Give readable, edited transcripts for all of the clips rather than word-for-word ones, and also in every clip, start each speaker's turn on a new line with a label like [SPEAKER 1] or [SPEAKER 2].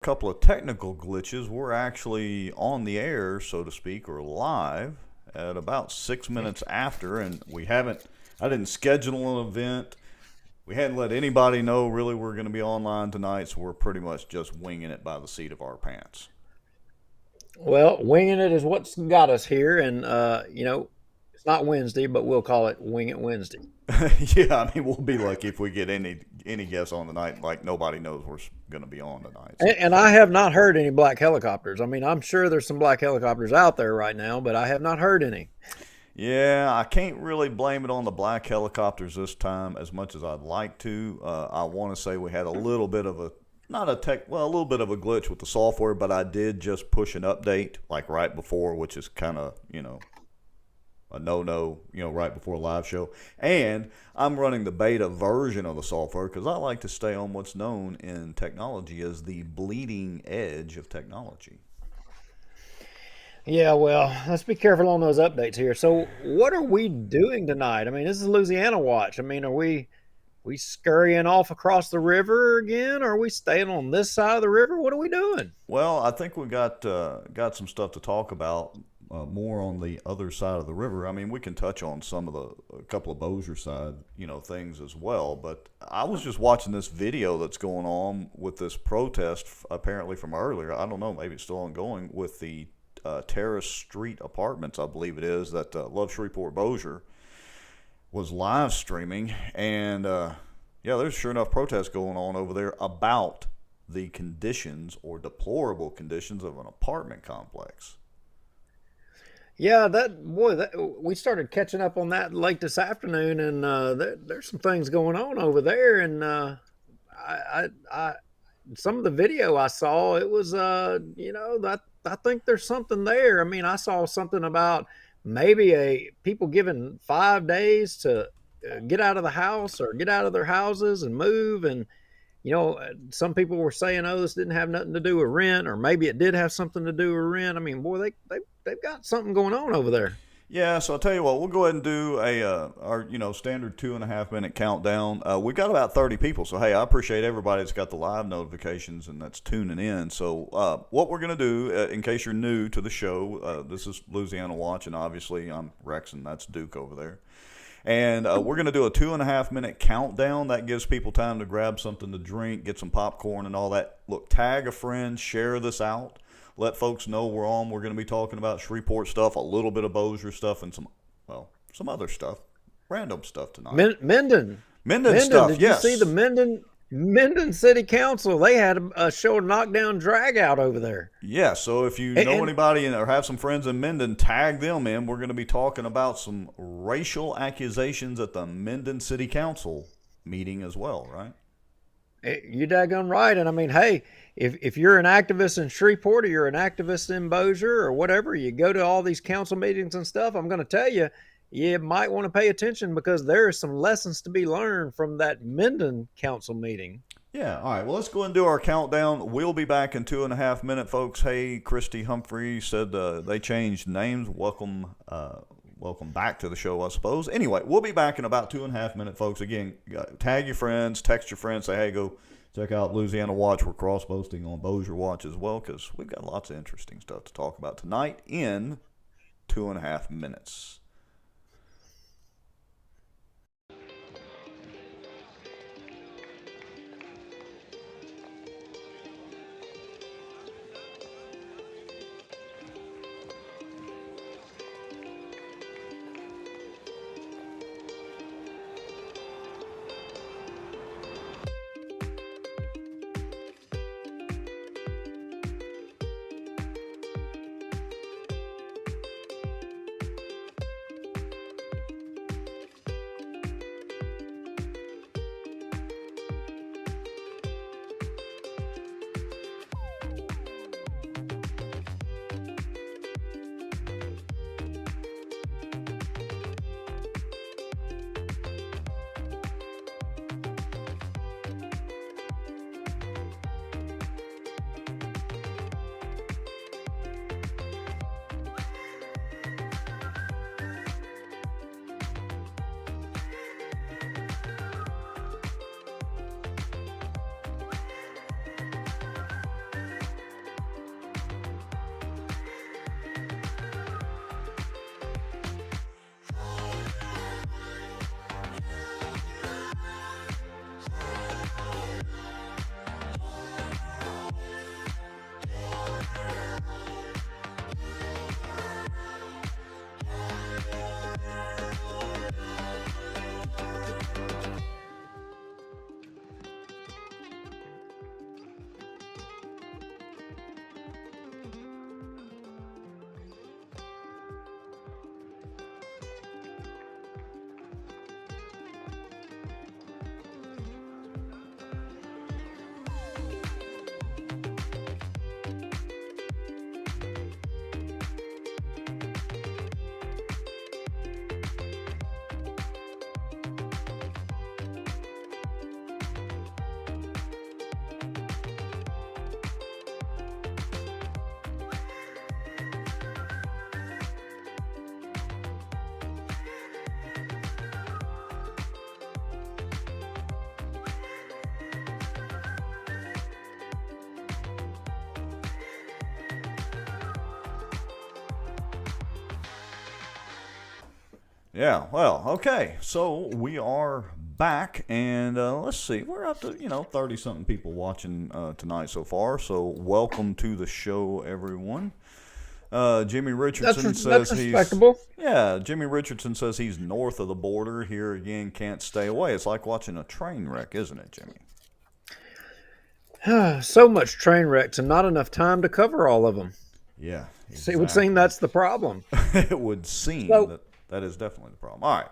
[SPEAKER 1] Couple of technical glitches. We're actually on the air, so to speak, or live at about 6 minutes after, and I didn't schedule an event. We hadn't let anybody know really we're going to be online tonight, so we're pretty much just winging it by the seat of our pants.
[SPEAKER 2] Well, winging it is what's got us here, and it's not Wednesday, but we'll call it Wing It Wednesday.
[SPEAKER 1] Yeah, I mean, we'll be lucky if we get any guests on tonight. Like nobody knows we're going to be on tonight.
[SPEAKER 2] And,
[SPEAKER 1] So
[SPEAKER 2] and I have not heard any black helicopters. I mean, I'm sure there's some black helicopters out there right now, but I have not heard any.
[SPEAKER 1] yeah, I can't really blame it on the black helicopters this time as much as I'd like to. I want to say we had a little bit of a not a tech well, a little bit of a glitch with the software, but I did just push an update like right before, which is kind of a no, right before a live show. And I'm running the beta version of the software because I like to stay on what's known in technology as the bleeding edge of technology.
[SPEAKER 2] Yeah, well, let's be careful on those updates here. So, what are we doing tonight? I mean, this is Louisiana Watch. I mean, are we scurrying off across the river again? Or are we staying on this side of the river? What are we doing?
[SPEAKER 1] Well, I think we got some stuff to talk about more on the other side of the river. I mean, we can touch on some of a couple of Bossier side, things as well. But I was just watching this video that's going on with this protest, apparently from earlier. I don't know, maybe it's still ongoing with the Terrace Street Apartments, I believe it is, that Love Shreveport Bossier was live streaming, and yeah, there's sure enough protests going on over there about the conditions or deplorable conditions of an apartment complex.
[SPEAKER 2] Yeah, we started catching up on that late this afternoon, and there's some things going on over there. And I some of the video I saw, it was that I think there's something there. I mean, I saw something about maybe a people given 5 days to get out of the house or get out of their houses and move. And some people were saying, "Oh, this didn't have nothing to do with rent," or maybe it did have something to do with rent. I mean, boy, they've got something going on over there.
[SPEAKER 1] Yeah, so I'll tell you what, we'll go ahead and do our standard 2.5 minute countdown. We got about 30 people, so hey, I appreciate everybody that's got the live notifications and that's tuning in. So what we're gonna do, in case you're new to the show, this is Louisiana Watch, and obviously I'm Rex, and that's Duke over there. And we're going to do a 2.5 minute countdown. That gives people time to grab something to drink, get some popcorn and all that. Look, tag a friend, share this out. Let folks know we're on. We're going to be talking about Shreveport stuff, a little bit of Bossier stuff, and some other stuff, random stuff tonight.
[SPEAKER 2] Minden,
[SPEAKER 1] Minden stuff,
[SPEAKER 2] did you
[SPEAKER 1] yes.
[SPEAKER 2] see the Minden City Council? They had a show of knockdown drag out over there.
[SPEAKER 1] Yeah, so if you know anybody or have some friends in Minden, tag them in. We're going to be talking about some racial accusations at the Minden City Council meeting as well, right?
[SPEAKER 2] You daggone right. And I mean, hey, if you're an activist in Shreveport or you're an activist in Bossier or whatever, you go to all these council meetings and stuff, I'm going to tell you, you might want to pay attention because there are some lessons to be learned from that Minden council meeting.
[SPEAKER 1] Yeah, all right. Well, let's go and do our countdown. We'll be back in 2.5 minutes, folks. Hey, Christy Humphrey said they changed names. Welcome back to the show, I suppose. Anyway, we'll be back in about 2.5 minutes, folks. Again, tag your friends, text your friends, say, hey, go check out Louisiana Watch. We're cross-posting on Bossier Watch as well because we've got lots of interesting stuff to talk about tonight in 2.5 minutes. Yeah, well, okay. So we are back, and let's see. We're up to 30 something people watching tonight so far. So welcome to the show, everyone. Jimmy Richardson
[SPEAKER 2] That's
[SPEAKER 1] says he's
[SPEAKER 2] respectable.
[SPEAKER 1] yeah. Jimmy Richardson says he's north of the border. Here again, can't stay away. It's like watching a train wreck, isn't it, Jimmy?
[SPEAKER 2] So much train wrecks and not enough time to cover all of them.
[SPEAKER 1] Yeah,
[SPEAKER 2] See, it would seem
[SPEAKER 1] exactly.
[SPEAKER 2] that's the problem.
[SPEAKER 1] It would seem
[SPEAKER 2] So,
[SPEAKER 1] that that is definitely the problem. All right.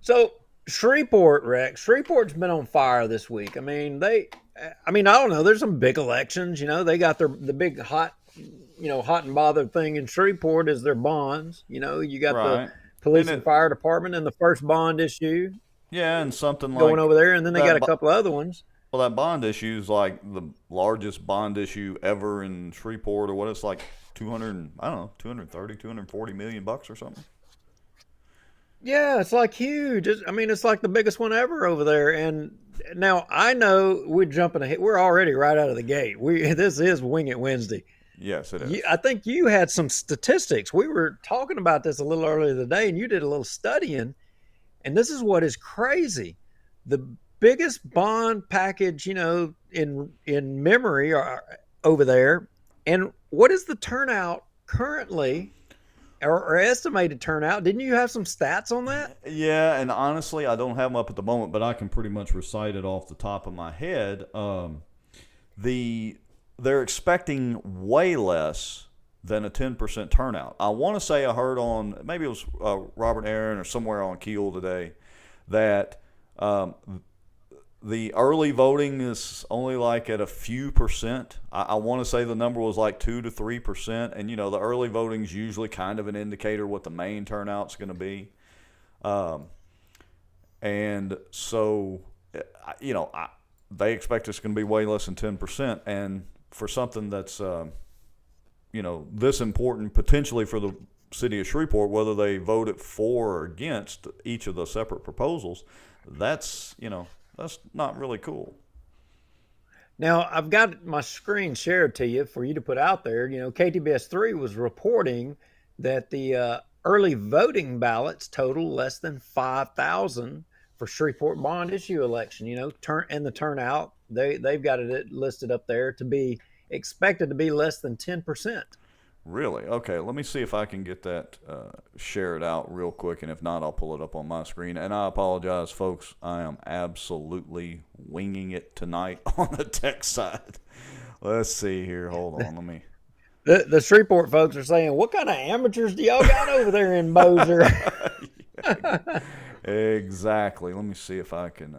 [SPEAKER 2] so Shreveport, Rex. Shreveport's been on fire this week. I mean, I don't know. There's some big elections. They got the big hot and bothered thing in Shreveport is their bonds. You got the
[SPEAKER 1] Right. And
[SPEAKER 2] police and
[SPEAKER 1] it,
[SPEAKER 2] fire department and the first bond issue
[SPEAKER 1] yeah, and something
[SPEAKER 2] going
[SPEAKER 1] like
[SPEAKER 2] over there, and then they got
[SPEAKER 1] that.
[SPEAKER 2] a couple of other ones.
[SPEAKER 1] Well, that bond issue is like the largest bond issue ever in Shreveport, or what it's like 200, I don't know, 230, 240 million bucks or something.
[SPEAKER 2] Yeah, it's like huge. It's like the biggest one ever over there. And now I know we're jumping ahead. We're already right out of the gate. This is Wing It Wednesday.
[SPEAKER 1] Yes, it is.
[SPEAKER 2] I think you had some statistics. We were talking about this a little earlier today, and you did a little studying. And this is what is crazy: the biggest bond package, in memory, over there. And what is the turnout currently, or estimated turnout? Didn't you have some stats on that?
[SPEAKER 1] Yeah, and honestly, I don't have them up at the moment, but I can pretty much recite it off the top of my head. The They're expecting way less than a 10% turnout. I want to say I heard on maybe it was Robert Aaron or somewhere on Keel today that um, the early voting is only like at a few percent. I want to say the number was like 2 to 3%, and the early voting is usually kind of an indicator what the main turnout's going to be. Um, and so, they expect it's going to be way less than 10%, and for something that's this important potentially for the city of Shreveport, whether they vote it for or against each of the separate proposals, that's not really cool.
[SPEAKER 2] Now, I've got my screen shared to you for you to put out there. KTBS 3 was reporting that the early voting ballots total less than 5,000 for Shreveport bond issue election. And the turnout, they've got it listed up there to be expected to be less than 10%.
[SPEAKER 1] Really? Okay, let me see if I can get that shared out real quick, and if not, I'll pull it up on my screen. And I apologize, folks. I am absolutely winging it tonight on the tech side. Let's see here. Hold on. Let me.
[SPEAKER 2] The Shreveport folks are saying, "What kind of amateurs do y'all got over there in Bossier?"
[SPEAKER 1] Exactly. Let me see if I can.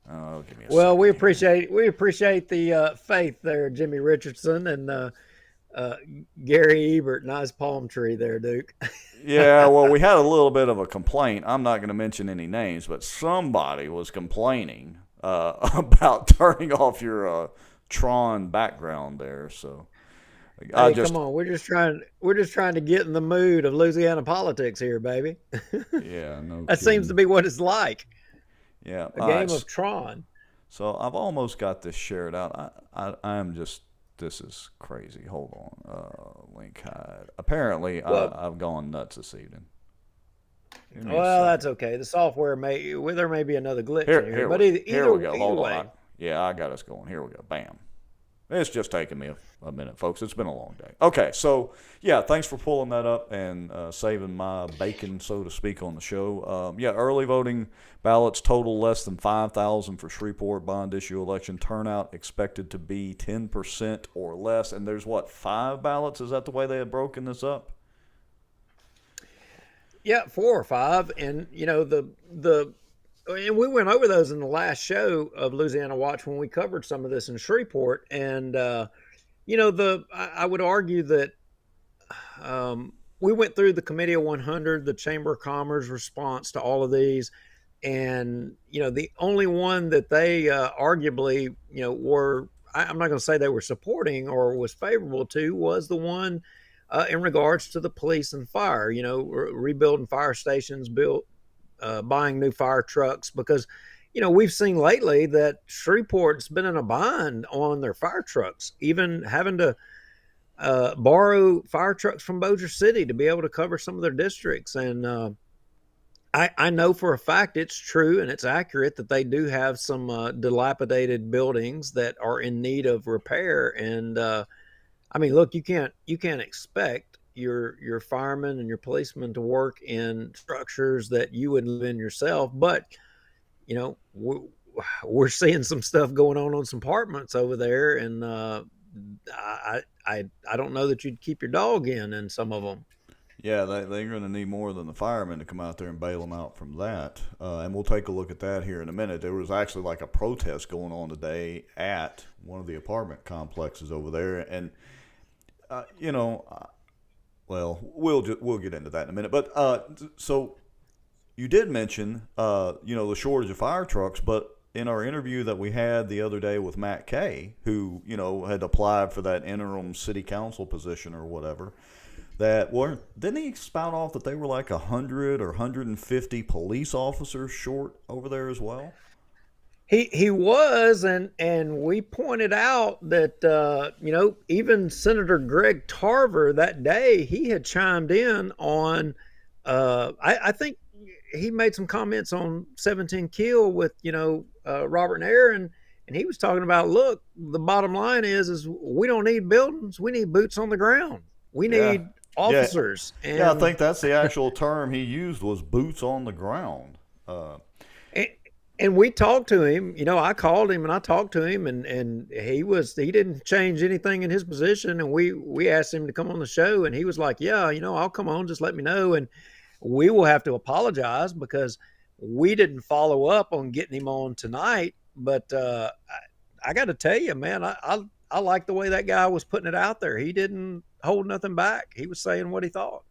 [SPEAKER 1] Give me a
[SPEAKER 2] Well, we
[SPEAKER 1] second here.
[SPEAKER 2] appreciate the faith there, Jimmy Richardson and Gary Ebert. Nice palm tree there, Duke.
[SPEAKER 1] Yeah, well, we had a little bit of a complaint. I'm not going to mention any names, but somebody was complaining about turning off your Tron background there. So I
[SPEAKER 2] Hey,
[SPEAKER 1] just,
[SPEAKER 2] come on, we're just trying to get in the mood of Louisiana politics here, baby.
[SPEAKER 1] yeah, no
[SPEAKER 2] That seems to
[SPEAKER 1] kidding.
[SPEAKER 2] be what it's like.
[SPEAKER 1] Yeah,
[SPEAKER 2] A
[SPEAKER 1] all right.
[SPEAKER 2] game of Tron.
[SPEAKER 1] So I've almost got this shared out. I am just, this is crazy. Hold on. Link hide. Apparently,
[SPEAKER 2] Well,
[SPEAKER 1] I've gone nuts this evening. Give me a
[SPEAKER 2] well, that's
[SPEAKER 1] second.
[SPEAKER 2] okay. The software there may be another glitch in
[SPEAKER 1] Here,
[SPEAKER 2] here,
[SPEAKER 1] here,
[SPEAKER 2] but
[SPEAKER 1] here we go.
[SPEAKER 2] either
[SPEAKER 1] Hold on.
[SPEAKER 2] way,
[SPEAKER 1] Yeah, I got us going. Here we go. Bam. It's just taking me a minute, folks. It's been a long day. Okay, so yeah, thanks for pulling that up and saving my bacon, so to speak, on the show. Yeah, early voting ballots total less than 5,000 for Shreveport bond issue election. Turnout expected to be 10% or less. And there's what, 5 ballots? Is that the way they had broken this up?
[SPEAKER 2] yeah, 4 or 5, and and we went over those in the last show of Louisiana Watch when we covered some of this in Shreveport, and I would argue that we went through the Committee of 100, the Chamber of Commerce response to all of these, and the only one that they arguably were I'm not going to say they were supporting or was favorable to was the one in regards to the police and fire. Rebuilding fire stations, buying new fire trucks, because we've seen lately that Shreveport's been in a bind on their fire trucks, even having to borrow fire trucks from Bossier City to be able to cover some of their districts. And I know for a fact it's true and it's accurate that they do have some dilapidated buildings that are in need of repair. And I mean, look, you can't expect your firemen and your policemen to work in structures that you would live in yourself. But you know, we're seeing some stuff going on some apartments over there, and I don't know that you'd keep your dog in some of them.
[SPEAKER 1] Yeah, they're going to need more than the firemen to come out there and bail them out from that. And we'll take a look at that here in a minute. There was actually like a protest going on today at one of the apartment complexes over there. And, you know, well, we'll get into that in a minute. But so you did mention, the shortage of fire trucks, but in our interview that we had the other day with Matt Kay, who, had applied for that interim city council position or whatever, that weren't, didn't he spout off that they were like 100 or 150 police officers short over there as well?
[SPEAKER 2] He was, and we pointed out that even Senator Greg Tarver that day he had chimed in on. I think he made some comments on 17 Kill with Robert and Aaron, and he was talking about, look, the bottom line is we don't need buildings, we need boots on the ground, we
[SPEAKER 1] Yeah.
[SPEAKER 2] need
[SPEAKER 1] Yeah.
[SPEAKER 2] officers.
[SPEAKER 1] Yeah, I
[SPEAKER 2] And
[SPEAKER 1] think that's the actual term he used was boots on the ground.
[SPEAKER 2] and, and we talked to him. I called him and I talked to him, and he didn't change anything in his position. And we asked him to come on the show, and he was like, yeah, I'll come on, just let me know. And we will have to apologize because we didn't follow up on getting him on tonight. But I got to tell you, man, I like the way that guy was putting it out there. He didn't hold nothing back. He was saying what he thought.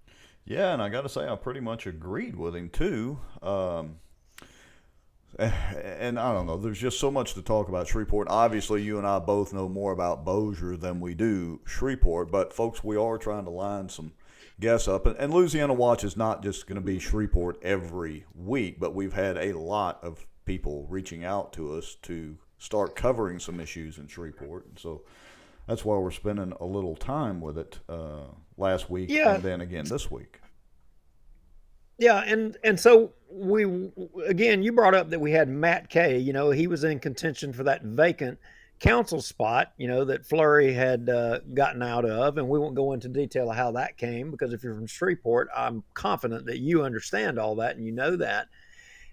[SPEAKER 1] Yeah, and I got to say, I pretty much agreed with him too. And I don't know, there's just so much to talk about Shreveport. Obviously, you and I both know more about Bossier than we do Shreveport, but folks, we are trying to line some guests up. And Louisiana Watch is not just going to be Shreveport every week, but we've had a lot of people reaching out to us to start covering some issues in Shreveport. And so that's why we're spending a little time with it last week
[SPEAKER 2] Yeah,
[SPEAKER 1] and then again this week.
[SPEAKER 2] yeah, and so we again, you brought up that we had Matt Kay. He was in contention for that vacant council spot. That Flurry had gotten out of, and we won't go into detail of how that came because if you're from Shreveport, I'm confident that you understand all that and you know that.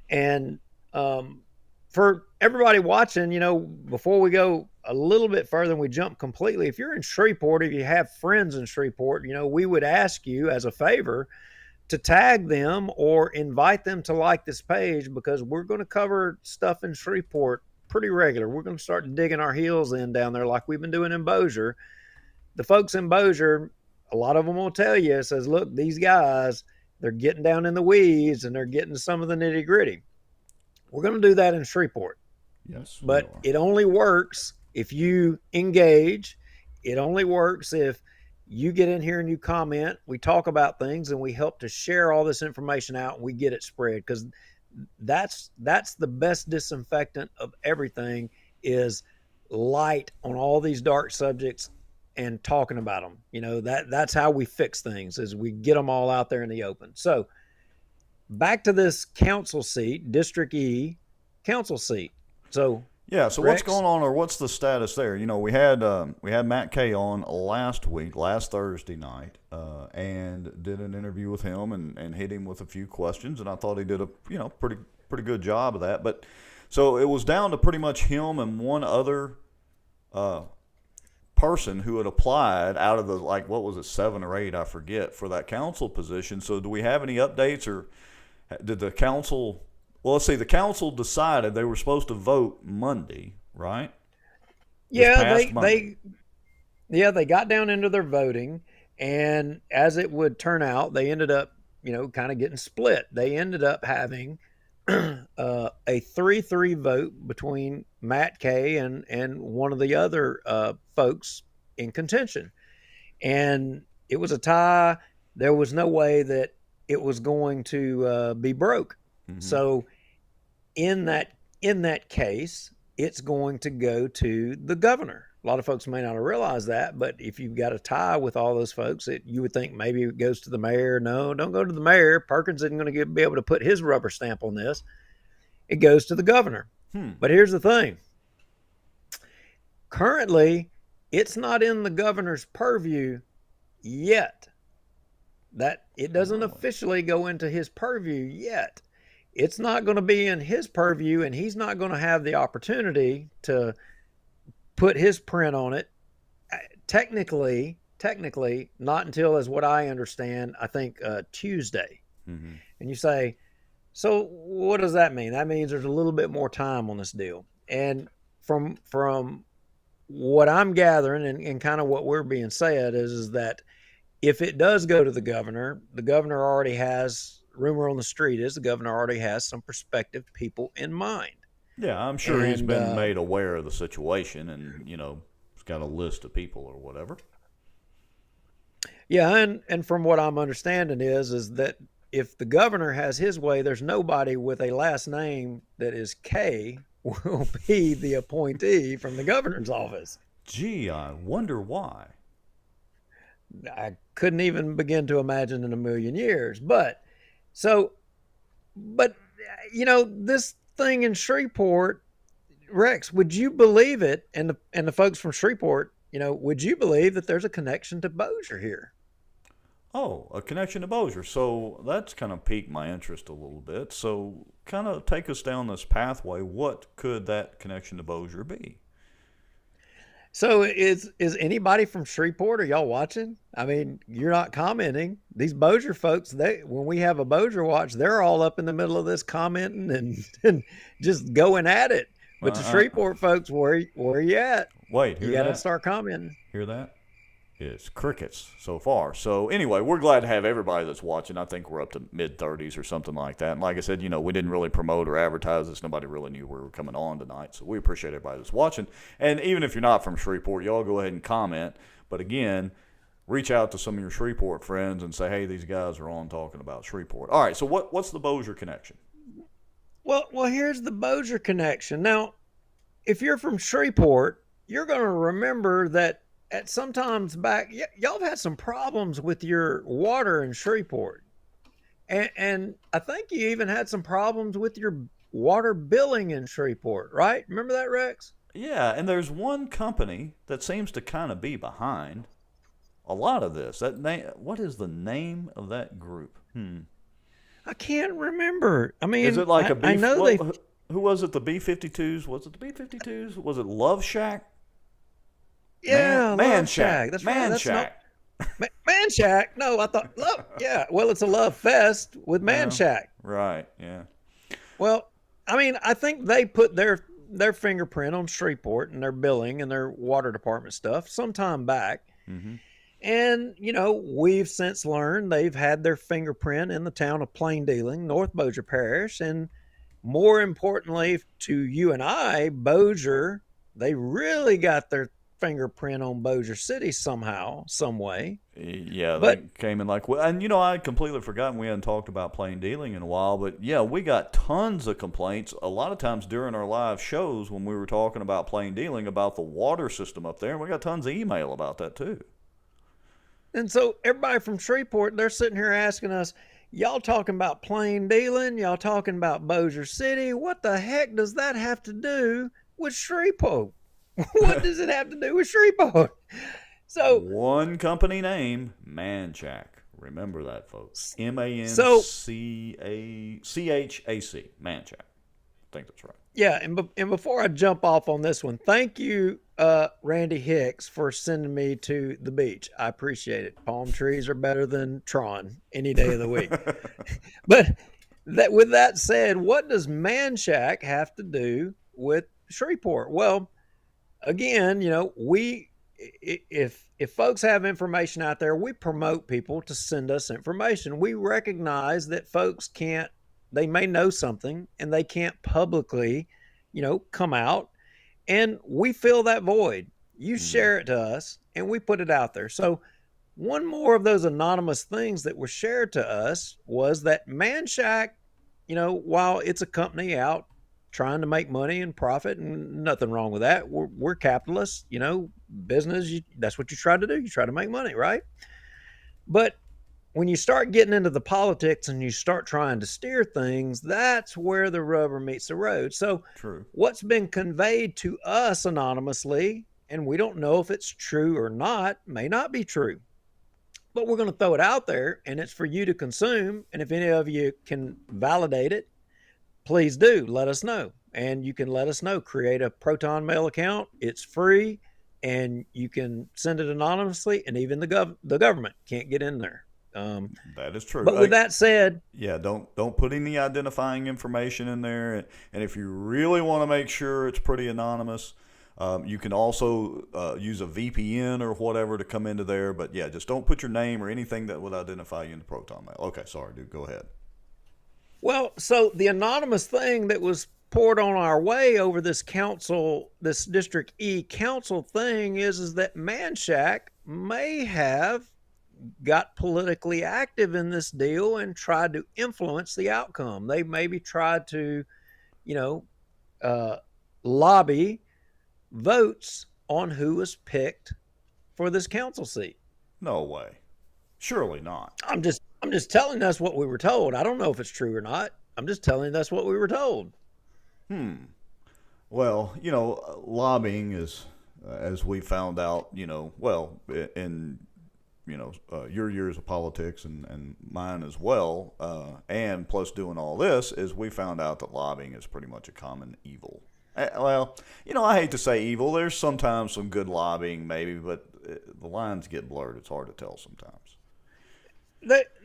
[SPEAKER 2] And for everybody watching, before we go a little bit further and we jump completely, if you're in Shreveport, if you have friends in Shreveport, we would ask you as a favor to tag them or invite them to like this page because we're going to cover stuff in Shreveport pretty regular. We're going to start digging our heels in down there like we've been doing in Bossier. The folks in Bossier, a lot of them will tell you, says, look, these guys, they're getting down in the weeds and they're getting some of the nitty gritty. We're going to do that in Shreveport,
[SPEAKER 1] Yes, we
[SPEAKER 2] but
[SPEAKER 1] are.
[SPEAKER 2] it only works if you engage. It only works if you get in here and you comment, we talk about things, and we help to share all this information out and we get it spread because that's the best disinfectant of everything is light on all these dark subjects and talking about them. That's how we fix things is we get them all out there in the open. So back to this council seat, District E council seat. So
[SPEAKER 1] Yeah, so what's
[SPEAKER 2] Rex,
[SPEAKER 1] going on, or what's the status there? We had Matt Kay on last week, last Thursday night, and did an interview with him and hit him with a few questions, and I thought he did a pretty good job of that. But so it was down to pretty much him and one other person who had applied out of the like what was it 7 or 8 I forget for that council position. So do we have any updates, or did the council? Well, let's see. The council decided they were supposed to vote Monday, right? This
[SPEAKER 2] yeah,
[SPEAKER 1] past Monday.
[SPEAKER 2] they got down into their voting, and as it would turn out, they ended up, kind of getting split. They ended up having a 3-3 vote between Matt Kay and one of the other folks in contention, and it was a tie. There was no way that it was going to be broke.
[SPEAKER 1] Mm-hmm.
[SPEAKER 2] So in that case, it's going to go to the governor. A lot of folks may not have realized that, but if you've got a tie with all those folks, you would think maybe it goes to the mayor. No, don't go to the mayor. Perkins isn't going to be able to put his rubber stamp on this. It goes to the governor.
[SPEAKER 1] Hmm.
[SPEAKER 2] But here's the thing. Currently, it's not in the governor's purview yet. That it
[SPEAKER 1] Oh,
[SPEAKER 2] doesn't
[SPEAKER 1] really?
[SPEAKER 2] officially go into his purview yet. It's not going to be in his purview, and he's not going to have the opportunity to put his print on it. Technically, not until, as what I understand, I think Tuesday.
[SPEAKER 1] Mm-hmm.
[SPEAKER 2] And you say, so what does that mean? That means there's a little bit more time on this deal. And from what I'm gathering and kind of what we're being said is that if it does go to the governor already has, rumor on the street is the governor already has some prospective people in mind.
[SPEAKER 1] Yeah, I'm sure he's
[SPEAKER 2] And
[SPEAKER 1] been made aware of the situation, and he's got a list of people or whatever.
[SPEAKER 2] yeah, and from what I'm understanding is that if the governor has his way, there's nobody with a last name that is K will be the appointee from the governor's office.
[SPEAKER 1] Gee, I wonder why.
[SPEAKER 2] I couldn't even begin to imagine in a million years. So, but this thing in Shreveport, Rex, would you believe it? And the folks from Shreveport, would you believe that there's a connection to Bossier here?
[SPEAKER 1] Oh, a connection to Bossier. So that's kind of piqued my interest a little bit. So kind of take us down this pathway. What could that connection to Bossier be?
[SPEAKER 2] So is anybody from Shreveport? Are y'all watching? I mean, you're not commenting. These Bossier folks, they when we have a Bossier watch, they're all up in the middle of this commenting and just going at it. But the
[SPEAKER 1] Uh, uh,
[SPEAKER 2] Shreveport folks, where you at?
[SPEAKER 1] Wait,
[SPEAKER 2] You
[SPEAKER 1] hear
[SPEAKER 2] got to
[SPEAKER 1] that?
[SPEAKER 2] start commenting.
[SPEAKER 1] Hear that? It's crickets so far. So anyway, we're glad to have everybody that's watching. I think we're up to mid 30s or something like that. And like I said, we didn't really promote or advertise this. Nobody really knew we were coming on tonight. So we appreciate everybody that's watching. And even if you're not from Shreveport, y'all go ahead and comment. But again, reach out to some of your Shreveport friends and say, hey, these guys are on talking about Shreveport. All right. So what's the Bossier connection?
[SPEAKER 2] Well, here's the Bossier connection. Now, if you're from Shreveport, you're going to remember that at sometimes back, y'all have had some problems with your water in Shreveport, and I think you even had some problems with your water billing in Shreveport, right? Remember that, Rex?
[SPEAKER 1] Yeah, and there's one company that seems to kind of be behind a lot of this. What is the name of that group?
[SPEAKER 2] I can't remember. I
[SPEAKER 1] Is
[SPEAKER 2] mean,
[SPEAKER 1] it like a
[SPEAKER 2] I
[SPEAKER 1] beef?
[SPEAKER 2] know they.
[SPEAKER 1] Who was it? The B-52s? Was it the B-52s? Was it Love Shack?
[SPEAKER 2] Yeah,
[SPEAKER 1] Man
[SPEAKER 2] Love Shack.
[SPEAKER 1] Shack.
[SPEAKER 2] That's right.
[SPEAKER 1] Man
[SPEAKER 2] That's no
[SPEAKER 1] Shack.
[SPEAKER 2] Man Shack. No, I thought love. Yeah, well, it's a love fest with Man
[SPEAKER 1] Yeah.
[SPEAKER 2] Shack.
[SPEAKER 1] Right. Yeah.
[SPEAKER 2] Well, I mean, I think they put their fingerprint on Shreveport and their billing and their water department stuff some time back.
[SPEAKER 1] Mm-hmm.
[SPEAKER 2] And, we've since learned they've had their fingerprint in the town of Plain Dealing, North Bossier Parish. And more importantly to you and I, Bossier, they really got their fingerprint on Bossier City somehow, some way.
[SPEAKER 1] Yeah, they
[SPEAKER 2] But
[SPEAKER 1] came in like, and I'd completely forgotten we hadn't talked about plain dealing in a while, but yeah, we got tons of complaints a lot of times during our live shows when we were talking about plain dealing about the water system up there, and we got tons of email about that too.
[SPEAKER 2] And so everybody from Shreveport, they're sitting here asking us, y'all talking about plain dealing, y'all talking about Bossier City. What the heck does that have to do with Shreveport? What does it have to do with Shreveport? So,
[SPEAKER 1] One company name, Manchac. Remember that, folks.
[SPEAKER 2] so
[SPEAKER 1] Manchac. Manchac. I think that's right.
[SPEAKER 2] yeah, and before I jump off on this one, thank you, Randy Hicks, for sending me to the beach. I appreciate it. Palm trees are better than Tron any day of the week. But with that said, what does Manchac have to do with Shreveport? Well, again, we if folks have information out there, we promote people to send us information. We recognize that folks can't, they may know something and they can't publicly, come out, and we fill that void. You
[SPEAKER 1] Mm.
[SPEAKER 2] share it to us and we put it out there. So one more of those anonymous things that were shared to us was that Manchac, while it's a company out trying to make money and profit, and nothing wrong with that. We're capitalists, business. That's what you try to do. You try to make money, right? But when you start getting into the politics and you start trying to steer things, that's where the rubber meets the road. So,
[SPEAKER 1] True.
[SPEAKER 2] what's been conveyed to us anonymously, and we don't know if it's true or not, may not be true, but we're going to throw it out there and it's for you to consume. And if any of you can validate it, please do let us know. And you can let us know. Create a Proton Mail account. It's free, and you can send it anonymously. And even the government can't get in there.
[SPEAKER 1] That is true.
[SPEAKER 2] But with that said,
[SPEAKER 1] Yeah, don't put any identifying information in there, and if you really want to make sure it's pretty anonymous, you can also use a VPN or whatever to come into there. But yeah, just don't put your name or anything that would identify you in the Proton Mail. Okay, sorry, dude. Go ahead.
[SPEAKER 2] well, so the anonymous thing that was poured on our way over this council, this District E council thing, is that Manchac may have got politically active in this deal and tried to influence the outcome. They maybe tried to, you know, uh, lobby votes on who was picked for this council seat.
[SPEAKER 1] No way. Surely not.
[SPEAKER 2] I'm just telling us what we were told. I don't know if it's true or not. I'm just telling you that's what we were told.
[SPEAKER 1] Hmm. Well, lobbying is, as we found out, well, in your years of politics and mine as well, and plus doing all this, is we found out that lobbying is pretty much a common evil. Well, I hate to say evil. There's sometimes some good lobbying, maybe, but the lines get blurred. It's hard to tell sometimes.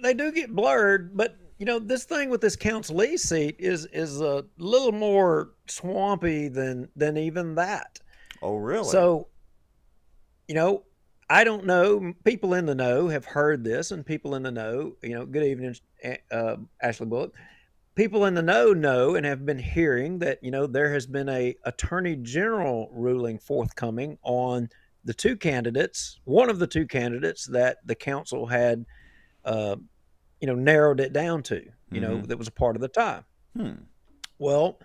[SPEAKER 2] They do get blurred, but this thing with this council seat is a little more swampy than even that.
[SPEAKER 1] Oh, really?
[SPEAKER 2] So, I don't know. People in the know have heard this, and people in the know, good evening, Ashley Bullock. People in the know and have been hearing that there has been a attorney general ruling forthcoming on the two candidates, one of the two candidates that the council had, uh, narrowed it down to,
[SPEAKER 1] Mm-hmm.
[SPEAKER 2] that was a part of the tie.
[SPEAKER 1] Hmm.
[SPEAKER 2] Well,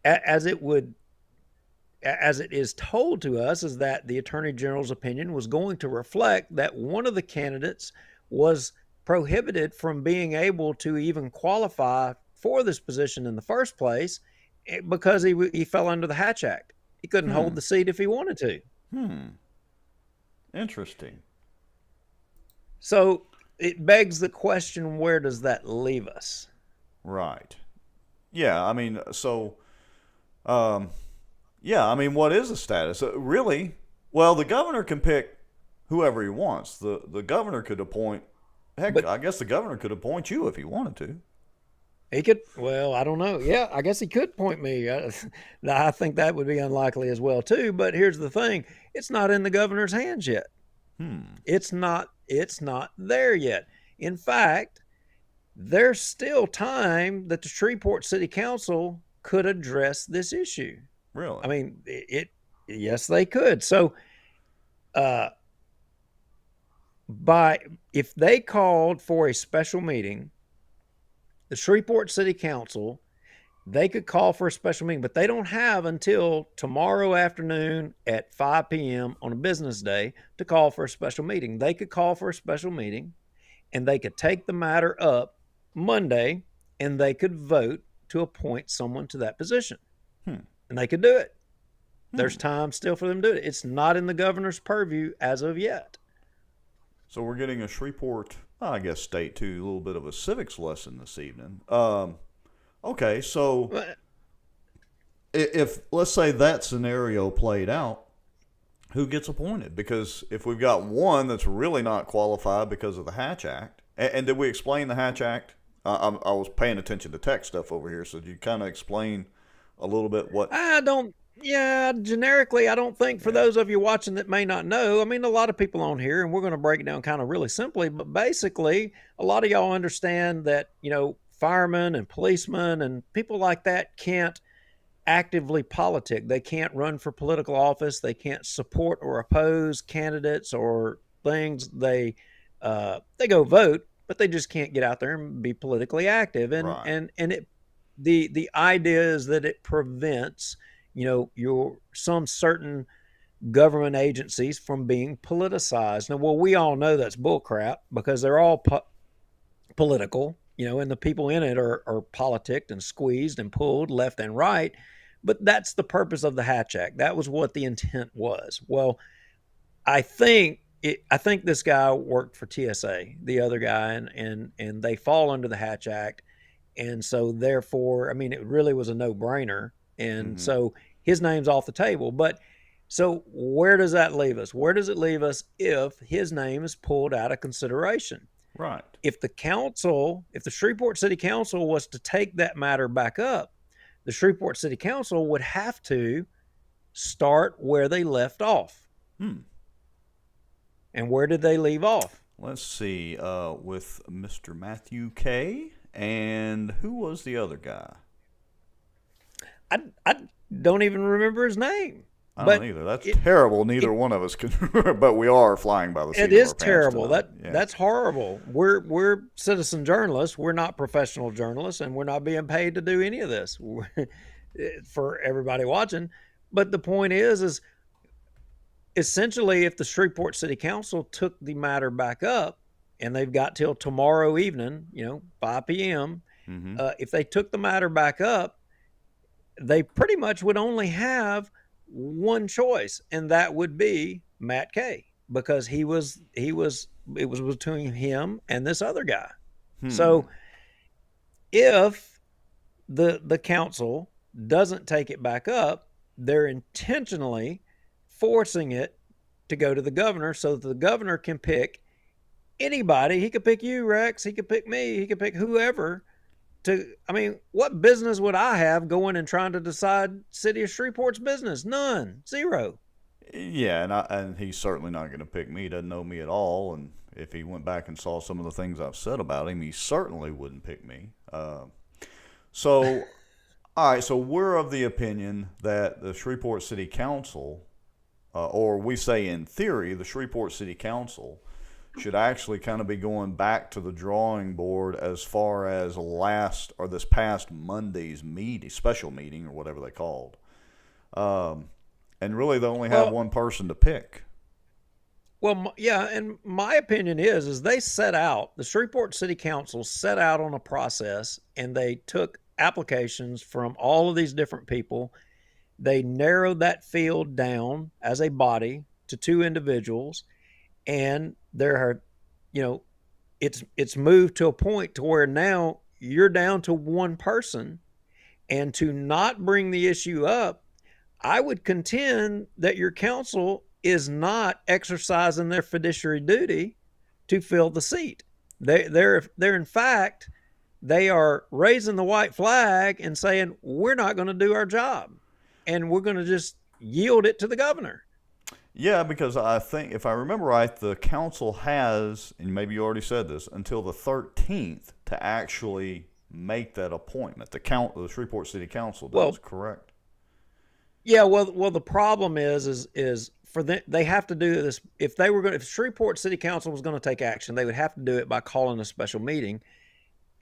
[SPEAKER 2] as it would, as it is told to us, is that the attorney general's opinion was going to reflect that one of the candidates was prohibited from being able to even qualify for this position in the first place because he fell under the Hatch Act. He couldn't hold
[SPEAKER 1] Hmm.
[SPEAKER 2] the seat if he wanted to.
[SPEAKER 1] Hmm. Interesting.
[SPEAKER 2] So it begs the question, where does that leave us?
[SPEAKER 1] Right. Yeah. I mean, so. Um, yeah. I mean, what is the status? Really? Well, the governor can pick whoever he wants. The governor could appoint. Heck,
[SPEAKER 2] But
[SPEAKER 1] I guess the governor could appoint you if he wanted to.
[SPEAKER 2] he could, well, I don't know. Yeah, I guess he could point me. I think that would be unlikely as well too. But here's the thing: it's not in the governor's hands yet.
[SPEAKER 1] Hmm.
[SPEAKER 2] It's not there yet. In fact, there's still time that the Shreveport City Council could address this issue.
[SPEAKER 1] Really?
[SPEAKER 2] I mean, yes, they could. So, uh, by if they called for a special meeting, the Shreveport City Council, they could call for a special meeting, but they don't have until tomorrow afternoon at 5 p.m. on a business day to call for a special meeting. They could call for a special meeting and they could take the matter up Monday and they could vote to appoint someone to that position.
[SPEAKER 1] Hmm.
[SPEAKER 2] And they could do it.
[SPEAKER 1] Hmm.
[SPEAKER 2] There's time still for them to do it. It's not in the governor's purview as of yet.
[SPEAKER 1] So we're getting a Shreveport, I guess, state too, a little bit of a civics lesson this evening. Okay, so if let's say that scenario played out, who gets appointed? Because if we've got one that's really not qualified because of the Hatch Act, and did we explain the Hatch Act? I was paying attention to tech stuff over here, so did you kind of explain a little bit what?
[SPEAKER 2] I don't, yeah, generically, I don't think for
[SPEAKER 1] Yeah.
[SPEAKER 2] those of you watching that may not know, I mean, a lot of people on here, and we're going to break it down kind of really simply, but basically, a lot of y'all understand that, firemen and policemen and people like that can't actively politic. They can't run for political office. They can't support or oppose candidates or things. They go vote, but they just can't get out there and be politically active. And
[SPEAKER 1] Right.
[SPEAKER 2] and and it the idea is that it prevents, your some certain government agencies from being politicized. Now, well, we all know that's bullcrap because they're all political, and the people in it are politicked and squeezed and pulled left and right. But that's the purpose of the Hatch Act. That was what the intent was. Well, I think this guy worked for TSA, the other guy, and they fall under the Hatch Act, and so therefore, I mean, it really was a no brainer, and
[SPEAKER 1] Hmm.
[SPEAKER 2] so his name's off the table. But so where does that leave us? Where does it leave us if his name is pulled out of consideration?
[SPEAKER 1] Right.
[SPEAKER 2] If the Shreveport City Council was to take that matter back up, the Shreveport City Council would have to start where they left off.
[SPEAKER 1] Hmm.
[SPEAKER 2] And where did they leave off?
[SPEAKER 1] Let's see. With Mr. Matthew K. And who was the other guy?
[SPEAKER 2] I don't even remember his name.
[SPEAKER 1] I don't
[SPEAKER 2] But
[SPEAKER 1] either. That's
[SPEAKER 2] it,
[SPEAKER 1] terrible. Neither
[SPEAKER 2] it
[SPEAKER 1] one of us can, but we are flying by the
[SPEAKER 2] it
[SPEAKER 1] seat of our
[SPEAKER 2] is
[SPEAKER 1] pants
[SPEAKER 2] terrible.
[SPEAKER 1] tonight.
[SPEAKER 2] That
[SPEAKER 1] Yeah.
[SPEAKER 2] that's horrible. We're citizen journalists. We're not professional journalists, and we're not being paid to do any of this for everybody watching. But the point is essentially if the Shreveport City Council took the matter back up, and they've got till tomorrow evening, 5 p.m.
[SPEAKER 1] Mm-hmm.
[SPEAKER 2] If they took the matter back up, they pretty much would only have one choice, and that would be Matt Kay, because it was between him and this other guy.
[SPEAKER 1] Hmm.
[SPEAKER 2] So if the council doesn't take it back up, they're intentionally forcing it to go to the governor so that the governor can pick anybody. He could pick you, Rex. He could pick me. He could pick whoever. I mean, what business would I have going and trying to decide City of Shreveport's business? None. Zero.
[SPEAKER 1] Yeah, and he's certainly not going to pick me. He doesn't know me at all. And if he went back and saw some of the things I've said about him, he certainly wouldn't pick me. So, all right. So we're of the opinion that the Shreveport City Council, or we say in theory, the Shreveport City Council should actually kind of be going back to the drawing board as far as this past Monday's special meeting or whatever they called. Um, and really they only have
[SPEAKER 2] Well,
[SPEAKER 1] one person to pick.
[SPEAKER 2] yeah, and my opinion is the Shreveport City Council set out on a process, and they took applications from all of these different people. They narrowed that field down as a body to two individuals, and there are, you know, it's moved to a point to where now you're down to one person, and to not bring the issue up, I would contend that your council is not exercising their fiduciary duty to fill the seat. They're in fact, they are raising the white flag and saying we're not going to do our job, and we're going to just yield it to the governor.
[SPEAKER 1] Yeah, because I think, if I remember right, the council has, and maybe you already said this, until the 13th to actually make that appointment. The Shreveport City Council does,
[SPEAKER 2] Well,
[SPEAKER 1] correct?
[SPEAKER 2] yeah, well, the problem is for them, they have to do this. If Shreveport City Council was going to take action, they would have to do it by calling a special meeting,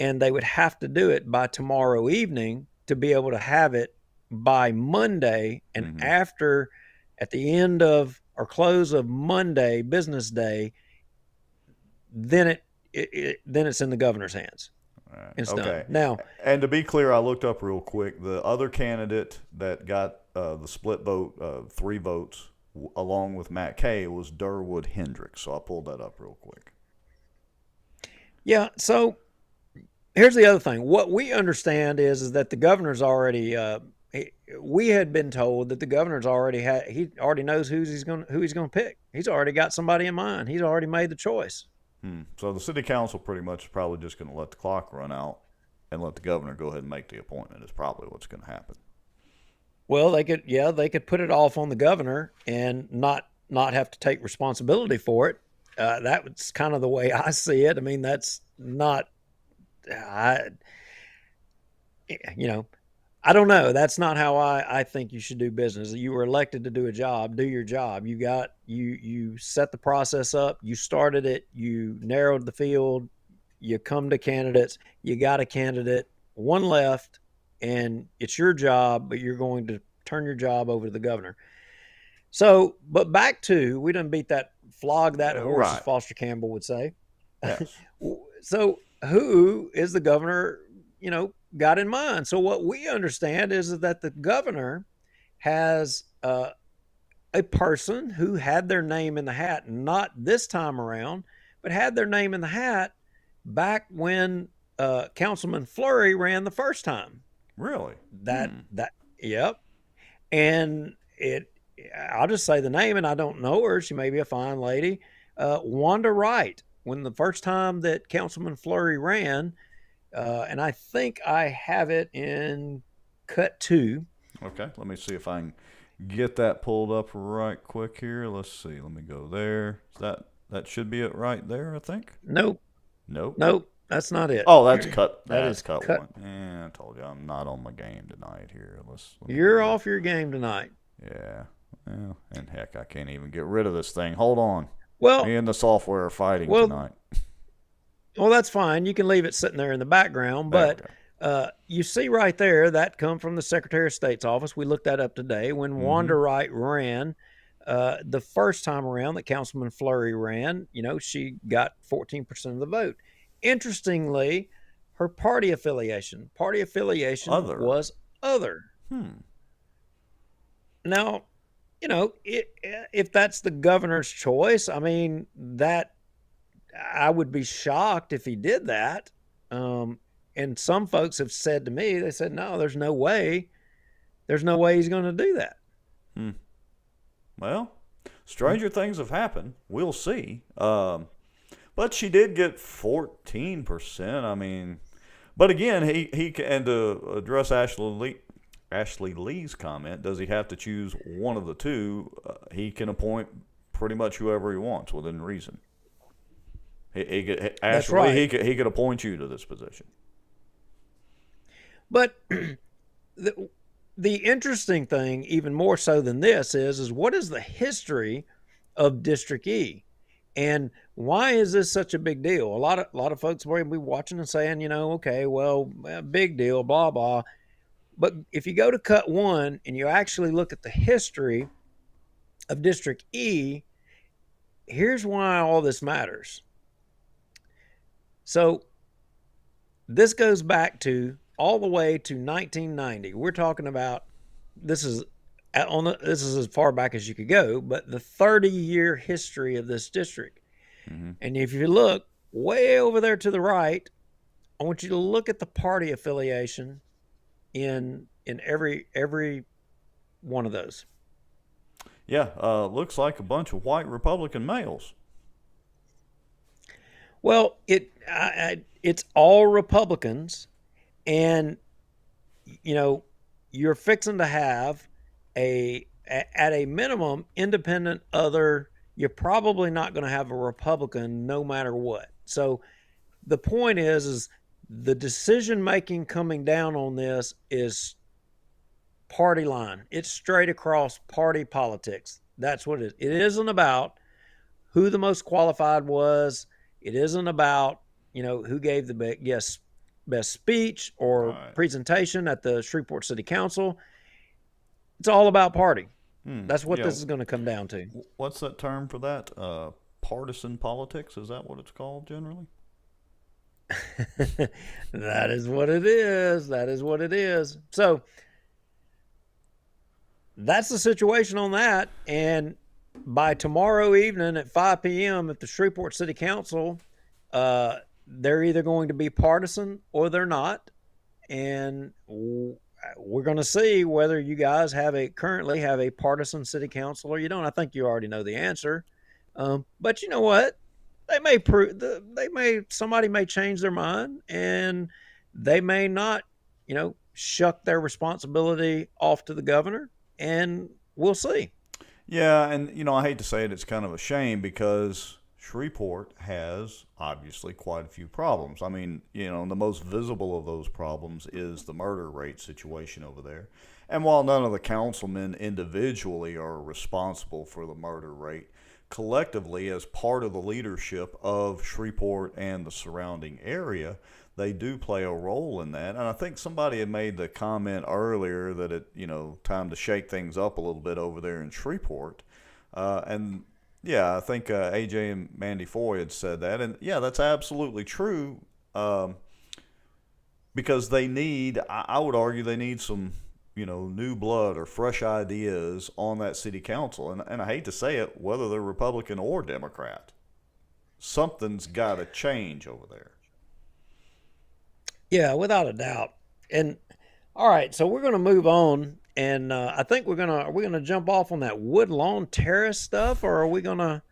[SPEAKER 2] and they would have to do it by tomorrow evening to be able to have it by Monday. And
[SPEAKER 1] Mm-hmm.
[SPEAKER 2] after, at the end of or close of Monday business day, then then it's in the governor's hands.
[SPEAKER 1] All right.
[SPEAKER 2] It's done.
[SPEAKER 1] Okay.
[SPEAKER 2] Now,
[SPEAKER 1] And to be clear, I looked up real quick. The other candidate that got the split vote, 3 votes, along with Matt Kay, was Durwood Hendricks. So I pulled that up real quick.
[SPEAKER 2] yeah. So here's the other thing. What we understand is that the governor's already. We had been told that the governor's he already knows who he's going to pick. He's already got somebody in mind. He's already made the choice.
[SPEAKER 1] So the city council pretty much is probably just going to let the clock run out and let the governor go ahead and make the appointment. Is probably what's going to happen.
[SPEAKER 2] Well, they could put it off on the governor and not have to take responsibility for it. That's kind of the way I see it. I mean, that's not, I, you know, I don't know. That's not how I think you should do business. You were elected to do a job. Do your job. You set the process up. You started it. You narrowed the field. You come to candidates. You got a candidate. One left. and it's your job, but you're going to turn your job over to the governor. So, but back to, we done beat that, flog that horse, as
[SPEAKER 1] Right.
[SPEAKER 2] Foster Campbell would say.
[SPEAKER 1] Yes.
[SPEAKER 2] So, who is the governor, got in mind? So, what we understand is that the governor has a person who had their name in the hat, not this time around, but had their name in the hat back when Councilman Fleury ran the first time.
[SPEAKER 1] Really?
[SPEAKER 2] That yep. And I'll just say the name, and I don't know her. She may be a fine lady. Wanda Wright. When the first time that Councilman Fleury ran, and I think I have it in cut two.
[SPEAKER 1] Okay. Let me see if I can get that pulled up right quick here. Let's see. Let me go there. That should be it right there, I think.
[SPEAKER 2] Nope,
[SPEAKER 1] Nope.
[SPEAKER 2] nope, that's not it.
[SPEAKER 1] Oh, that's cut.
[SPEAKER 2] That
[SPEAKER 1] That's
[SPEAKER 2] is
[SPEAKER 1] cut
[SPEAKER 2] cut.
[SPEAKER 1] one. Yeah, I told you I'm not on my game tonight here. Let me
[SPEAKER 2] You're
[SPEAKER 1] go.
[SPEAKER 2] off your game tonight.
[SPEAKER 1] Yeah. Well, and heck, I can't even get rid of this thing. Hold on.
[SPEAKER 2] Well,
[SPEAKER 1] Me and the software are fighting
[SPEAKER 2] well,
[SPEAKER 1] tonight.
[SPEAKER 2] well, that's fine. You can leave it sitting there in the background,
[SPEAKER 1] There we
[SPEAKER 2] but
[SPEAKER 1] go.
[SPEAKER 2] you see right there that come from the Secretary of State's office. We looked that up today. When
[SPEAKER 1] Mm-hmm.
[SPEAKER 2] Wanda Wright ran the first time around that Councilman Fleury ran, she got 14% of the vote. Interestingly, her party affiliation
[SPEAKER 1] Other.
[SPEAKER 2] was other.
[SPEAKER 1] Hmm.
[SPEAKER 2] Now, if that's the governor's choice, I mean, that I would be shocked if he did that. And some folks have said to me, they said, no, there's no way he's going to do that.
[SPEAKER 1] Hmm. Well, stranger things have happened. We'll see. But she did get 14%. I mean, but again, he and to address Ashley Lee's comment, does he have to choose one of the two? He can appoint pretty much whoever he wants within reason.
[SPEAKER 2] That's
[SPEAKER 1] Ashley
[SPEAKER 2] right.
[SPEAKER 1] Lee, he could appoint you to this position.
[SPEAKER 2] But the interesting thing, even more so than this, is what is the history of District E, and why is this such a big deal? A lot of folks will be watching and saying, okay, well, big deal, blah blah. But if you go to cut one and you actually look at the history of District E, here's why all this matters. So this goes back to all the way to 1990. We're talking about, this is as far back as you could go, but the 30-year history of this district.
[SPEAKER 1] Mm-hmm.
[SPEAKER 2] And if you look way over there to the right, I want you to look at the party affiliation in every one of those.
[SPEAKER 1] Yeah, looks like a bunch of white Republican males.
[SPEAKER 2] Well, it's all Republicans, and you're fixing to have at a minimum independent other. You're probably not going to have a Republican no matter what. So the point is the decision making coming down on this is party line. It's straight across party politics. That's what it is. It isn't about who the most qualified was. It isn't about, who gave the best speech or presentation at the Shreveport City Council. It's all about party. That's what this is going to come down to.
[SPEAKER 1] What's that term for that? Partisan politics? Is that what it's called generally?
[SPEAKER 2] That is what it is. That is what it is. So that's the situation on that. And by tomorrow evening at 5 p.m. at the Shreveport City Council, they're either going to be partisan or they're not. And we're going to see whether you guys currently have a partisan city council or you don't. I think you already know the answer. But you know what? Somebody may change their mind and they may not, shuck their responsibility off to the governor, and we'll see.
[SPEAKER 1] Yeah, and I hate to say it, it's kind of a shame because Shreveport has obviously quite a few problems. I mean, the most visible of those problems is the murder rate situation over there. And while none of the councilmen individually are responsible for the murder rate, collectively, as part of the leadership of Shreveport and the surrounding area, they do play a role in that. And I think somebody had made the comment earlier that time to shake things up a little bit over there in Shreveport. And yeah, I think AJ and Mandy Foy had said that. And yeah, that's absolutely true. Because I would argue they need some, new blood or fresh ideas on that city council. And I hate to say it, whether they're Republican or Democrat, something's got to change over there.
[SPEAKER 2] Yeah, without a doubt. And all right, so we're going to move on, and I think are we gonna jump off on that Woodlawn Terrace stuff, or are we gonna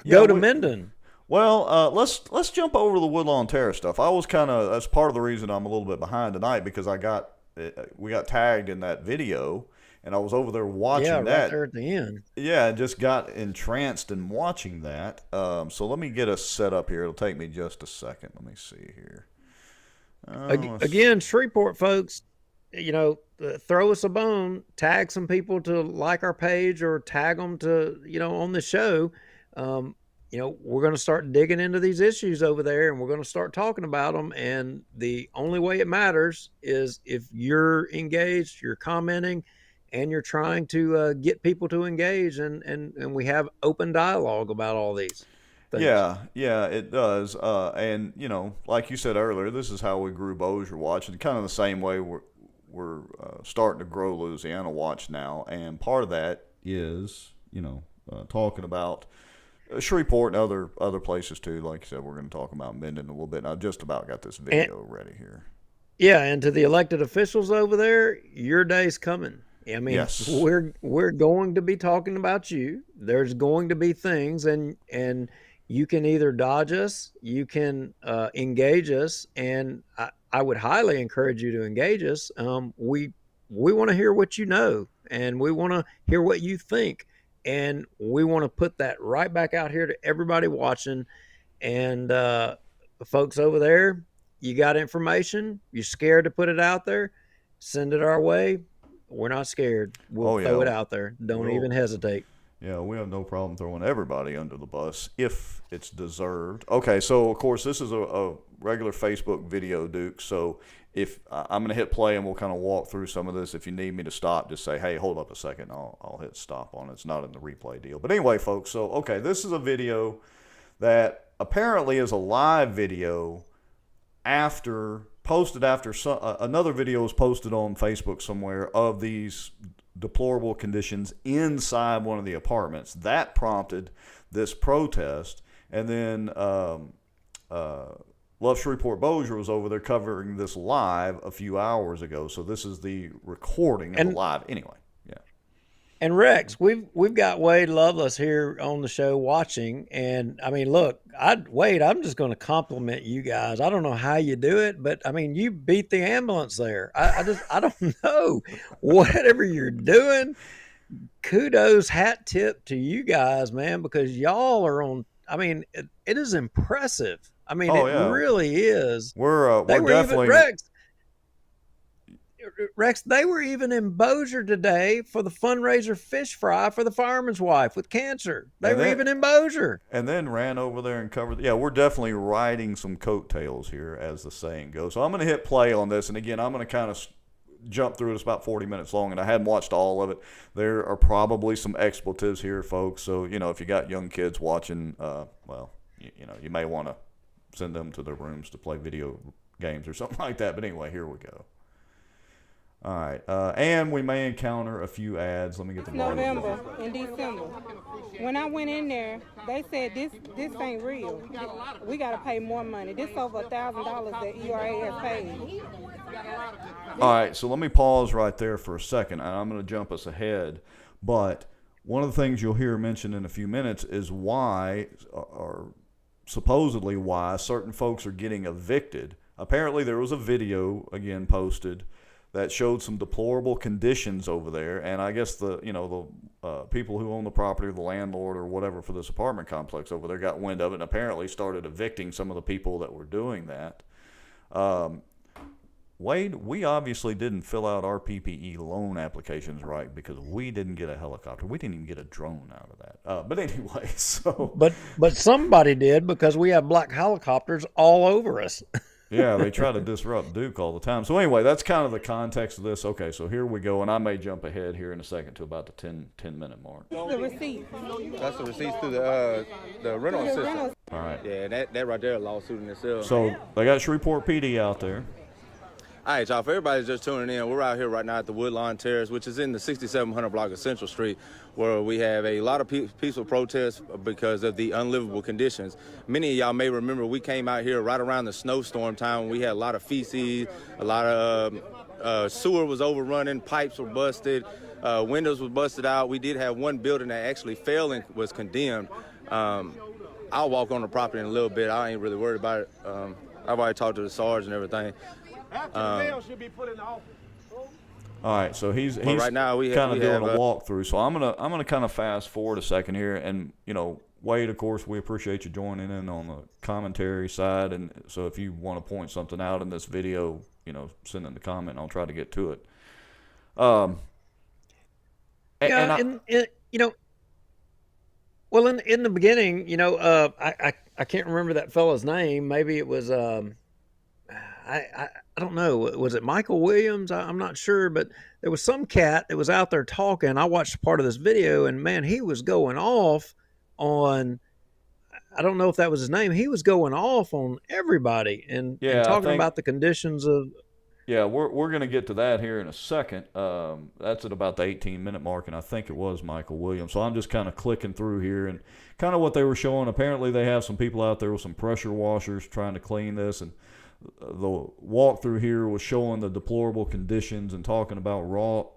[SPEAKER 2] go to Minden?
[SPEAKER 1] Well, let's jump over the Woodlawn Terrace stuff. I was that's part of the reason I'm a little bit behind tonight, because we got tagged in that video, and I was over there watching that.
[SPEAKER 2] Yeah, right there at the end.
[SPEAKER 1] Yeah, I just got entranced in watching that. So let me get us set up here. It'll take me just a second. Let me see here.
[SPEAKER 2] Again, Shreveport folks, throw us a bone, tag some people to like our page, or tag them to, on the show. We're going to start digging into these issues over there, and we're going to start talking about them. And the only way it matters is if you're engaged, you're commenting, and you're trying to get people to engage, and we have open dialogue about all these things.
[SPEAKER 1] Yeah, it does. And like you said earlier, this is how we grew Bossier Watch, and kind of the same way we're starting to grow Louisiana Watch now. And part of that is talking about Shreveport and other places too. Like you said, we're going to talk about Minden a little bit. And I just about got this video ready here.
[SPEAKER 2] Yeah, and to the elected officials over there, your day's coming. I mean,
[SPEAKER 1] yes.
[SPEAKER 2] we're going to be talking about you. There's going to be things, and you can either dodge us, you can engage us, and I would highly encourage you to engage us. We want to hear what you know, and we want to hear what you think, and we want to put that right back out here to everybody watching. And the folks over there, you got information, you're scared to put it out there, send it our way. We're not scared. We'll throw it out there. Don't even hesitate.
[SPEAKER 1] Yeah, we have no problem throwing everybody under the bus if it's deserved. Okay, so of course this is a regular Facebook video, Duke. So if I'm going to hit play and we'll kind of walk through some of this. If you need me to stop, just say, hey, hold up a second. I'll hit stop on it. It's not in the replay deal. But anyway, folks, so okay, this is a video that apparently is a live video posted after another video was posted on Facebook somewhere of these deplorable conditions inside one of the apartments. That prompted this protest. And then Love Shreveport Bossier was over there covering this live a few hours ago. So this is the recording of the live. Anyway, yeah.
[SPEAKER 2] And Rex, we've got Wade Loveless here on the show watching. And I mean, look, Wade, I'm just going to compliment you guys. I don't know how you do it, but I mean, you beat the ambulance there. I don't know. Whatever you're doing, kudos, hat tip to you guys, man, because y'all are on. I mean, it is impressive. I mean, really is.
[SPEAKER 1] We're definitely
[SPEAKER 2] Rex, they were even in Bossier today for the fundraiser fish fry for the fireman's wife with cancer. They were even in Bossier.
[SPEAKER 1] And then ran over there and covered. Yeah, we're definitely riding some coattails here, as the saying goes. So I'm going to hit play on this. And again, I'm going to kind of jump through it. It's about 40 minutes long, and I hadn't watched all of it. There are probably some expletives here, folks. So, if you got young kids watching, you may want to send them to their rooms to play video games or something like that. But anyway, here we go. All right, and we may encounter a few ads. Let me get the
[SPEAKER 3] November and December. When I went in there, they said this ain't real. We got to pay more money. This over $1,000 that ERA has paid.
[SPEAKER 1] All right, so let me pause right there for a second, and I'm going to jump us ahead. But one of the things you'll hear mentioned in a few minutes is why, or supposedly why, certain folks are getting evicted. Apparently, there was a video again posted that showed some deplorable conditions over there, and I guess the people who own the property, the landlord or whatever for this apartment complex over there, got wind of it and apparently started evicting some of the people that were doing that. Wade, we obviously didn't fill out our PPE loan applications right because we didn't get a helicopter. We didn't even get a drone out of that. But anyway, so
[SPEAKER 2] but somebody did, because we have black helicopters all over us.
[SPEAKER 1] Yeah, they try to disrupt Duke all the time. So anyway, that's kind of the context of this. Okay, so here we go, and I may jump ahead here in a second to about the 10-minute mark.
[SPEAKER 3] The receipt.
[SPEAKER 4] That's the receipts through the rental system.
[SPEAKER 1] All right.
[SPEAKER 4] Yeah, that right there, a lawsuit in itself.
[SPEAKER 1] So they got Shreveport PD out there.
[SPEAKER 4] All right, y'all, for everybody just tuning in, we're out here right now at the Woodlawn Terrace, which is in the 6700 block of Central Street, where we have a lot of peaceful protests because of the unlivable conditions. Many of y'all may remember we came out here right around the snowstorm time. We had a lot of feces, a lot of sewer was overrunning, pipes were busted, windows were busted out. We did have one building that actually fell and was condemned. I'll walk on the property in a little bit. I ain't really worried about it. I've already talked to the SARS and everything.
[SPEAKER 5] Should be put in the office.
[SPEAKER 1] All right, so he's
[SPEAKER 4] right now we
[SPEAKER 1] kind of doing a
[SPEAKER 4] have,
[SPEAKER 1] walkthrough. So I'm gonna kind of fast forward a second here, and Wade, of course, we appreciate you joining in on the commentary side, and so if you want to point something out in this video, send in the comment, and I'll try to get to it.
[SPEAKER 2] Well, in the beginning, I can't remember that fella's name. Maybe it was I don't know. Was it Michael Williams? I'm not sure, but there was some cat that was out there talking. I watched part of this video, and man, he was going off on. I don't know if that was his name. He was going off on everybody and talking about the conditions of.
[SPEAKER 1] Yeah, we're going to get to that here in a second. That's at about the 18-minute mark, and I think it was Michael Williams. So I'm just kind of clicking through here, and kind of what they were showing. Apparently, they have some people out there with some pressure washers trying to clean this, and the walkthrough here was showing the deplorable conditions and talking about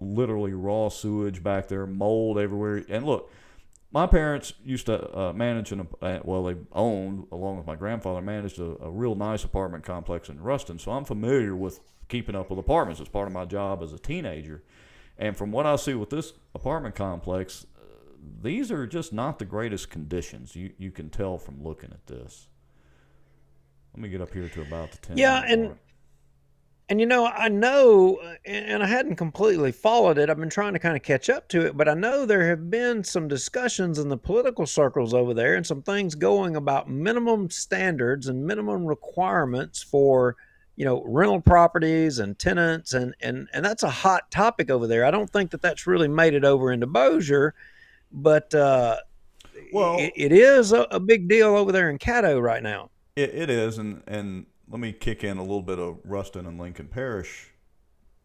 [SPEAKER 1] literally raw sewage back there, mold everywhere. And look, my parents used to manage they owned, along with my grandfather, managed a real nice apartment complex in Ruston. So I'm familiar with keeping up with apartments. It's part of my job as a teenager. And from what I see with this apartment complex, these are just not the greatest conditions. You can tell from looking at this. Let me get up here to about the 10.
[SPEAKER 2] Yeah, and I know, and I hadn't completely followed it. I've been trying to kind of catch up to it, but I know there have been some discussions in the political circles over there and some things going about minimum standards and minimum requirements for, rental properties and tenants, and that's a hot topic over there. I don't think that that's really made it over into Bossier, but it is a big deal over there in Caddo right now.
[SPEAKER 1] It is, and let me kick in a little bit of Ruston and Lincoln Parish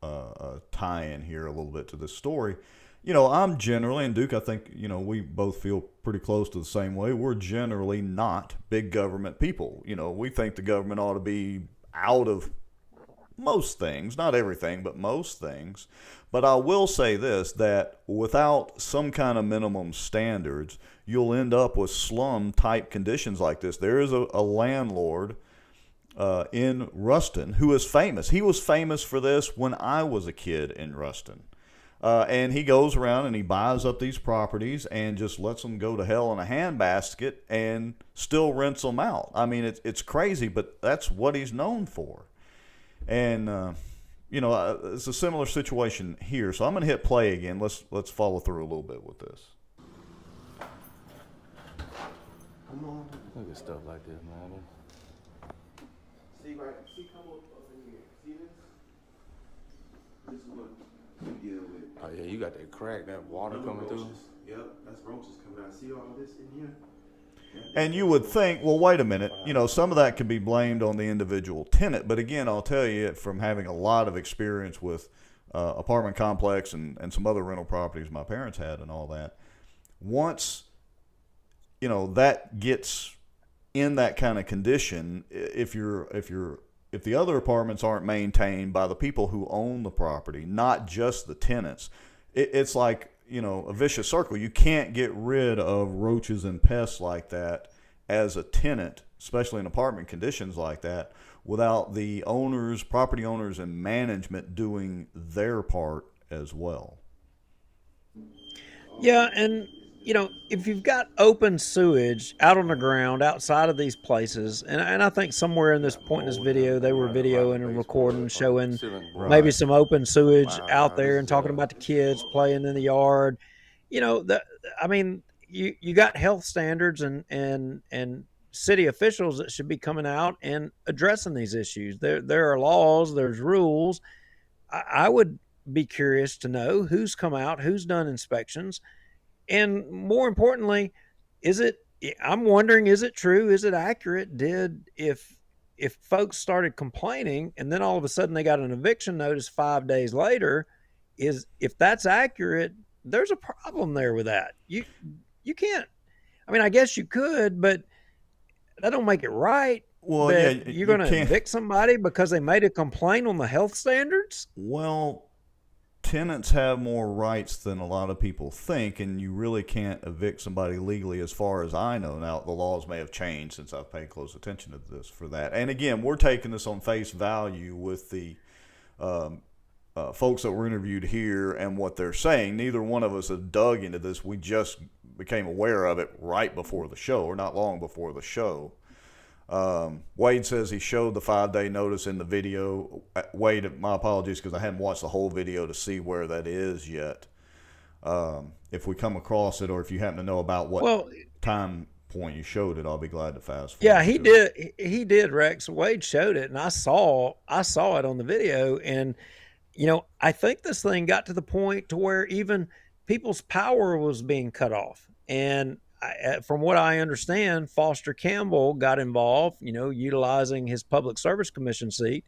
[SPEAKER 1] tie-in here a little bit to this story. I'm generally, and Duke, I think, we both feel pretty close to the same way. We're generally not big government people. We think the government ought to be out of most things, not everything, but most things. But I will say this, that without some kind of minimum standards, you'll end up with slum-type conditions like this. There is a landlord in Ruston who is famous. He was famous for this when I was a kid in Ruston. And he goes around and he buys up these properties and just lets them go to hell in a handbasket and still rents them out. I mean, it's crazy, but that's what he's known for. And it's a similar situation here. So I'm going to hit play again. Let's follow through a little bit with this.
[SPEAKER 4] Come on. Look at stuff like this, man.
[SPEAKER 5] See, come up in here. See this? This is what we deal with.
[SPEAKER 4] Oh yeah, you got that crack, that water coming through.
[SPEAKER 5] Yep, that's roaches coming out. See all this in here?
[SPEAKER 1] And you would think, well, wait a minute, some of that can be blamed on the individual tenant. But again, I'll tell you from having a lot of experience with apartment complex and some other rental properties my parents had and all that, once, that gets in that kind of condition, if the other apartments aren't maintained by the people who own the property, not just the tenants, it's like, a vicious circle. You can't get rid of roaches and pests like that as a tenant, especially in apartment conditions like that, without the owners, property owners, and management doing their part as well.
[SPEAKER 2] Yeah, and if you've got open sewage out on the ground outside of these places, and I think somewhere in this point in this video, they were videoing and recording, showing maybe some open sewage out there and talking about the kids playing in the yard. You got health standards and city officials that should be coming out and addressing these issues. There are laws, there's rules. I would be curious to know who's come out, who's done inspections, and more importantly, is it? I'm wondering, is it true? Is it accurate? Did if folks started complaining and then all of a sudden they got an eviction notice 5 days later, is if that's accurate, there's a problem there with that. You can't. I mean, I guess you could, but that don't make it right.
[SPEAKER 1] Well, yeah,
[SPEAKER 2] That you're
[SPEAKER 1] you
[SPEAKER 2] going to
[SPEAKER 1] can't.
[SPEAKER 2] evict somebody because they made a complaint on the health standards.
[SPEAKER 1] Well, tenants have more rights than a lot of people think, and you really can't evict somebody legally, as far as I know. Now, the laws may have changed since I've paid close attention to this for that. And again, we're taking this on face value with the folks that were interviewed here and what they're saying. Neither one of us has dug into this. We just became aware of it right before the show, or not long before the show. Wade says he showed the 5-day notice in the video. Wade, my apologies because I haven't watched the whole video to see where that is yet. If we come across it, or if you happen to know about what time point you showed it, I'll be glad to fast forward.
[SPEAKER 2] Yeah, he did. He did, Rex. Wade showed it, and I saw it on the video. And I think this thing got to the point to where even people's power was being cut off. And from what I understand, Foster Campbell got involved, utilizing his Public Service Commission seat,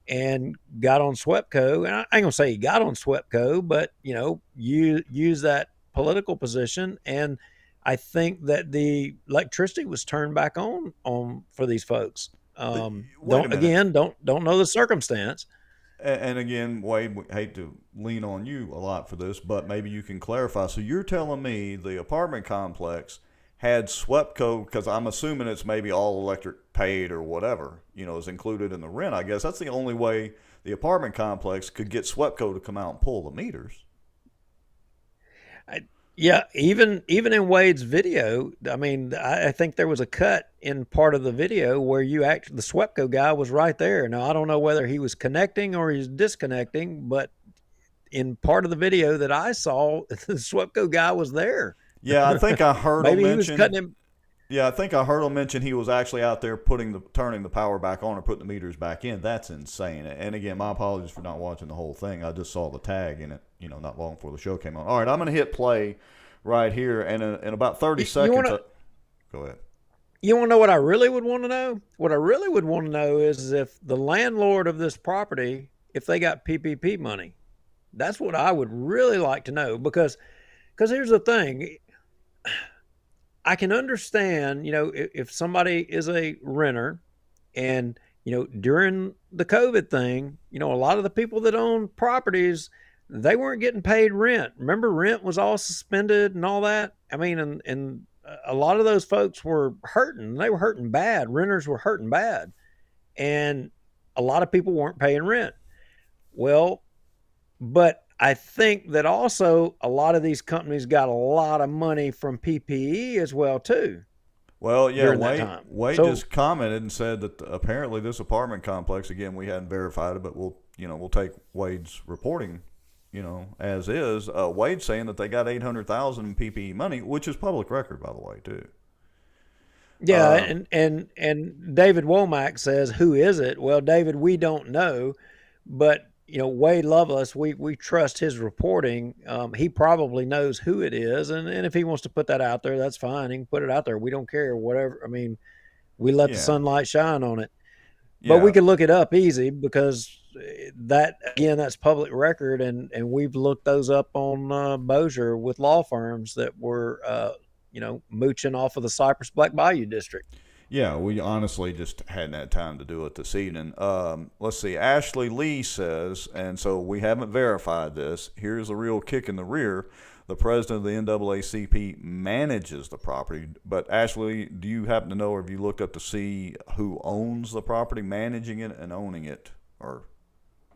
[SPEAKER 2] and got on SWEPCO. And I ain't gonna say he got on SWEPCO, but you use that political position. And I think that the electricity was turned back on for these folks. Don't know the circumstance.
[SPEAKER 1] And again, Wade, we hate to lean on you a lot for this, but maybe you can clarify. So you're telling me the apartment complex had SWEPCO, because I'm assuming it's maybe all electric paid or whatever, is included in the rent. I guess that's the only way the apartment complex could get SWEPCO to come out and pull the meters.
[SPEAKER 2] Yeah, even in Wade's video, I mean, I think there was a cut in part of the video where the SWEPCO guy was right there. Now, I don't know whether he was connecting or he's disconnecting, but in part of the video that I saw, the SWEPCO guy was there.
[SPEAKER 1] Yeah, I think I heard
[SPEAKER 2] Maybe
[SPEAKER 1] him
[SPEAKER 2] he was
[SPEAKER 1] mention.
[SPEAKER 2] cutting him.
[SPEAKER 1] Yeah, I think I heard him mention he was actually out there turning the power back on or putting the meters back in. That's insane. And again, my apologies for not watching the whole thing. I just saw the tag in it, not long before the show came on. All right, I'm going to hit play right here, and in about 30 seconds. Go ahead.
[SPEAKER 2] You want to know what I really would want to know? What I really would want to know is if the landlord of this property, if they got PPP money. That's what I would really like to know, because here's the thing. I can understand, if somebody is a renter and, during the COVID thing, a lot of the people that own properties, they weren't getting paid rent. Remember, rent was all suspended and all that. I mean, and a lot of those folks were hurting. They were hurting bad. Renters were hurting bad. And a lot of people weren't paying rent. Well, but I think that also a lot of these companies got a lot of money from PPE as well too.
[SPEAKER 1] Well, yeah, Wade
[SPEAKER 2] So,
[SPEAKER 1] just commented and said that apparently this apartment complex, again, we hadn't verified it, but we'll take Wade's reporting, as is. Wade's saying that they got $800,000 in PPE money, which is public record, by the way, too.
[SPEAKER 2] yeah, and David Womack says, "Who is it?" Well, David, we don't know, but Wade Lovelace, we trust his reporting. He probably knows who it is, and if he wants to put that out there, that's fine. He can put it out there. We don't care, whatever. I mean, we let the sunlight shine on it. But we can look it up easy, because that's public record, and we've looked those up on Bossier with law firms that were mooching off of the Cypress Black Bayou district.
[SPEAKER 1] Yeah, we honestly just hadn't had time to do it this evening. Let's see. Ashley Lee says, and so we haven't verified this. Here's a real kick in the rear. The president of the NAACP manages the property. But Ashley, do you happen to know, or have you looked up to see who owns the property? Managing it and owning it are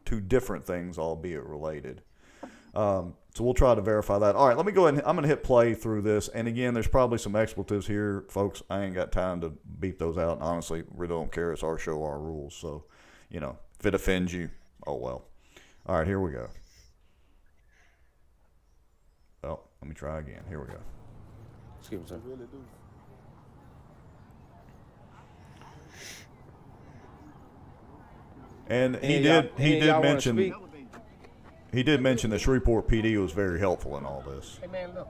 [SPEAKER 1] two different things, albeit related. So we'll try to verify that. All right, let me go ahead. I'm going to hit play through this. And again, there's probably some expletives here, folks. I ain't got time to beep those out. And honestly, we don't care. It's our show, our rules. So, if it offends you, oh well. All right, here we go. Well, let me try again. Here we go.
[SPEAKER 4] Excuse me, sir.
[SPEAKER 1] And he
[SPEAKER 4] y'all-
[SPEAKER 1] did
[SPEAKER 4] and y'all wanna speak?
[SPEAKER 1] mention that Shreveport PD was very helpful in all this.
[SPEAKER 6] Hey man, look,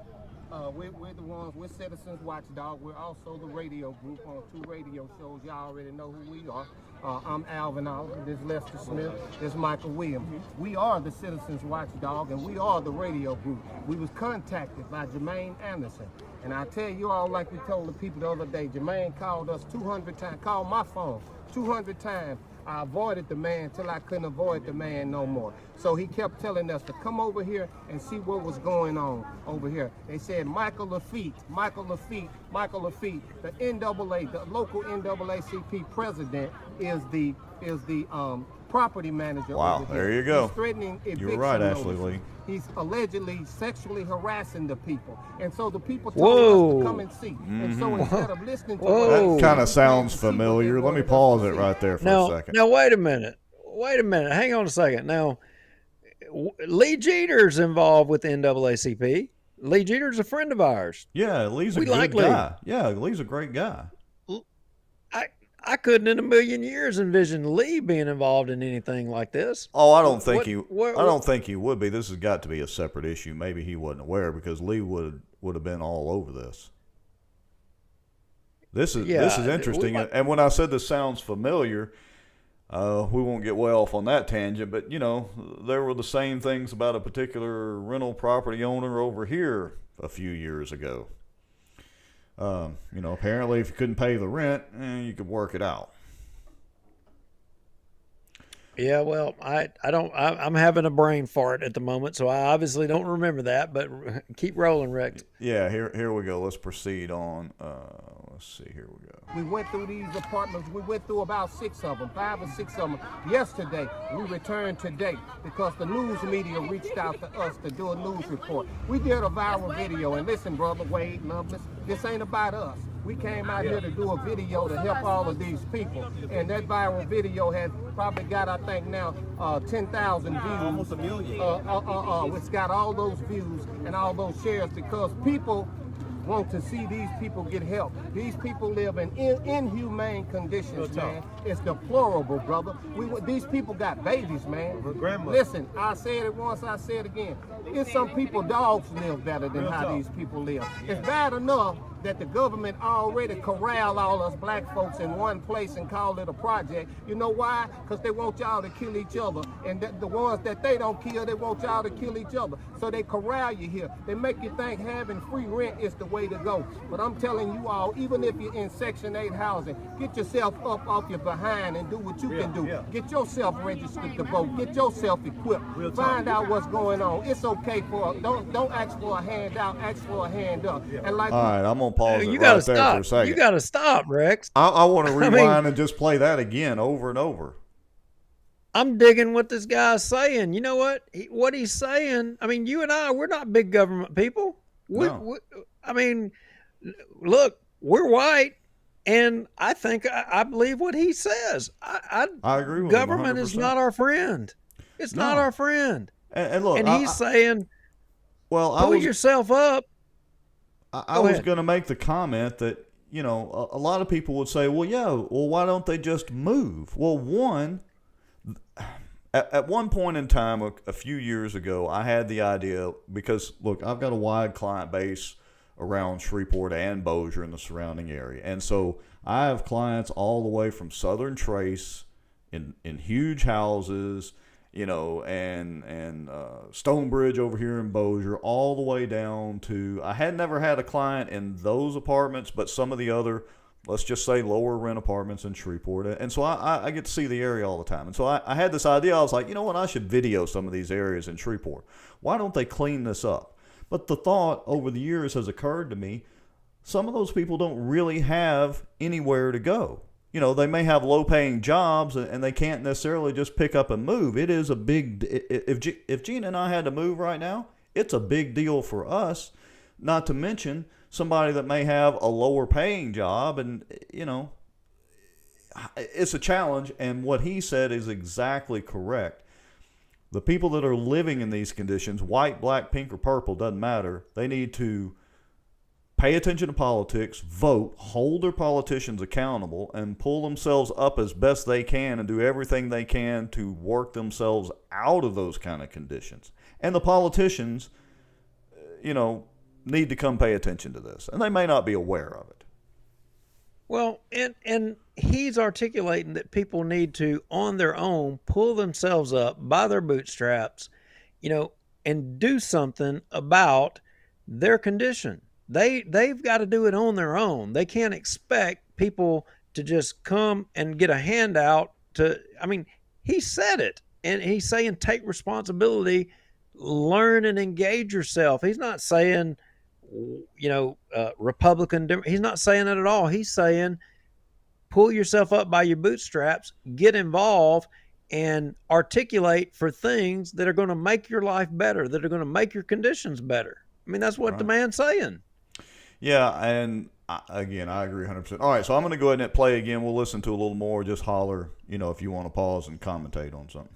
[SPEAKER 6] we're the ones, we're Citizens Watchdog. We're also the radio group on 2 radio shows. Y'all already know who we are. I'm Alvin Oliver, this is Lester Smith, this is Michael Williams. We are the Citizens Watchdog, and we are the radio group. We was contacted by Jermaine Anderson. And I tell you all, like we told the people the other day, Jermaine called us 200 times, called my phone 200 times. I avoided the man till I couldn't avoid the man no more. So he kept telling us to come over here and see what was going on over here. They said Michael Lafitte, the NAA, the local NAACP president is the property manager.
[SPEAKER 1] Wow,
[SPEAKER 6] over here.
[SPEAKER 1] there you go.
[SPEAKER 6] He's threatening eviction
[SPEAKER 1] You were right, Ashley
[SPEAKER 6] notices.
[SPEAKER 1] Lee.
[SPEAKER 6] He's allegedly sexually harassing the people. And so the people told
[SPEAKER 2] Whoa.
[SPEAKER 6] us to come and see. And so instead of listening to
[SPEAKER 2] Whoa.
[SPEAKER 6] what
[SPEAKER 1] That
[SPEAKER 6] they
[SPEAKER 1] kind of
[SPEAKER 6] said,
[SPEAKER 1] sounds
[SPEAKER 6] we came to see what they
[SPEAKER 1] familiar. Let me
[SPEAKER 6] wanted us
[SPEAKER 1] pause
[SPEAKER 6] to
[SPEAKER 1] it
[SPEAKER 6] see.
[SPEAKER 1] right there for
[SPEAKER 2] Now,
[SPEAKER 1] a second.
[SPEAKER 2] now wait a minute. Hang on a second. Now, Lee Jeter's involved with the NAACP. Lee Jeter's a friend of ours.
[SPEAKER 1] Yeah, Lee's a
[SPEAKER 2] We
[SPEAKER 1] good
[SPEAKER 2] like Lee.
[SPEAKER 1] guy. Yeah, Lee's a great guy.
[SPEAKER 2] I couldn't in a million years envision Lee being involved in anything like this.
[SPEAKER 1] Oh, I don't think
[SPEAKER 2] What-
[SPEAKER 1] I don't think he would be. This has got to be a separate issue. Maybe he wasn't aware because Lee would have been all over this. This is interesting. And when I said this sounds familiar, we won't get way off on that tangent. But there were the same things about a particular rental property owner over here a few years ago. Apparently, if you couldn't pay the rent, you could work it out.
[SPEAKER 2] Yeah, well, I'm having a brain fart at the moment, so I obviously don't remember that. But keep rolling, Rex.
[SPEAKER 1] Yeah, here we go. Let's proceed on. Let's see. Here we go.
[SPEAKER 6] We went through these apartments. We went through about 6 of them, 5 or 6 of them yesterday. We returned today because the news media reached out to us to do a news report. We did a viral video, and listen, brother Wade Lovelace, this ain't about us. We came out here to do a video to help all of these people, and that viral video has probably got, I think now, 10,000 views.
[SPEAKER 5] Almost a million.
[SPEAKER 6] It's got all those views and all those shares because people want to see these people get help. These people live in inhumane conditions, man. It's deplorable, brother. These people got babies, man. Listen, I said it once, I say it again. It's some people, dogs live better than how these people live. It's bad enough that the government already corral all us black folks in one place and call it a project. You know why? Because they want y'all to kill each other. And the ones that they don't kill, they want y'all to kill each other. So they corral you here. They make you think having free rent is the way to go. But I'm telling you all, even if you're in Section 8 housing, get yourself up off your behind and do what you can do. Get yourself registered to vote. Get yourself equipped. Find out what's going on. It's okay don't ask for a handout, ask for a hand up. And like
[SPEAKER 1] All right, I'm gonna pause it
[SPEAKER 2] You
[SPEAKER 1] right
[SPEAKER 2] gotta
[SPEAKER 1] there for a
[SPEAKER 2] stop.
[SPEAKER 1] second.
[SPEAKER 2] You gotta stop, Rex.
[SPEAKER 1] I want to
[SPEAKER 2] I
[SPEAKER 1] rewind
[SPEAKER 2] mean-
[SPEAKER 1] and just play that again over and over.
[SPEAKER 2] I'm digging what this guy's saying. You know what? What he's saying. I mean, you and I, we're not big government people.
[SPEAKER 1] No.
[SPEAKER 2] I mean, look, we're white, and I think I believe what he says.
[SPEAKER 1] I agree with him
[SPEAKER 2] government is
[SPEAKER 1] 100%.
[SPEAKER 2] not our friend. It's not
[SPEAKER 1] No.
[SPEAKER 2] our friend.
[SPEAKER 1] And look,
[SPEAKER 2] And he's saying,
[SPEAKER 1] well,
[SPEAKER 2] pull yourself up.
[SPEAKER 1] I
[SPEAKER 2] Go
[SPEAKER 1] was
[SPEAKER 2] ahead.
[SPEAKER 1] going to make the comment that, a lot of people would say, well, why don't they just move? Well, at one point in time, a few years ago, I had the idea because, look, I've got a wide client base around Shreveport and Bossier and the surrounding area. And so I have clients all the way from Southern Trace in huge houses, and Stonebridge over here in Bossier, all the way down to, I had never had a client in those apartments, but some of the other, let's just say, lower rent apartments in Shreveport. And so I get to see the area all the time. And so I had this idea. I was like, you know what? I should video some of these areas in Shreveport. Why don't they clean this up? But the thought over the years has occurred to me, some of those people don't really have anywhere to go. They may have low-paying jobs, and they can't necessarily just pick up and move. It is a big. If Gina and I had to move right now, it's a big deal for us. Not to mention somebody that may have a lower-paying job, and it's a challenge. And what he said is exactly correct. The people that are living in these conditions, white, black, pink, or purple, doesn't matter. They need to pay attention to politics, vote, hold their politicians accountable, and pull themselves up as best they can and do everything they can to work themselves out of those kind of conditions. And the politicians, need to come pay attention to this. And they may not be aware of it.
[SPEAKER 2] Well, and he's articulating that people need to, on their own, pull themselves up by their bootstraps, and do something about their condition. They've got to do it on their own. They can't expect people to just come and get a handout he said it, and he's saying take responsibility, learn and engage yourself. He's not saying, Republican. He's not saying it at all. He's saying pull yourself up by your bootstraps, get involved, and articulate for things that are going to make your life better, that are going to make your conditions better. That's what the man's saying.
[SPEAKER 1] Yeah, and again, I agree 100%. All right, so I'm going to go ahead and play again. We'll listen to a little more. Just holler, if you want to pause and commentate on something.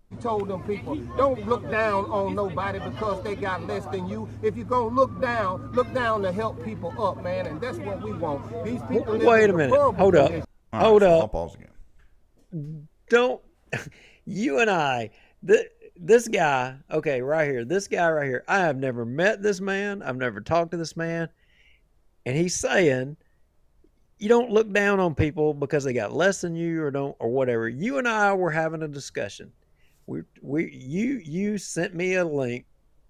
[SPEAKER 6] He told them people, don't look down on nobody because they got less than you. If you're going to look down to help people up, man, and that's what we want. These people
[SPEAKER 2] Wait a minute. Hold up. Hold up.
[SPEAKER 1] I'll pause again.
[SPEAKER 2] Don't, you and I, this guy, okay, right here, this guy right here, I have never met this man. I've never talked to this man. And he's saying, you don't look down on people because they got less than you or whatever. You and I were having a discussion. You sent me a link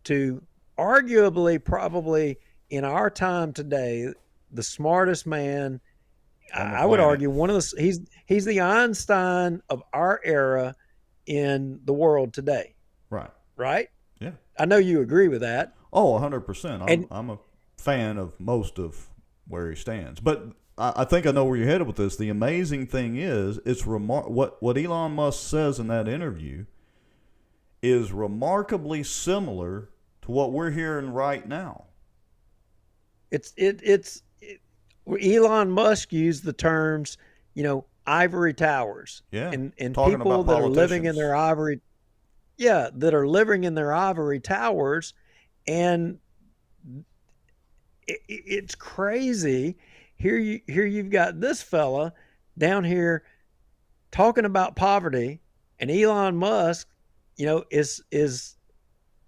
[SPEAKER 2] to arguably, probably in our time today, the smartest man. I would argue he's the Einstein of our era in the world today.
[SPEAKER 1] Right.
[SPEAKER 2] Right?
[SPEAKER 1] Yeah.
[SPEAKER 2] I know you agree with that.
[SPEAKER 1] Oh, 100%. I'm a fan of most of where he stands. But I think I know where you're headed with this. The amazing thing is, it's what Elon Musk says in that interview is remarkably similar to what we're hearing right now.
[SPEAKER 2] Elon Musk used the terms, ivory towers.
[SPEAKER 1] Yeah.
[SPEAKER 2] And people that are living in their ivory, towers, and it's crazy. Here you've got this fella down here talking about poverty, and Elon Musk, is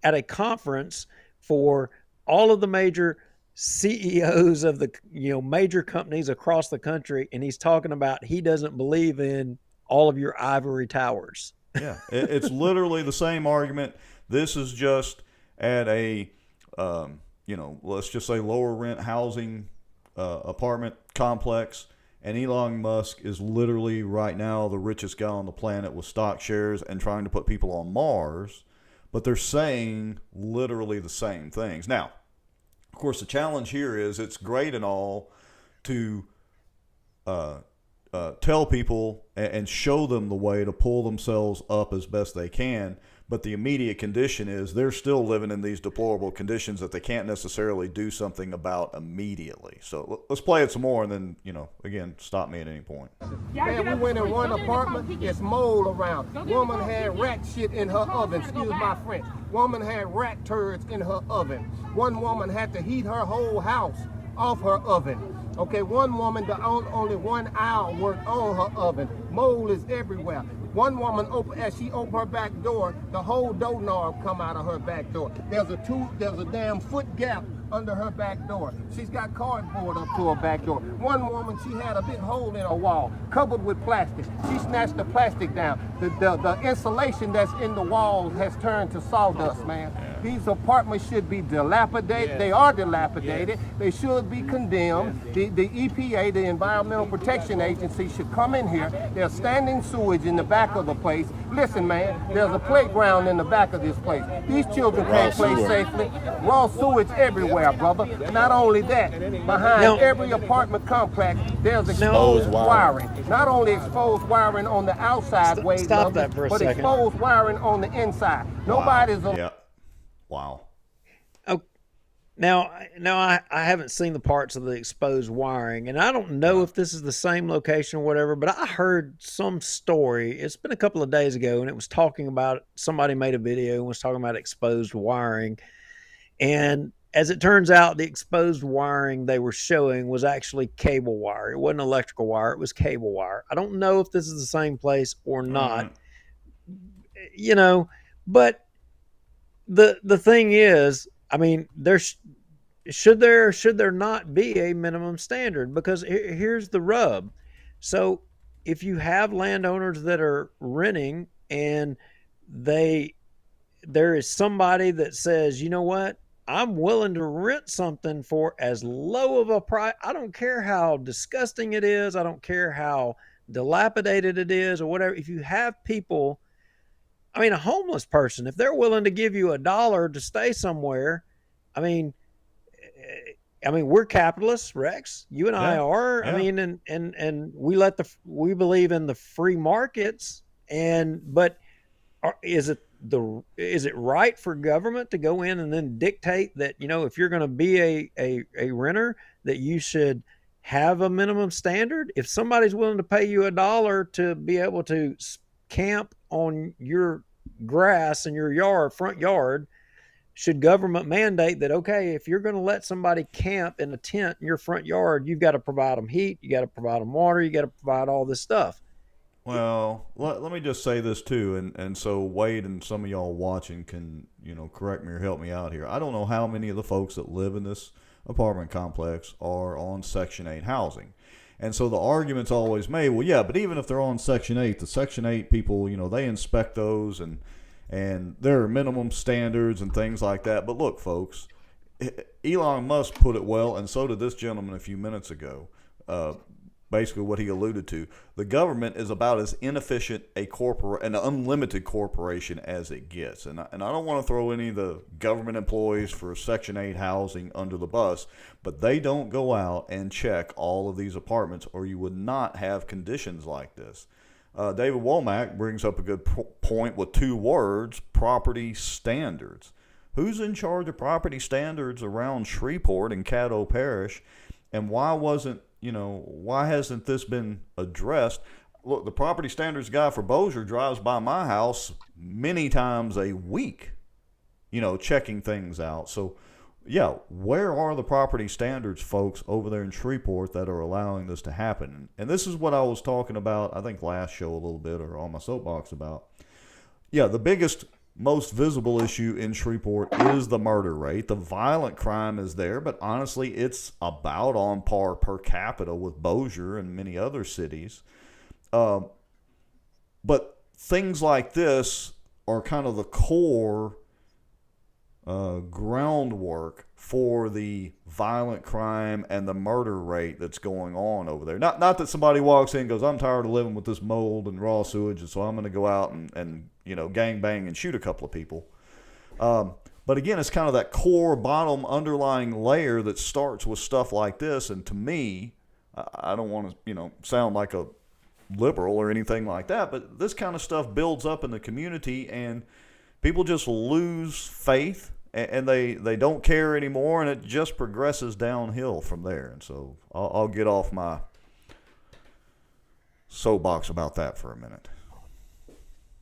[SPEAKER 2] at a conference for all of the major CEOs of the major companies across the country, and he's talking about he doesn't believe in all of your ivory towers.
[SPEAKER 1] Yeah, it's literally the same argument. This is just at a let's just say lower rent housing apartment complex, and Elon Musk is literally right now the richest guy on the planet with stock shares and trying to put people on Mars, but they're saying literally the same things. Now, of course, the challenge here is it's great and all to tell people and show them the way to pull themselves up as best they can, but the immediate condition is they're still living in these deplorable conditions that they can't necessarily do something about immediately. So let's play it some more, and then, again, stop me at any point.
[SPEAKER 6] Man, we went in one apartment, it's mold around. Woman had rat shit in her oven, excuse my French. Woman had rat turds in her oven. One woman had to heat her whole house off her oven. Okay, one woman, only one hour worked on her oven. Mold is everywhere. One woman, as she opened her back door, the whole doorknob come out of her back door. There's a damn foot gap under her back door. She's got cardboard up to her back door. One woman, she had a big hole in her wall, covered with plastic. She snatched the plastic down. The insulation that's in the walls has turned to sawdust, man. These apartments should be dilapidated. They are dilapidated. They should be condemned. The EPA, the Environmental Protection Agency, should come in here. There's standing sewage in the back of the place. Listen, man, there's a playground in the back of this place. These children can't play safely. Raw sewage everywhere, brother. Not only that, behind every apartment complex, there's exposed wiring. Not only exposed wiring on the outside ways,
[SPEAKER 2] stop that for a
[SPEAKER 6] but
[SPEAKER 2] second.
[SPEAKER 6] exposed wiring on the inside. Nobody's...
[SPEAKER 1] Yeah. Wow.
[SPEAKER 2] Oh, now I haven't seen the parts of the exposed wiring, and I don't know if this is the same location or whatever, but I heard some story. It's been a couple of days ago, and it was talking about, somebody made a video and was talking about exposed wiring. And as it turns out, the exposed wiring they were showing was actually cable wire. It wasn't electrical wire, it was cable wire. I don't know if this is the same place or not, you know, but the thing is, I mean, should there not be a minimum standard? Because here's the rub. So if you have landowners that are renting and they there is somebody that says, you know what, I'm willing to rent something for as low of a price. I don't care how disgusting it is. I don't care how dilapidated it is or whatever. If you have people, I mean, a homeless person, if they're willing to give you $1 to stay somewhere, I mean, we're capitalists, Rex. You and I are.
[SPEAKER 1] Yeah.
[SPEAKER 2] I mean, and we believe in the free markets. But is it right for government to go in and then dictate that, if you're going to be a renter, that you should have a minimum standard? If somebody's willing to pay you $1 to be able to camp on your grass in your front yard, should government mandate that, okay, if you're going to let somebody camp in a tent in your front yard, you've got to provide them heat, you got to provide them water, you got to provide all this stuff?
[SPEAKER 1] Well, let me just say this too, and so Wade and some of y'all watching can, correct me or help me out here. I don't know how many of the folks that live in this apartment complex are on Section 8 housing. And so the argument's always made, well, yeah, but even if they're on Section 8, the Section 8 people, they inspect those and there are minimum standards and things like that. But look, folks, Elon Musk put it well, and so did this gentleman a few minutes ago. Basically what he alluded to, the government is about as inefficient an unlimited corporation as it gets. And I don't want to throw any of the government employees for Section 8 housing under the bus, but they don't go out and check all of these apartments, or you would not have conditions like this. David Womack brings up a good point with 2 words: property standards. Who's in charge of property standards around Shreveport and Caddo Parish, and why hasn't this been addressed? Look, the property standards guy for Bossier drives by my house many times a week, checking things out. So, yeah, where are the property standards folks over there in Shreveport that are allowing this to happen? And this is what I was talking about, I think last show a little bit, or on my soapbox about. Yeah, the biggest, most visible issue in Shreveport is the murder rate. The violent crime is there, but honestly, it's about on par per capita with Bossier and many other cities. But things like this are kind of the core groundwork for the violent crime and the murder rate that's going on over there. Not that somebody walks in and goes, I'm tired of living with this mold and raw sewage, and so I'm going to go out and gang bang and shoot a couple of people. But again, it's kind of that core bottom underlying layer that starts with stuff like this. And to me, I don't want to, sound like a liberal or anything like that, but this kind of stuff builds up in the community and people just lose faith and they don't care anymore, and it just progresses downhill from there. And so I'll get off my soapbox about that for a minute.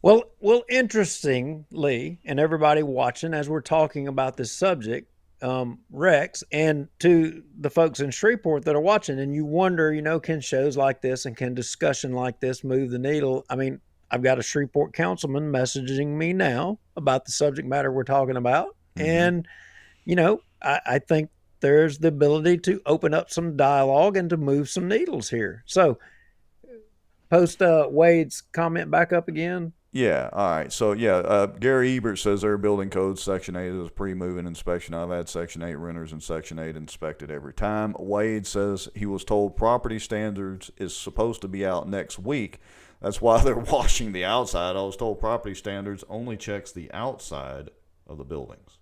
[SPEAKER 2] Well, interestingly, and everybody watching as we're talking about this subject, Rex, and to the folks in Shreveport that are watching, and you wonder, can shows like this and can discussion like this move the needle? I mean, I've got a Shreveport councilman messaging me now about the subject matter we're talking about. Mm-hmm. And, I think there's the ability to open up some dialogue and to move some needles here. So post Wade's comment back up again.
[SPEAKER 1] Yeah, all right. So, Gary Ebert says their building code Section 8 is a pre-moving inspection. I've had Section 8 renters and Section 8 inspected every time. Wade says he was told property standards is supposed to be out next week. That's why they're washing the outside. I was told property standards only checks the outside of the buildings.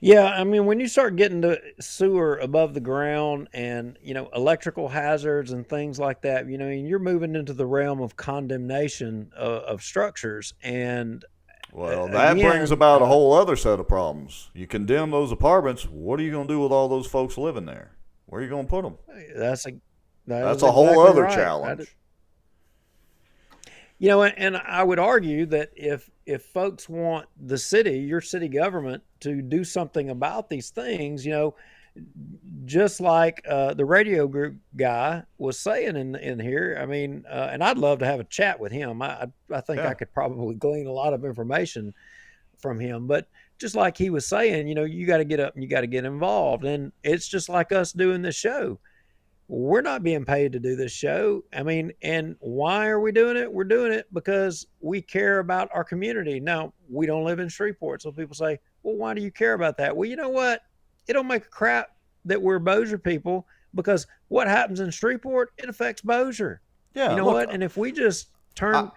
[SPEAKER 2] Yeah, I mean, when you start getting to sewer above the ground and, electrical hazards and things like that, you're moving into the realm of condemnation of structures. And
[SPEAKER 1] well, that brings about a whole other set of problems. You condemn those apartments. What are you going to do with all those folks living there? Where are you going to put them?
[SPEAKER 2] That's
[SPEAKER 1] a whole other challenge.
[SPEAKER 2] And I would argue that if folks want the city, your city government, to do something about these things, just like the radio group guy was saying in here. I mean, and I'd love to have a chat with him. I think I
[SPEAKER 1] Yeah.
[SPEAKER 2] could probably glean a lot of information from him. But just like he was saying, you got to get up and you got to get involved. And it's just like us doing this show. We're not being paid to do this show. I mean, and why are we doing it? We're doing it because we care about our community. Now, we don't live in Shreveport. So people say, well, why do you care about that? Well, you know what? It don't make a crap that we're Bossier people, because what happens in Shreveport, it affects Bossier. You
[SPEAKER 1] Yeah.
[SPEAKER 2] know
[SPEAKER 1] Look,
[SPEAKER 2] what? And if we just
[SPEAKER 1] I,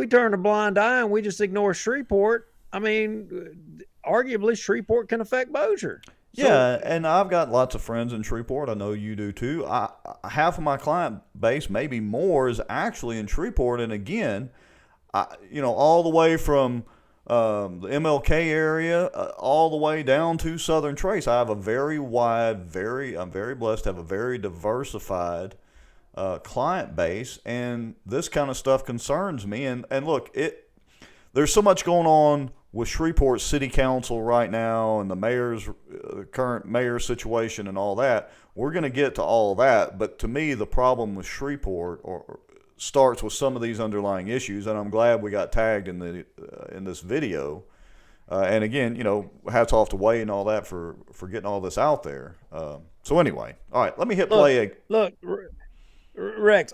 [SPEAKER 2] turn a blind eye and we just ignore Shreveport, I mean, arguably Shreveport can affect Bossier. So
[SPEAKER 1] yeah, and I've got lots of friends in Shreveport. I know you do too. Half of my client base, maybe more, is actually in Shreveport. And again, all the way from the MLK area, all the way down to Southern Trace. I have a very I'm very blessed to have a very diversified client base, and this kind of stuff concerns me. And look, there's so much going on with Shreveport City Council right now, and the current mayor's situation and all that. We're going to get to all that, but to me, the problem with Shreveport starts with some of these underlying issues, and I'm glad we got tagged in this video. And again, hats off to Wade and all that for getting all this out there. So anyway, all right, let me hit play.
[SPEAKER 2] Look, Rex,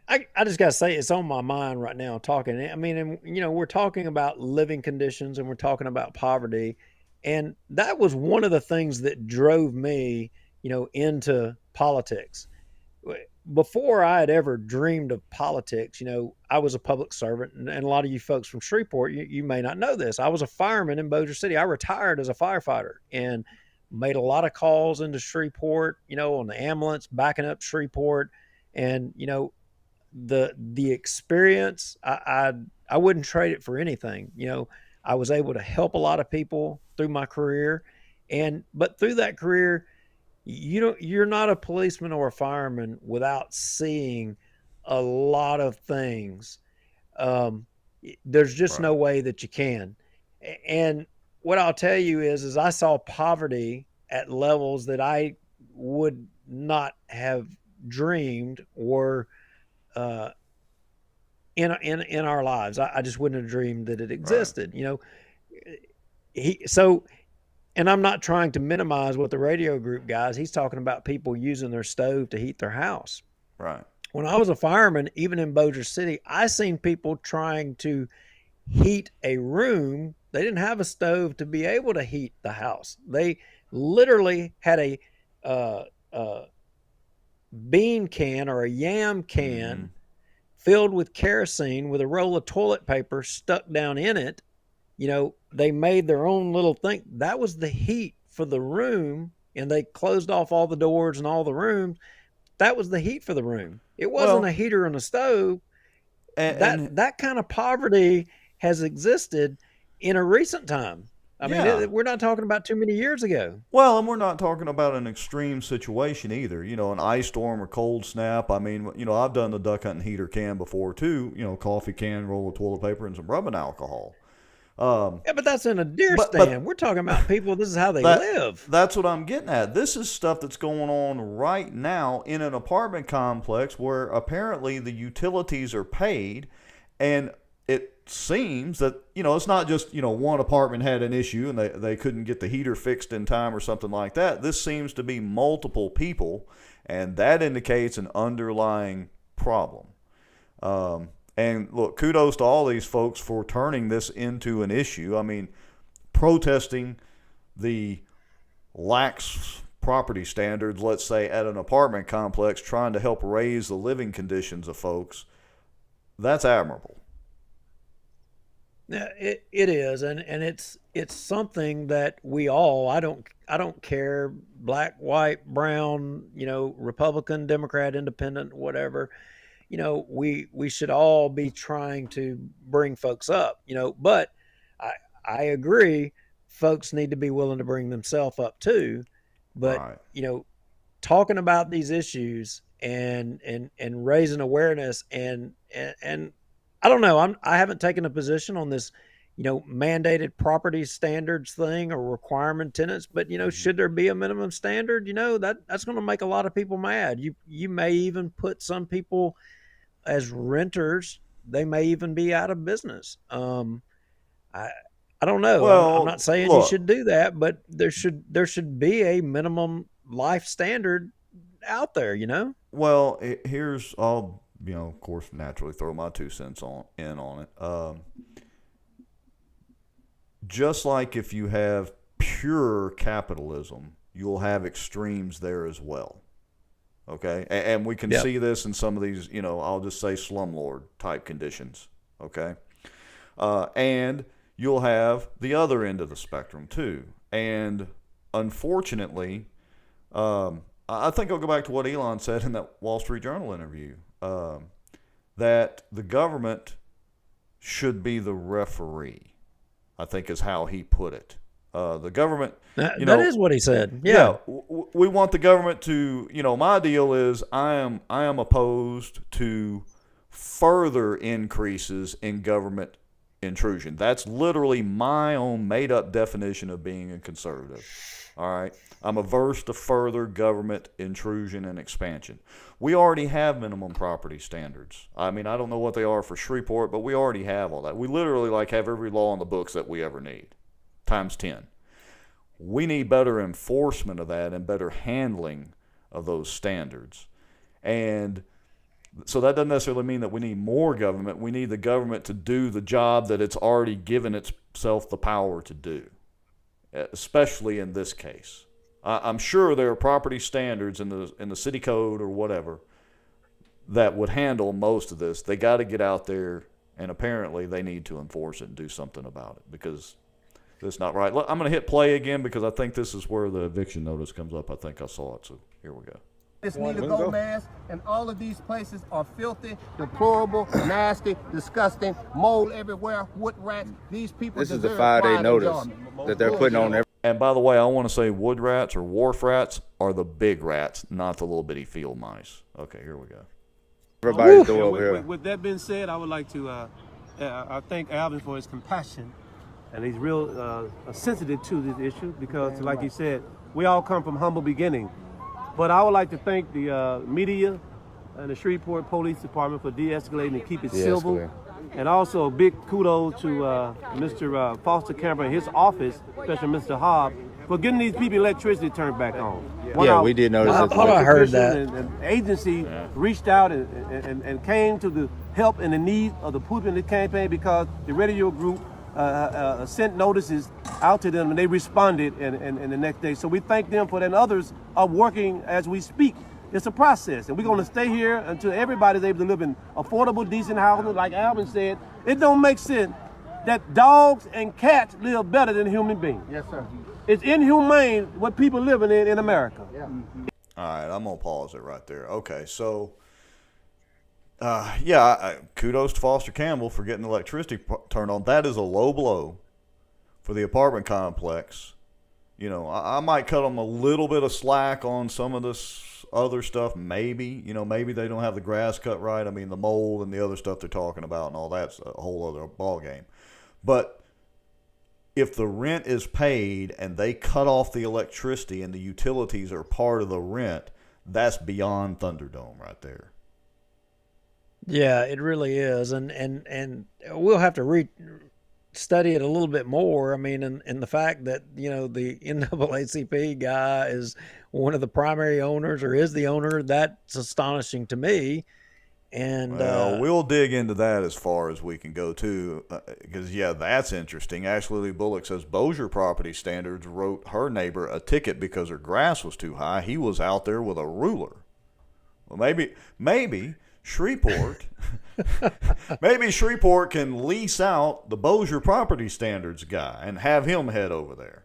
[SPEAKER 2] I just got to say, it's on my mind right now talking. I mean, and, we're talking about living conditions and we're talking about poverty. And that was one of the things that drove me, into politics. Before I had ever dreamed of politics, I was a public servant. And a lot of you folks from Shreveport, you may not know this. I was a fireman in Bossier City. I retired as a firefighter and made a lot of calls into Shreveport, on the ambulance, backing up Shreveport. And, the experience, I wouldn't trade it for anything. I was able to help a lot of people through my career, but through that career, you're not a policeman or a fireman without seeing a lot of things. There's just no
[SPEAKER 1] Right.
[SPEAKER 2] way that you can. And what I'll tell you is I saw poverty at levels that I would not have dreamed were uh, in our lives. I just wouldn't have dreamed that it
[SPEAKER 1] Right.
[SPEAKER 2] existed. So, and I'm not trying to minimize what the radio group guys. He's talking about people using their stove to heat their house.
[SPEAKER 1] Right.
[SPEAKER 2] When I was a fireman, even in Bossier City, I seen people trying to heat a room. They didn't have a stove to be able to heat the house. They literally had a uh, uh, bean can or a yam
[SPEAKER 1] Mm-hmm.
[SPEAKER 2] can filled with kerosene with a roll of toilet paper stuck down in it. They made their own little thing. That was the heat for the room, and they closed off all the doors and all the rooms. That was the heat for the room. It wasn't a
[SPEAKER 1] Well,
[SPEAKER 2] heater and a stove.
[SPEAKER 1] and
[SPEAKER 2] That kind of poverty has existed in a recent time. I mean,
[SPEAKER 1] yeah.
[SPEAKER 2] we're not talking about too many years ago.
[SPEAKER 1] Well, and we're not talking about an extreme situation either. An ice storm or cold snap. I mean, I've done the duck hunting heater can before too. Coffee can, roll of toilet paper, and some rubbing alcohol. Um,
[SPEAKER 2] Yeah, but that's in a deer
[SPEAKER 1] but
[SPEAKER 2] stand. We're talking about people. This is how they live.
[SPEAKER 1] that's what I'm getting at. This is stuff that's going on right now in an apartment complex where apparently the utilities are paid, and it seems that it's not just one apartment had an issue and they couldn't get the heater fixed in time or something like that. This seems to be multiple people, and that indicates an underlying problem. And look, kudos to all these folks for turning this into an issue. I mean, protesting the lax property standards, let's say, at an apartment complex, trying to help raise the living conditions of folks, that's admirable.
[SPEAKER 2] Yeah, it is, and it's something that we all. I don't care, black, white, brown, Republican, Democrat, Independent, whatever. We should all be trying to bring folks up. But I I agree, folks need to be willing to bring themselves up too. But
[SPEAKER 1] Right.
[SPEAKER 2] talking about these issues and raising awareness and I don't know. I haven't taken a position on this, mandated property standards thing or requirement tenants, but should there be a minimum standard? That's going to make a lot of people mad. You may even put some people as renters. They may even be out of business. I I don't know. I'm not
[SPEAKER 1] Well,
[SPEAKER 2] saying you
[SPEAKER 1] look,
[SPEAKER 2] should do that, but there should be a minimum life standard out there.
[SPEAKER 1] well, here's I'll of course naturally throw my 2 cents on it. Just like if you have pure capitalism, you'll have extremes there as well. Okay, and we can
[SPEAKER 2] Yep.
[SPEAKER 1] see this in some of these, I'll just say slumlord type conditions. Okay, and you'll have the other end of the spectrum too. And unfortunately, I think I'll go back to what Elon said in that Wall Street Journal interview, that the government should be the referee. I think is how he put it. The government,
[SPEAKER 2] That is what he said.
[SPEAKER 1] yeah,
[SPEAKER 2] Yeah.
[SPEAKER 1] we want the government to, my deal is I am opposed to further increases in government intrusion. That's literally my own made up definition of being a conservative. All right. I'm averse to further government intrusion and expansion. We already have minimum property standards. I mean, I don't know what they are for Shreveport, but we already have all that. We literally have every law in the books that we ever need, times 10. We need better enforcement of that and better handling of those standards. And so that doesn't necessarily mean that we need more government. We need the government to do the job that it's already given itself the power to do, especially in this case. I'm sure there are property standards in the city code or whatever that would handle most of this. They got to get out there, and apparently they need to enforce it and do something about it because that's not right. Look, I'm going to hit play again because I think this is where the eviction notice comes up. I think I saw it, so here we go.
[SPEAKER 6] It's Nita Gomez, and all of these places are filthy, deplorable, nasty, disgusting, mold everywhere, wood rats. These people
[SPEAKER 4] This is the
[SPEAKER 6] deserve
[SPEAKER 4] 5-day
[SPEAKER 6] pride and
[SPEAKER 4] notice
[SPEAKER 6] joy.
[SPEAKER 4] that they're putting on every.
[SPEAKER 1] And by the way, I want to say wood rats or wharf rats are the big rats, not the little bitty field mice. Okay, here we go.
[SPEAKER 4] Everybody's door over here.
[SPEAKER 7] With that being said, I would like to I thank Alvin for his compassion, and he's real sensitive to this issue because, like he said, we all come from humble beginnings. But I would like to thank the media and the Shreveport Police Department for de-escalating and keep it civil. And also a big kudos to Mr. Foster Campbell and his office, especially Mr. Hobb, for getting these people electricity turned back on.
[SPEAKER 4] Yeah, we did notice
[SPEAKER 2] I
[SPEAKER 4] that.
[SPEAKER 2] thought I heard that.
[SPEAKER 7] And agency reached out and came to the help and the need of the people in the campaign because the radio group sent notices out to them and they responded and the next day. So we thank them for that, and others are working as we speak. It's a process, and we're going to stay here until everybody's able to live in affordable, decent housing. Like Alvin said, it don't make sense that dogs and cats live better than human beings.
[SPEAKER 6] Yes, sir.
[SPEAKER 7] It's inhumane what people living in America.
[SPEAKER 6] Yeah.
[SPEAKER 1] All right, I'm going to pause it right there. Okay, so, kudos to Foster Campbell for getting the electricity turned on. That is a low blow for the apartment complex. I might cut them a little bit of slack on some of this other stuff, maybe. Maybe they don't have the grass cut right. I mean, the mold and the other stuff they're talking about and all that's a whole other ball game. But if the rent is paid and they cut off the electricity and the utilities are part of the rent, that's beyond Thunderdome right there.
[SPEAKER 2] Yeah, it really is, and we'll have to study it a little bit more. I mean, and the fact that the NAACP guy is one of the primary owners or is the owner, that's astonishing to me. And
[SPEAKER 1] we'll dig into that as far as we can go too, because that's interesting. Ashley Bullock says Bossier Property Standards wrote her neighbor a ticket because her grass was too high. He was out there with a ruler. Well, maybe Shreveport, maybe Shreveport can lease out the Bossier Property Standards guy and have him head over there.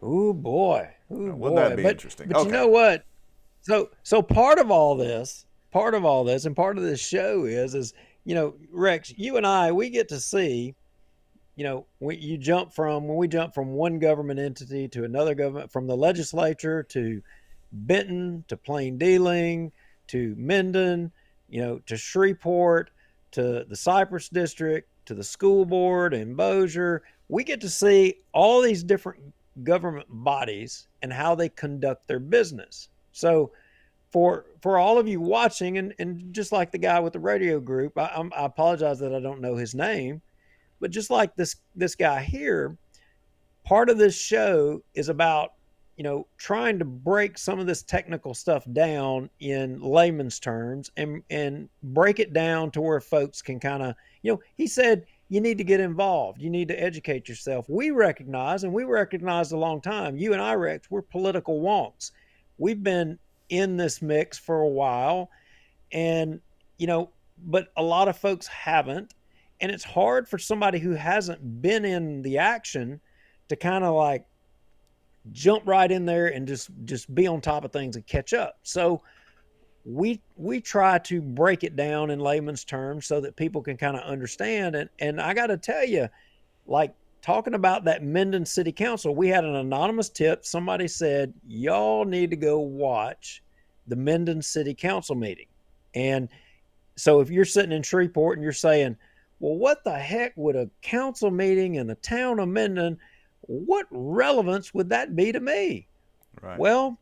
[SPEAKER 2] oh boy,
[SPEAKER 1] Wouldn't that be interesting?
[SPEAKER 2] But
[SPEAKER 1] Okay.
[SPEAKER 2] you know what? So part of all this, and part of this show is Rex, you and I, we get to see, when we jump from one government entity to another government, from the legislature to Benton to Plain Dealing to Minden to Shreveport, to the Cypress District, to the school board in Bossier. We get to see all these different government bodies and how they conduct their business. So for all of you watching, and just like the guy with the radio group, I apologize that I don't know his name, but just like this guy here, part of this show is about trying to break some of this technical stuff down in layman's terms and break it down to where folks can kind of, he said, you need to get involved. You need to educate yourself. We recognized a long time, you and I, Rex, we're political wonks. We've been in this mix for a while, and, but a lot of folks haven't. And it's hard for somebody who hasn't been in the action to kind of like jump right in there and just be on top of things and catch up. So we try to break it down in layman's terms so that people can kind of understand. And I got to tell you, like talking about that Minden City Council, we had an anonymous tip. Somebody said, y'all need to go watch the Minden City Council meeting. And so if you're sitting in Shreveport and you're saying, well, what the heck would a council meeting in the town of Minden, what relevance would that be to me?
[SPEAKER 1] Right.
[SPEAKER 2] Well,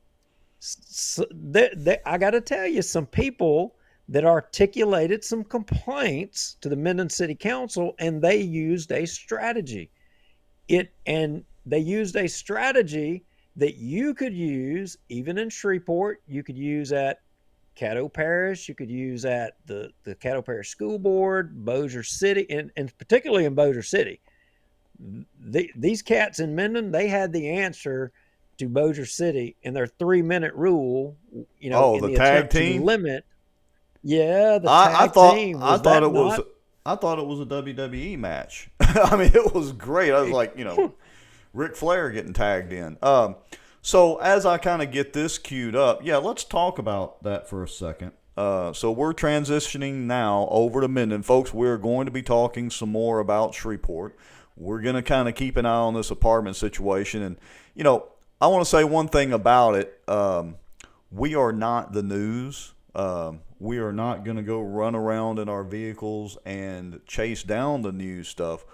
[SPEAKER 2] I got to tell you, some people that articulated some complaints to the Minden City Council, and they used a strategy. They used a strategy that you could use even in Shreveport. You could use at Caddo Parish. You could use at the Caddo Parish School Board, Bossier City, and particularly in Bossier City. These cats in Minden, they had the answer to Bossier City in their 3-minute rule. In
[SPEAKER 1] the tag team
[SPEAKER 2] limit. Yeah, the tag team.
[SPEAKER 1] I thought it was a WWE match. I mean, it was great. I was like, Ric Flair getting tagged in. So as I kind of get this queued up, let's talk about that for a second. So we're transitioning now over to Minden. Folks, we're going to be talking some more about Shreveport. We're going to kind of keep an eye on this apartment situation. And, I want to say one thing about it. We are not the news. We are not going to go run around in our vehicles and chase down the news stuff.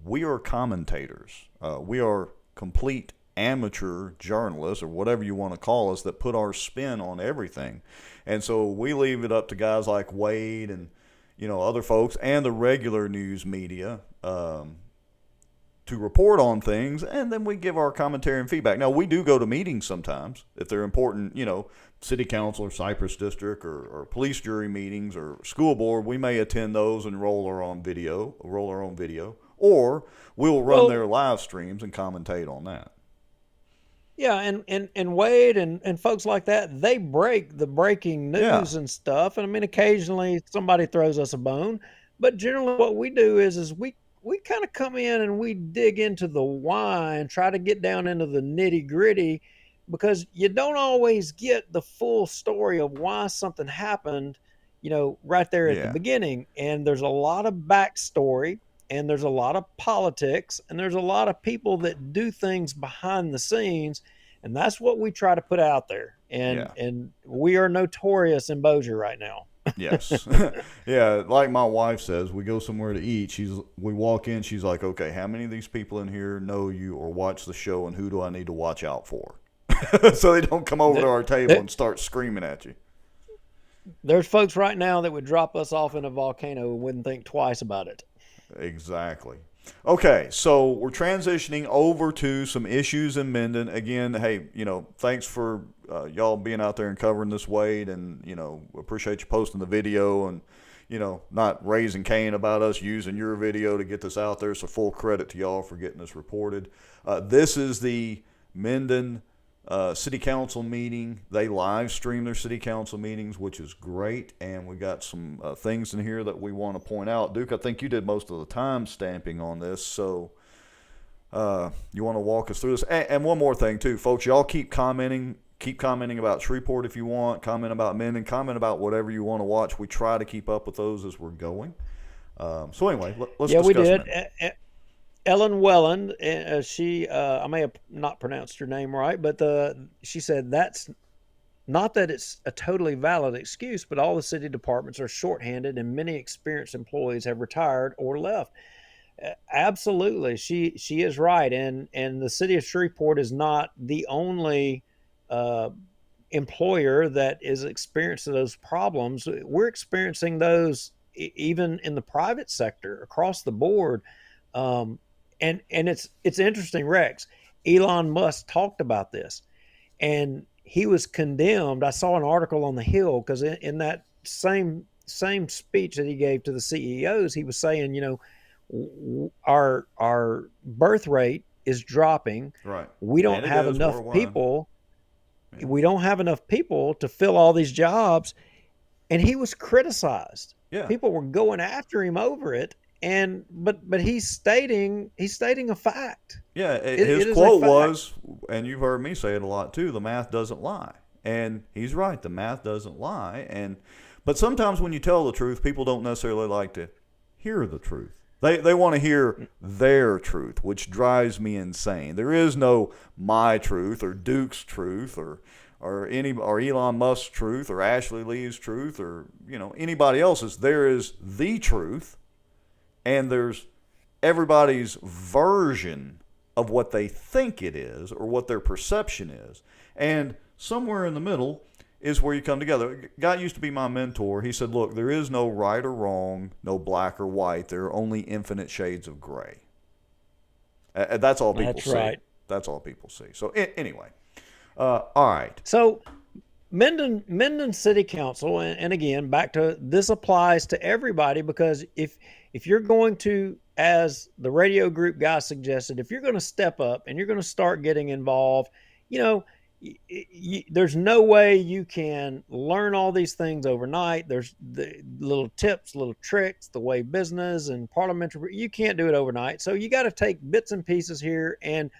[SPEAKER 1] We are commentators. We are complete amateur journalists, or whatever you want to call us, that put our spin on everything. And so we leave it up to guys like Wade and other folks and the regular news media to report on things, and then we give our commentary and feedback. Now, we do go to meetings sometimes if they're important, city council or Cypress District or police jury meetings or school board. We may attend those and roll our own video, or we'll run their live streams and commentate on that.
[SPEAKER 2] Yeah, and Wade and folks like that, they break the breaking news and stuff. And I mean, occasionally somebody throws us a bone, but generally what we do is we kind of come in and we dig into the why and try to get down into the nitty gritty, because you don't always get the full story of why something happened, right there at the beginning. And there's a lot of backstory, and there's a lot of politics, and there's a lot of people that do things behind the scenes. And that's what we try to put out there. And we are notorious in Bossier right now.
[SPEAKER 1] Yes. Yeah, like my wife says, we go somewhere to eat. We walk in, she's like, okay, how many of these people in here know you or watch the show, and who do I need to watch out for? So they don't come over to our table and start screaming at you.
[SPEAKER 2] There's folks right now that would drop us off in a volcano and wouldn't think twice about it.
[SPEAKER 1] Exactly. Okay, so we're transitioning over to some issues in Minden. Again, hey, thanks for y'all being out there and covering this, Wade, and, appreciate you posting the video and, not raising Cain about us using your video to get this out there. So full credit to y'all for getting this reported. This is the Minden city council meeting. They live stream their city council meetings, which is great. And we got some things in here that we want to point out. Duke, I think you did most of the time stamping on this. So you want to walk us through this? And one more thing too, folks, y'all keep commenting about Shreveport if you want, comment about Minden, comment about whatever you want to watch. We try to keep up with those as we're going. So anyway, let's discuss
[SPEAKER 2] we did.
[SPEAKER 1] Minden.
[SPEAKER 2] Ellen Welland, she I may have not pronounced her name right, but she said not that it's a totally valid excuse, but all the city departments are shorthanded and many experienced employees have retired or left. Absolutely, she is right, and the city of Shreveport is not the only uh, employer that is experiencing those problems. We're experiencing those even in the private sector across the board. Um, and it's interesting, Rex. Elon Musk talked about this, and he was condemned. I saw an article on the Hill because in that same speech that he gave to the CEOs, he was saying, our birth rate is dropping.
[SPEAKER 1] Right.
[SPEAKER 2] We don't
[SPEAKER 1] And it
[SPEAKER 2] have
[SPEAKER 1] is
[SPEAKER 2] enough
[SPEAKER 1] worldwide.
[SPEAKER 2] people.
[SPEAKER 1] Yeah.
[SPEAKER 2] We don't have enough people to fill all these jobs, and he was criticized.
[SPEAKER 1] Yeah.
[SPEAKER 2] People were going after him over it, and but he's stating a fact.
[SPEAKER 1] Yeah,
[SPEAKER 2] It
[SPEAKER 1] his
[SPEAKER 2] is a
[SPEAKER 1] quote
[SPEAKER 2] fact.
[SPEAKER 1] was, and you've heard me say it a lot too, the math doesn't lie. And he's right, the math doesn't lie. But sometimes when you tell the truth, people don't necessarily like to hear the truth. They want to hear their truth, which drives me insane. There is no my truth or Duke's truth or Elon Musk's truth or Ashley Lee's truth or anybody else's. There is the truth, and there's everybody's version of what they think it is or what their perception is. And somewhere in the middle is where you come together. A guy used to be my mentor. He said, look, there is no right or wrong, no black or white. There are only infinite shades of gray. That's all people see.
[SPEAKER 2] Right.
[SPEAKER 1] That's all people see. So anyway, all right.
[SPEAKER 2] So Minden City Council, and again, back to this applies to everybody, because if you're going to, as the radio group guy suggested, if you're going to step up and you're going to start getting involved, there's no way you can learn all these things overnight. There's the little tips, little tricks, the way business and parliamentary, you can't do it overnight. So you got to take bits and pieces here, and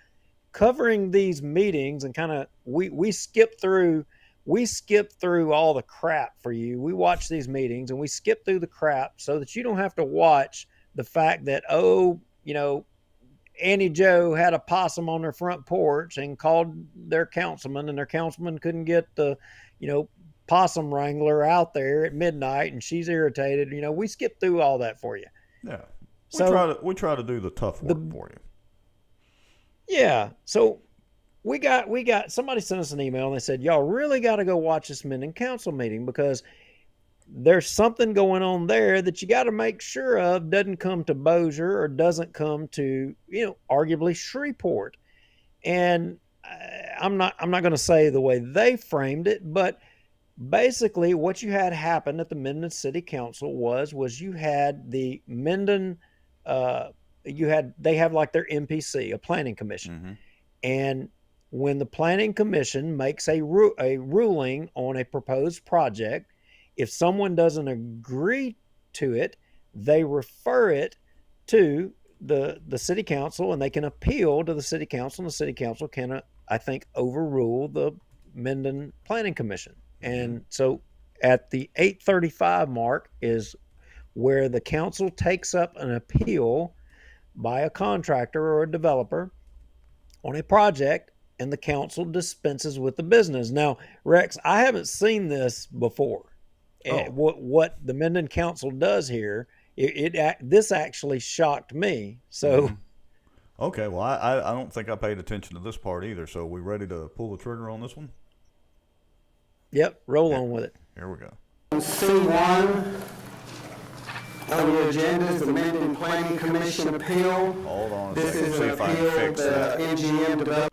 [SPEAKER 2] covering these meetings, and kind of we skip through all the crap for you. We watch these meetings and we skip through the crap so that you don't have to watch the fact that, Annie Joe had a possum on their front porch and called their councilman, and their councilman couldn't get the, possum wrangler out there at midnight, and she's irritated. We skip through all that for you.
[SPEAKER 1] Yeah. We
[SPEAKER 2] So
[SPEAKER 1] try to do the tough work for you.
[SPEAKER 2] yeah. So we got somebody sent us an email and they said, y'all really got to go watch this Minden Council meeting, because there's something going on there that you got to make sure of doesn't come to Bossier or doesn't come to, arguably Shreveport. And I'm not going to say the way they framed it, but basically what you had happen at the Minden City Council was you had the Minden, they have like their MPC, a planning commission.
[SPEAKER 1] Mm-hmm.
[SPEAKER 2] And when the planning commission makes a ruling on a proposed project, if someone doesn't agree to it, they refer it to the city council, and they can appeal to the city council, and the city council can, I think, overrule the Minden Planning Commission. And so at the 8:35 mark is where the council takes up an appeal by a contractor or a developer on a project, and the council dispenses with the business. Now, Rex, I haven't seen this before.
[SPEAKER 1] Oh.
[SPEAKER 2] What the Minden Council does here, this actually shocked me. So,
[SPEAKER 1] Okay, well, I don't think I paid attention to this part either. So, we ready to pull the trigger on this one?
[SPEAKER 2] yep, roll on with it.
[SPEAKER 1] Here we go.
[SPEAKER 5] C1 on your agenda is the Minden Planning Commission appeal.
[SPEAKER 1] Hold on a
[SPEAKER 5] This
[SPEAKER 1] second.
[SPEAKER 5] is
[SPEAKER 1] See
[SPEAKER 5] an
[SPEAKER 1] if I can
[SPEAKER 5] appeal
[SPEAKER 1] fix
[SPEAKER 5] the
[SPEAKER 1] that.
[SPEAKER 5] MGM Development.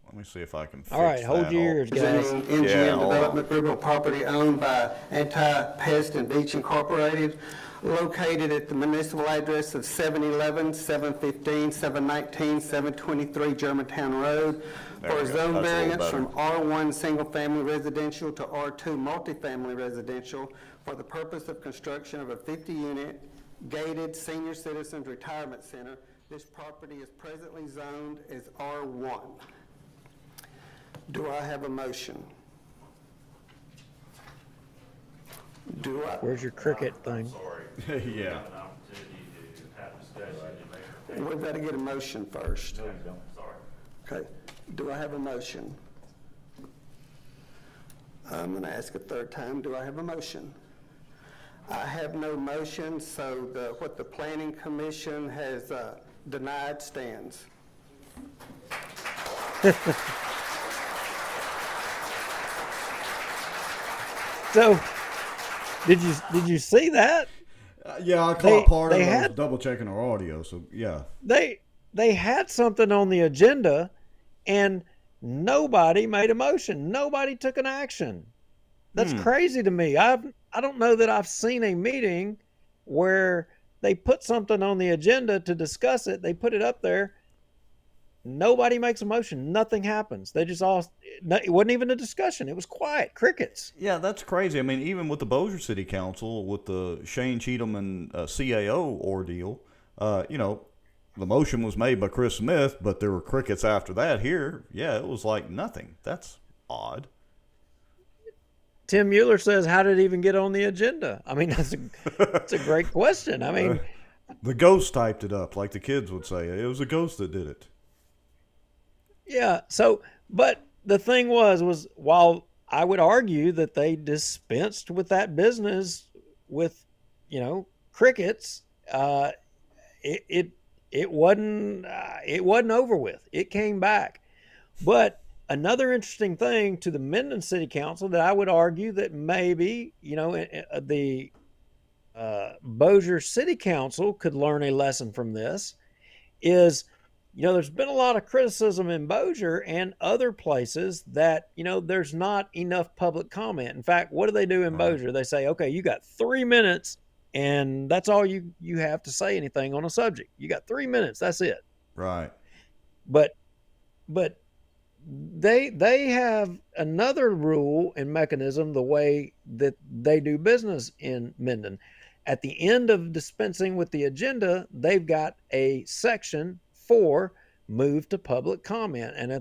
[SPEAKER 1] Let me see if I can fix
[SPEAKER 2] All right, hold
[SPEAKER 1] that.
[SPEAKER 2] your ears, guys.
[SPEAKER 5] Representing MGM
[SPEAKER 1] Yeah, hold on.
[SPEAKER 5] Development Group of property owned by Anti-Pest and Beach Incorporated, located at the municipal address of 711, 715, 719, 723 Germantown Road,
[SPEAKER 1] There
[SPEAKER 5] for
[SPEAKER 1] we
[SPEAKER 5] a
[SPEAKER 1] go.
[SPEAKER 5] zone
[SPEAKER 1] That's a little
[SPEAKER 5] variance
[SPEAKER 1] better.
[SPEAKER 5] from R1 single-family residential to R2 multifamily residential for the purpose of construction of a 50-unit gated senior citizens retirement center. This property is presently zoned as R1. Do I have a motion? Do I?
[SPEAKER 2] Where's your cricket thing?
[SPEAKER 1] Yeah.
[SPEAKER 5] We've got to get a motion first. Okay. Do I have a motion? I'm going to ask a third time, do I have a motion? I have no motion, so what the Planning Commission has denied stands.
[SPEAKER 2] So, did you see that?
[SPEAKER 1] Yeah, I caught part of
[SPEAKER 2] they
[SPEAKER 1] it. I was
[SPEAKER 2] had-
[SPEAKER 1] double checking our audio, so yeah.
[SPEAKER 2] They had something on the agenda, and nobody made a motion. Nobody took an action. That's crazy to me. I don't know that I've seen a meeting where they put something on the agenda to discuss it. They put it up there. Nobody makes a motion. Nothing happens. They just all. It wasn't even a discussion. It was quiet. Crickets.
[SPEAKER 1] Yeah, that's crazy. I mean, even with the Bossier City Council, with the Shane Cheatham and CAO ordeal, the motion was made by Chris Smith, but there were crickets after that. Here, yeah, it was like nothing. That's odd.
[SPEAKER 2] Tim Mueller says, "How did it even get on the agenda?" I mean, that's a great question. I mean,
[SPEAKER 1] The ghost typed it up, like the kids would say. It was a ghost that did it.
[SPEAKER 2] yeah. So, but the thing was while I would argue that they dispensed with that business with, crickets, it wasn't over with. It came back, but another interesting thing to the Minden City Council that I would argue that maybe the Bossier City Council could learn a lesson from this is, there's been a lot of criticism in Bossier and other places that, there's not enough public comment. In fact, what do they do in Bossier? They say, okay, you got 3 minutes and that's all you have to say anything on a subject. You got 3 minutes. That's it.
[SPEAKER 1] Right.
[SPEAKER 2] But they have another rule and mechanism the way that they do business in Minden. At the end of dispensing with the agenda, they've got a section for move to public comment, and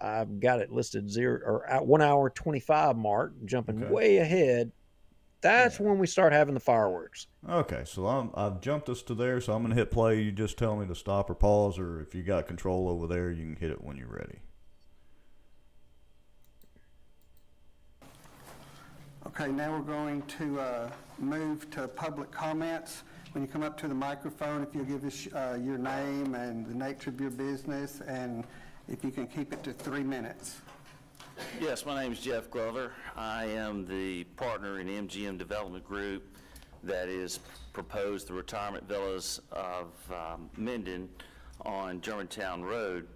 [SPEAKER 2] I've got it listed 1 hour 25 mark, jumping way ahead. That's when we start having the fireworks.
[SPEAKER 1] Okay, so I've jumped us to there, so I'm going to hit play. You just tell me to stop or pause, or if you got control over there, you can hit it when you're ready.
[SPEAKER 5] Okay, now we're going to move to public comments. When you come up to the microphone, if you'll give us your name and the nature of your business, and if you can keep it to 3 minutes.
[SPEAKER 8] Yes, my name is Jeff Glover. I am the partner in MGM Development Group that is proposed the retirement villas of Minden on Germantown Road.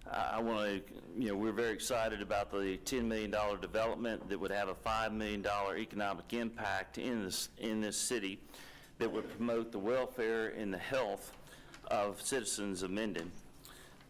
[SPEAKER 8] I want to, we're very excited about the $10 million development that would have a $5 million economic impact in this city that would promote the welfare and the health of citizens of Minden.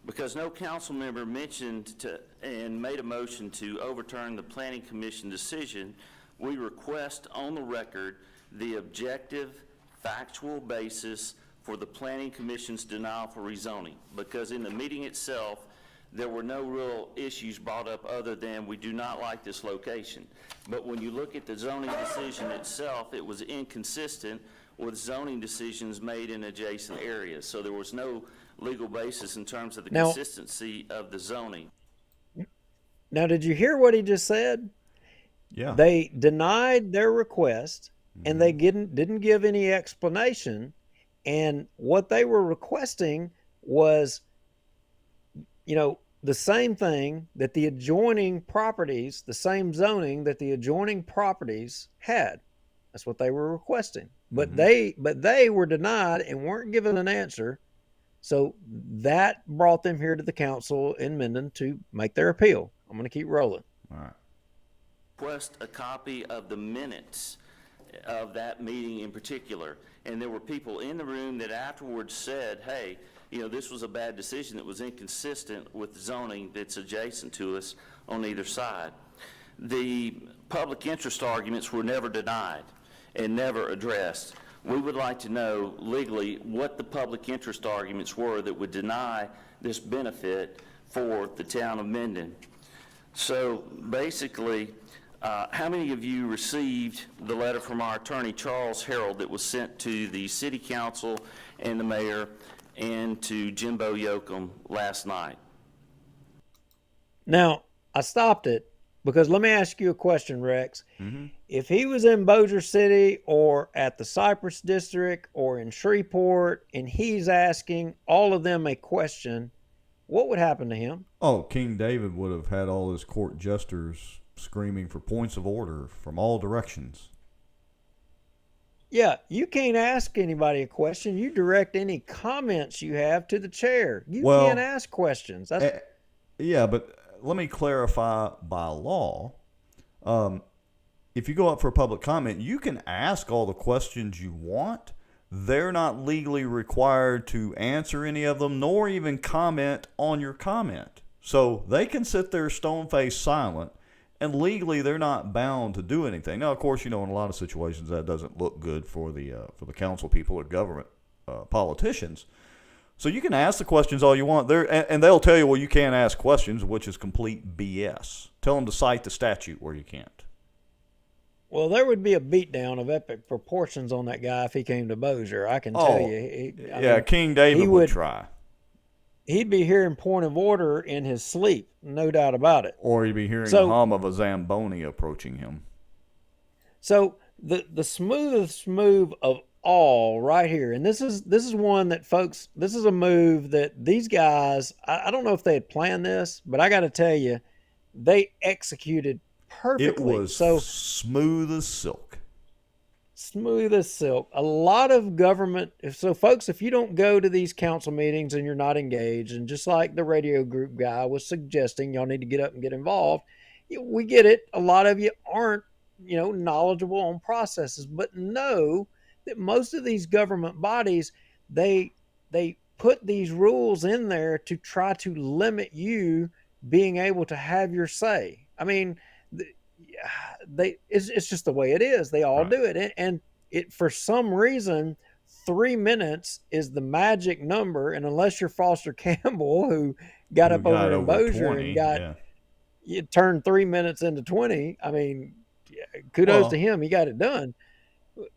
[SPEAKER 8] Because no council member mentioned and made a motion to overturn the Planning Commission decision, we request on the record the objective, factual basis for the Planning Commission's denial for rezoning. Because in the meeting itself, there were no real issues brought up other than we do not like this location. But when you look at the zoning decision itself, it was inconsistent with zoning decisions made in adjacent areas. So there was no legal basis in terms of the consistency of the zoning.
[SPEAKER 2] Now, did you hear what he just said?
[SPEAKER 1] Yeah.
[SPEAKER 2] They denied their request, and they didn't give any explanation. And what they were requesting was, the same thing that the adjoining properties, the same zoning that the adjoining properties had. That's what they were requesting. But they were denied and weren't given an answer. So that brought them here to the council in Minden to make their appeal. I'm going to keep rolling.
[SPEAKER 1] All right.
[SPEAKER 8] Request a copy of the minutes of that meeting in particular. And there were people in the room that afterwards said, hey, this was a bad decision that was inconsistent with zoning that's adjacent to us on either side. The public interest arguments were never denied and never addressed. We would like to know legally what the public interest arguments were that would deny this benefit for the town of Minden. So basically, how many of you received the letter from our attorney, Charles Harold, that was sent to the city council and the mayor and to Jimbo Yoakum last night?
[SPEAKER 2] Now, I stopped it Because let me ask you a question, Rex. If he was in Bossier City or at the Cypress District or in Shreveport and he's asking all of them a question, what would happen to him?
[SPEAKER 1] Oh, King David would have had all his court jesters screaming for points of order from all directions.
[SPEAKER 2] Yeah, you can't ask anybody a question. You direct any comments you have to the chair. You
[SPEAKER 1] Well,
[SPEAKER 2] can't ask questions. That's
[SPEAKER 1] Yeah, but let me clarify by law. If you go up for a public comment, you can ask all the questions you want. They're not legally required to answer any of them, nor even comment on your comment. So they can sit there stone-faced silent, and legally they're not bound to do anything. Now, of course, in a lot of situations that doesn't look good for the council people or government politicians. So you can ask the questions all you want. And they'll tell you, well, you can't ask questions, which is complete BS. Tell them to cite the statute where you can't.
[SPEAKER 2] Well, there would be a beatdown of epic proportions on that guy if he came to Bossier. I can tell you. I mean,
[SPEAKER 1] King David would try.
[SPEAKER 2] He'd be hearing point of order in his sleep, no doubt about it.
[SPEAKER 1] Or he'd be hearing the hum of a Zamboni approaching him.
[SPEAKER 2] So the smoothest move of all right here, and this is one that folks, this is a move that these guys, I don't know if they had planned this, but I got to tell you, they executed perfectly.
[SPEAKER 1] It was so smooth as silk.
[SPEAKER 2] Smooth as silk. A lot of government. So, folks, if you don't go to these council meetings and you're not engaged, and just like the radio group guy was suggesting, y'all need to get up and get involved. We get it. A lot of you aren't, knowledgeable on processes, but know that most of these government bodies, they put these rules in there to try to limit you being able to have your say. I mean, it's just the way it is. They all do it, and it for some reason 3 minutes is the magic number. And unless you're Foster Campbell, who got up over in Bossier and you turned 3 minutes into 20. I mean, kudos to him. He got it done.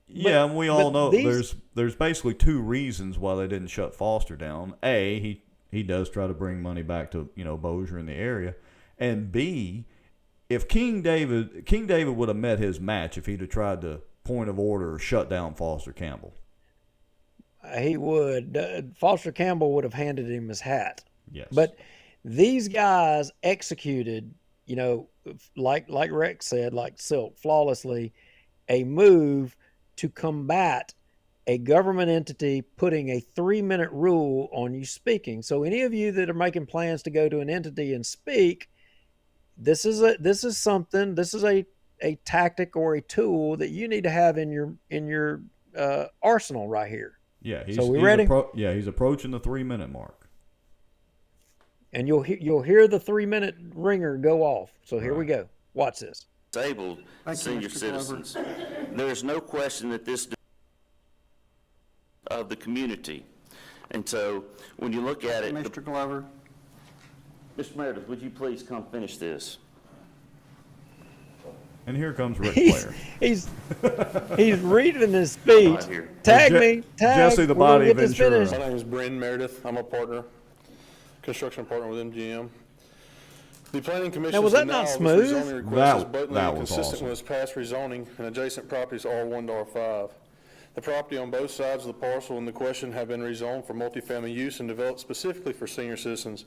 [SPEAKER 1] Yeah, and we all know there's basically two reasons why they didn't shut Foster down. A, he does try to bring money back to Bossier in the area, and B, if King David would have met his match if he'd have tried to point of order or shut down Foster Campbell.
[SPEAKER 2] He would. Foster Campbell would have handed him his hat.
[SPEAKER 1] Yes.
[SPEAKER 2] But these guys executed, like Rex said, like silk, flawlessly, a move to combat a government entity putting a 3-minute rule on you speaking. So any of you that are making plans to go to an entity and speak, this is a tactic or a tool that you need to have in your arsenal right here.
[SPEAKER 1] Yeah,
[SPEAKER 2] so we ready?
[SPEAKER 1] He's approaching the 3-minute mark,
[SPEAKER 2] and you'll hear the 3-minute ringer go off. So here we go. Watch this.
[SPEAKER 8] Disabled senior citizens. There is no question that this of the community, and so when you look at it,
[SPEAKER 5] Mr. Glover.
[SPEAKER 8] Mr. Meredith, would you please come finish this?
[SPEAKER 1] and here comes Ric Flair.
[SPEAKER 2] He's reading his speech. Tag me.
[SPEAKER 1] Jesse the Body Ventura.
[SPEAKER 9] My name is Bryn Meredith. I'm a partner, construction partner with MGM. The Planning Commission.
[SPEAKER 2] Now, was that not smooth?
[SPEAKER 1] That was
[SPEAKER 9] consistent
[SPEAKER 1] awesome.
[SPEAKER 9] with its past rezoning and adjacent properties R1 to R5. The property on both sides of the parcel in the question have been rezoned for multifamily use and developed specifically for senior citizens.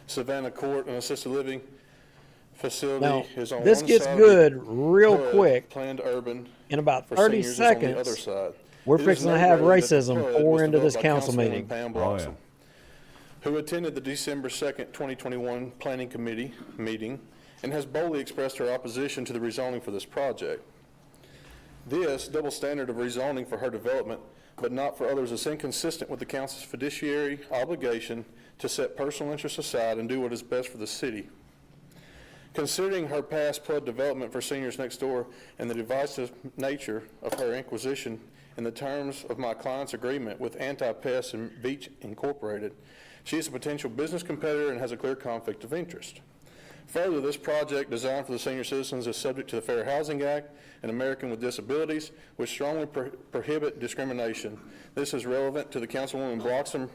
[SPEAKER 9] Savannah Court, an assisted living facility,
[SPEAKER 2] now,
[SPEAKER 9] is on
[SPEAKER 2] this
[SPEAKER 9] one
[SPEAKER 2] gets
[SPEAKER 9] side
[SPEAKER 2] good real quick.
[SPEAKER 9] Planned urban
[SPEAKER 2] in about
[SPEAKER 9] for
[SPEAKER 2] 30
[SPEAKER 9] seniors is on the
[SPEAKER 2] seconds.
[SPEAKER 9] other side.
[SPEAKER 2] We're
[SPEAKER 9] It is
[SPEAKER 2] fixing to have
[SPEAKER 9] noteworthy that the
[SPEAKER 2] racism
[SPEAKER 9] PUD
[SPEAKER 2] pour
[SPEAKER 9] was
[SPEAKER 2] into this
[SPEAKER 9] developed by
[SPEAKER 2] council
[SPEAKER 9] Councilwoman
[SPEAKER 2] meeting.
[SPEAKER 9] Pam
[SPEAKER 1] Oh,
[SPEAKER 9] Bloxham,
[SPEAKER 1] yeah.
[SPEAKER 9] who attended the December 2nd, 2021 Planning Committee meeting and has boldly expressed her opposition to the rezoning for this project. This double standard of rezoning for her development, but not for others, is inconsistent with the council's fiduciary obligation to set personal interests aside and do what is best for the city. Considering her past PUD development for seniors next door and the divisive nature of her inquisition in the terms of my client's agreement with Anti-Pest and Beach Incorporated, she is a potential business competitor and has a clear conflict of interest. Further, this project designed for the senior citizens is subject to the Fair Housing Act and American with Disabilities, which strongly prohibit discrimination. This is relevant to the Councilwoman Bloxham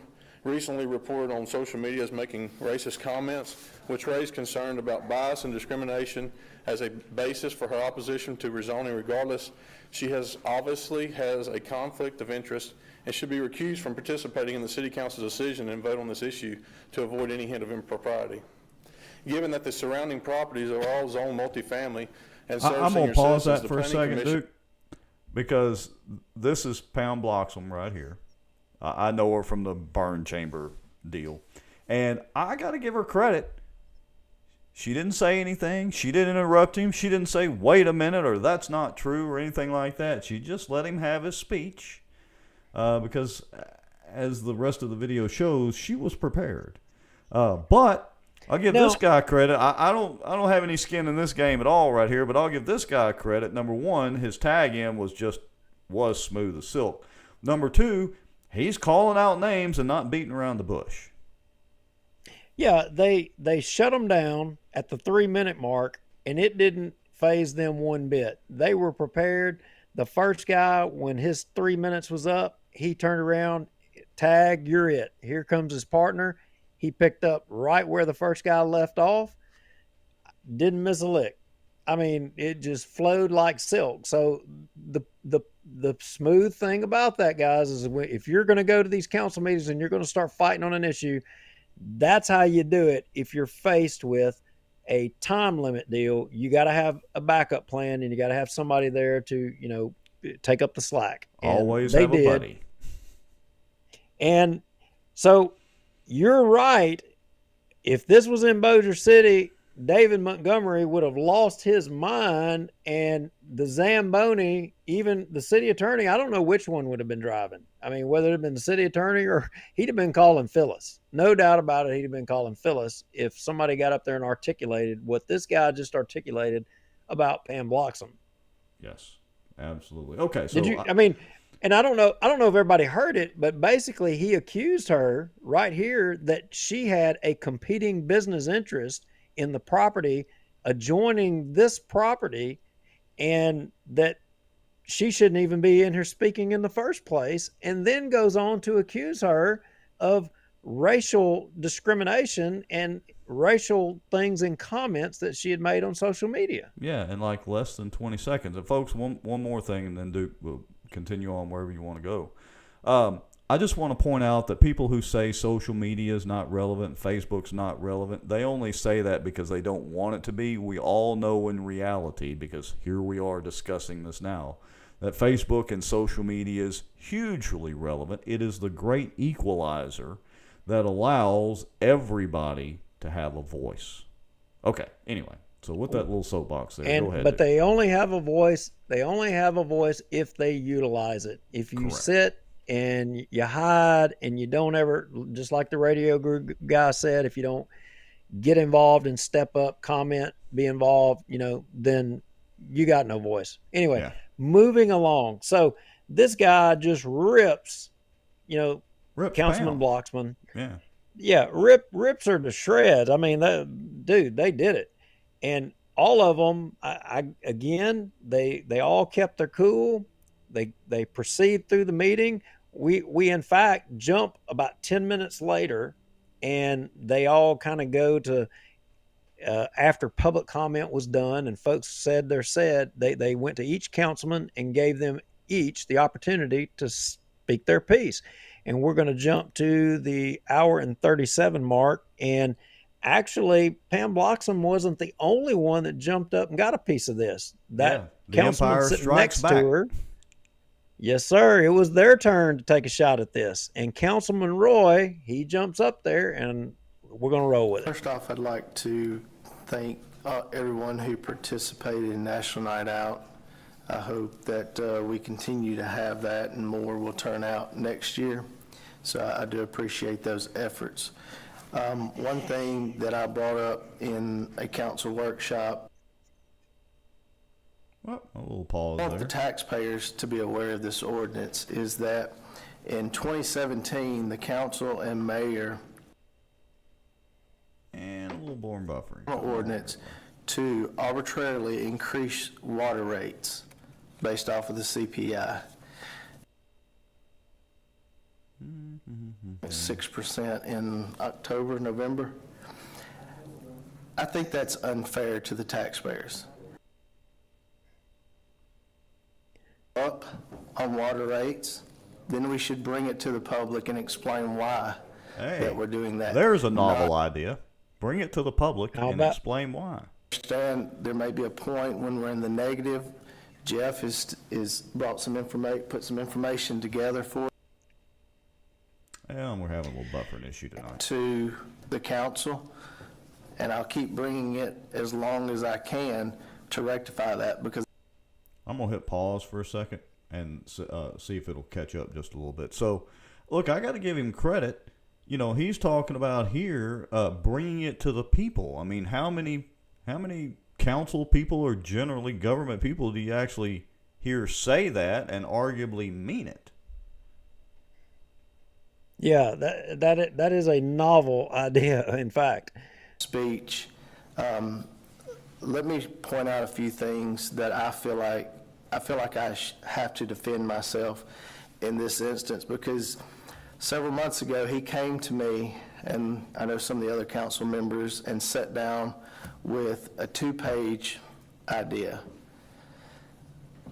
[SPEAKER 9] recently reported on social media as making racist comments, which raised concern about bias and discrimination as a basis for her opposition to rezoning regardless. She obviously has a conflict of interest and should be recused from participating in the City Council's decision and vote on this issue to avoid any hint of impropriety. Given that the surrounding properties are all zoned multifamily and serve
[SPEAKER 1] I'm
[SPEAKER 9] senior
[SPEAKER 1] going to pause
[SPEAKER 9] citizens,
[SPEAKER 1] that for a second, Duke, because this is Pam Bloxham right here. I know her from the burn chamber deal. And I got to give her credit. She didn't say anything. She didn't interrupt him. She didn't say, wait a minute, or that's not true, or anything like that. She just let him have his speech because, as the rest of the video shows, she was prepared. But I'll give this guy credit. I don't have any skin in this game at all right here, but I'll give this guy credit. Number one, his tag in was smooth as silk. Number two, he's calling out names and not beating around the bush.
[SPEAKER 2] Yeah, they shut them down at the 3-minute mark, and it didn't faze them one bit. They were prepared. The first guy, when his 3 minutes was up, he turned around, tag, you're it. Here comes his partner. He picked up right where the first guy left off. Didn't miss a lick. I mean, it just flowed like silk. So the smooth thing about that, guys, is if you're going to go to these council meetings and you're going to start fighting on an issue, that's how you do it. If you're faced with a time limit deal, you got to have a backup plan, and you got to have somebody there to, take up the slack. And
[SPEAKER 1] always have a buddy.
[SPEAKER 2] And so you're right. If this was in Bossier City, David Montgomery would have lost his mind, and the Zamboni, even the city attorney, I don't know which one would have been driving. I mean, whether it had been the city attorney or he'd have been calling Phyllis. No doubt about it, he'd have been calling Phyllis if somebody got up there and articulated what this guy just articulated about Pam Bloxham.
[SPEAKER 1] Yes, absolutely. Okay, so
[SPEAKER 2] and I don't know if everybody heard it, but basically he accused her right here that she had a competing business interest in the property adjoining this property, and that she shouldn't even be in here speaking in the first place, and then goes on to accuse her of racial discrimination and racial things in comments that she had made on social media.
[SPEAKER 1] Yeah, in like less than 20 seconds. And folks, one more thing, and then Duke will continue on wherever you want to go. I just want to point out that people who say social media is not relevant, Facebook's not relevant, they only say that because they don't want it to be. We all know in reality, because here we are discussing this now, that Facebook and social media is hugely relevant. It is the great equalizer that allows everybody to have a voice. Okay, anyway, so with that little soapbox there, go ahead.
[SPEAKER 2] But they only have a voice. They only have a voice if they utilize it. If you
[SPEAKER 1] Correct.
[SPEAKER 2] sit and you hide and you don't ever, just like the radio group guy said, if you don't get involved and step up, comment, be involved, then you got no voice. Anyway, moving along. So this guy just rips, Councilman Bloxman.
[SPEAKER 1] Yeah.
[SPEAKER 2] Yeah, rips her to shreds. I mean, they did it. And all of them, they all kept their cool. They proceed through the meeting. We in fact jump about 10 minutes later, and they all kind of go to, after public comment was done and folks said their said, they went to each councilman and gave them each the opportunity to speak their piece. And we're going to jump to the hour and 37 mark. And actually, Pam Bloxham wasn't the only one that jumped up and got a piece of this. That councilman sitting next to her. Yes, sir. It was their turn to take a shot at this. And Councilman Roy, he jumps up there, and we're going to roll with it.
[SPEAKER 10] First off, I'd like to thank everyone who participated in National Night Out. I hope that we continue to have that and more will turn out next year. So I do appreciate those efforts. One thing that I brought up in a council workshop,
[SPEAKER 1] Well, a little pause
[SPEAKER 10] I want
[SPEAKER 1] there.
[SPEAKER 10] the taxpayers to be aware of this ordinance, is that in 2017, the council and mayor
[SPEAKER 1] And a little born buffering.
[SPEAKER 10] ordinance to arbitrarily increase water rates based off of the CPI. 6% in October, November. I think that's unfair to the taxpayers. Up on water rates, then we should bring it to the public and explain why that we're doing that.
[SPEAKER 1] There's a novel idea. Bring it to the public and explain why.
[SPEAKER 10] Understand there may be a point when we're in the negative. Jeff is brought some information, put some information together for
[SPEAKER 1] Yeah, we're having a little buffering issue tonight.
[SPEAKER 10] to the council, and I'll keep bringing it as long as I can to rectify that, because
[SPEAKER 1] I'm going to hit pause for a second and see if it'll catch up just a little bit. So, look, I got to give him credit. You know, he's talking about here bringing it to the people. I mean, how many council people or generally government people do you actually hear say that and arguably mean it?
[SPEAKER 2] Yeah, that is a novel idea, in fact.
[SPEAKER 10] speech. Let me point out a few things that I feel like I have to defend myself in this instance, because several months ago he came to me, and I know some of the other council members, and sat down with a 2-page idea.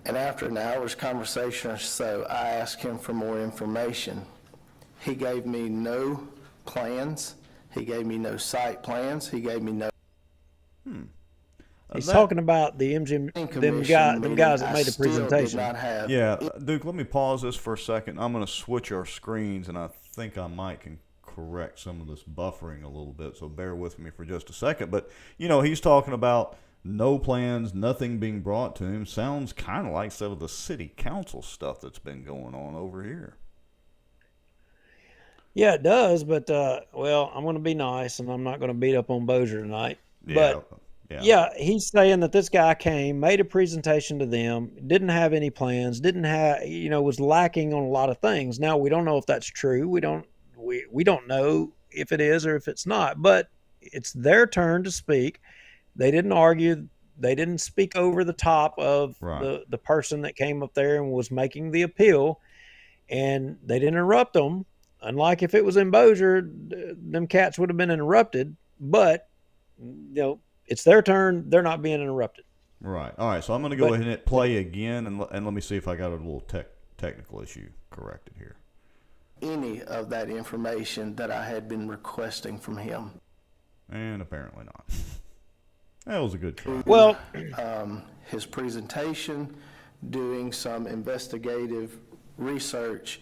[SPEAKER 10] And after an hour's conversation or so, I asked him for more information. He gave me no plans. He gave me no site plans. He gave me no.
[SPEAKER 2] He's talking about the MGM, them guys that made the presentation.
[SPEAKER 1] Yeah, Duke, let me pause this for a second. I'm going to switch our screens, and I think I might can correct some of this buffering a little bit, so bear with me for just a second. But, you know, he's talking about no plans, nothing being brought to him. Sounds kind of like some of the city council stuff that's been going on over here.
[SPEAKER 2] Yeah, it does, but, well, I'm going to be nice, and I'm not going to beat up on Bossier tonight. But, yeah, he's saying that this guy came, made a presentation to them, didn't have any plans, was lacking on a lot of things. Now, we don't know if that's true. We don't know if it is or if it's not, but it's their turn to speak. They didn't argue. They didn't speak over the top of the person that came up there and was making the appeal, and they didn't interrupt them. Unlike if it was in Bossier, them cats would have been interrupted, but, it's their turn. They're not being interrupted.
[SPEAKER 1] Right. All right. So I'm going to go ahead and hit play again, and let me see if I got a little technical issue corrected here.
[SPEAKER 10] Any of that information that I had been requesting from him.
[SPEAKER 1] And apparently not. That was a good try.
[SPEAKER 2] Well,
[SPEAKER 10] his presentation, doing some investigative research.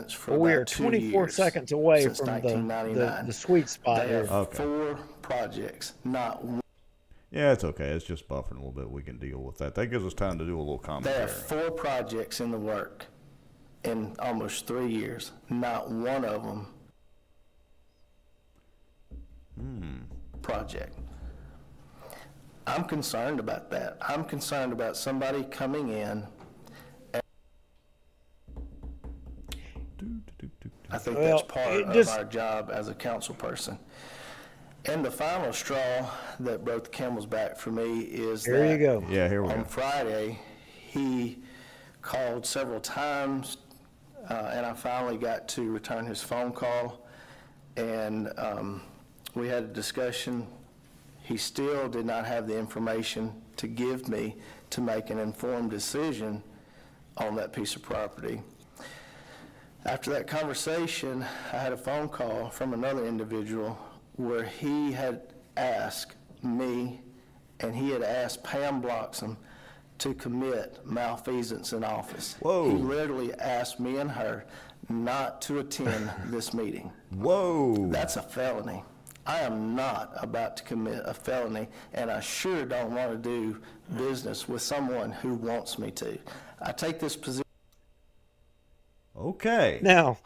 [SPEAKER 10] For
[SPEAKER 2] we are 24 seconds away from the sweet spot here.
[SPEAKER 10] 4 projects, not one.
[SPEAKER 1] Yeah, it's okay. It's just buffering a little bit. We can deal with that. That gives us time to do a little commentary.
[SPEAKER 10] There are 4 projects in the work in almost 3 years. Not one of them project. I'm concerned about that. I'm concerned about somebody coming in. I think that's part of our job as a council person. And the final straw that broke the camel's back for me is
[SPEAKER 2] here you go.
[SPEAKER 1] Yeah, here we go.
[SPEAKER 10] On Friday, he called several times, and I finally got to return his phone call, and we had a discussion. He still did not have the information to give me to make an informed decision on that piece of property. After that conversation, I had a phone call from another individual where he had asked me, and he had asked Pam Bloxham to commit malfeasance in office.
[SPEAKER 1] Whoa.
[SPEAKER 10] He literally asked me and her not to attend this meeting.
[SPEAKER 1] Whoa.
[SPEAKER 10] That's a felony. I am not about to commit a felony, and I sure don't want to do business with someone who wants me to. I take this position.
[SPEAKER 1] Okay.
[SPEAKER 2] Now,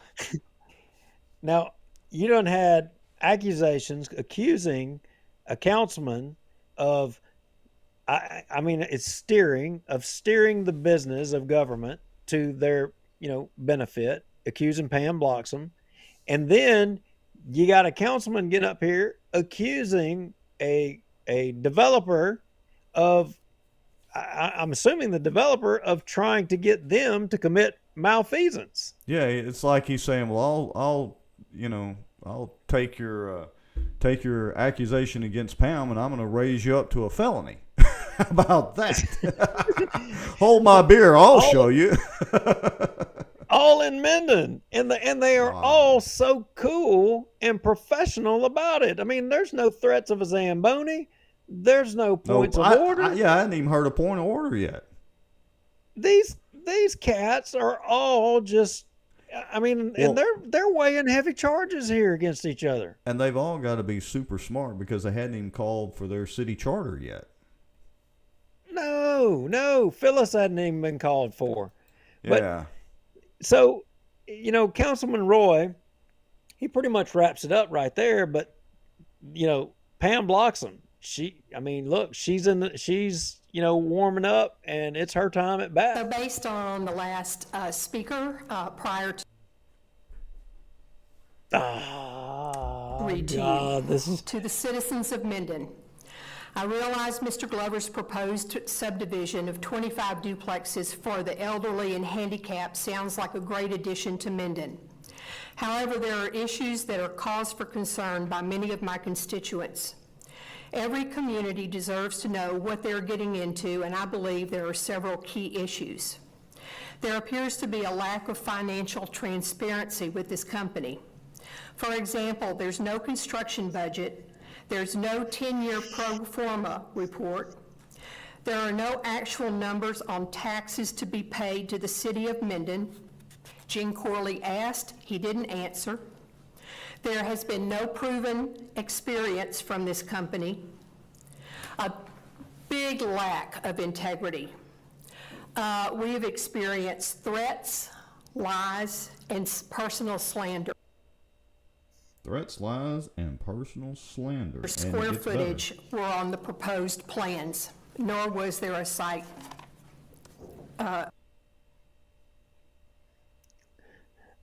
[SPEAKER 2] you done had accusations accusing a councilman of, it's steering the business of government to their, benefit, accusing Pam Bloxham. And then you got a councilman get up here accusing a developer of, I'm assuming the developer of trying to get them to commit malfeasance.
[SPEAKER 1] Yeah, it's like he's saying, "Well, I'll take your accusation against Pam, and I'm going to raise you up to a felony." How about that? Hold my beer, I'll show you.
[SPEAKER 2] All in Minden, and they are all so cool and professional about it. I mean, there's no threats of a Zamboni. There's no points of order.
[SPEAKER 1] I hadn't even heard a point of order yet.
[SPEAKER 2] These cats are all just. I mean, and they're weighing heavy charges here against each other.
[SPEAKER 1] And they've all got to be super smart because they hadn't even called for their city charter yet.
[SPEAKER 2] No, Phyllis hadn't even been called for.
[SPEAKER 1] Yeah.
[SPEAKER 2] So, Councilman Roy, he pretty much wraps it up right there. But, Pam Bloxham, she's warming up, and it's her time at bat.
[SPEAKER 11] So based on the last speaker, prior to to the citizens of Minden. I realize Mr. Glover's proposed subdivision of 25 duplexes for the elderly and handicapped sounds like a great addition to Minden. However, there are issues that are cause for concern by many of my constituents. Every community deserves to know what they're getting into, and I believe there are several key issues. There appears to be a lack of financial transparency with this company. For example, there's no construction budget. There's no 10-year pro forma report. There are no actual numbers on taxes to be paid to the city of Minden. Gene Corley asked, he didn't answer. There has been no proven experience from this company. A big lack of integrity. We have experienced threats, lies, and personal slander.
[SPEAKER 1] Threats, lies, and personal slander.
[SPEAKER 11] Square footage were on the proposed plans, nor was there a site.
[SPEAKER 2] The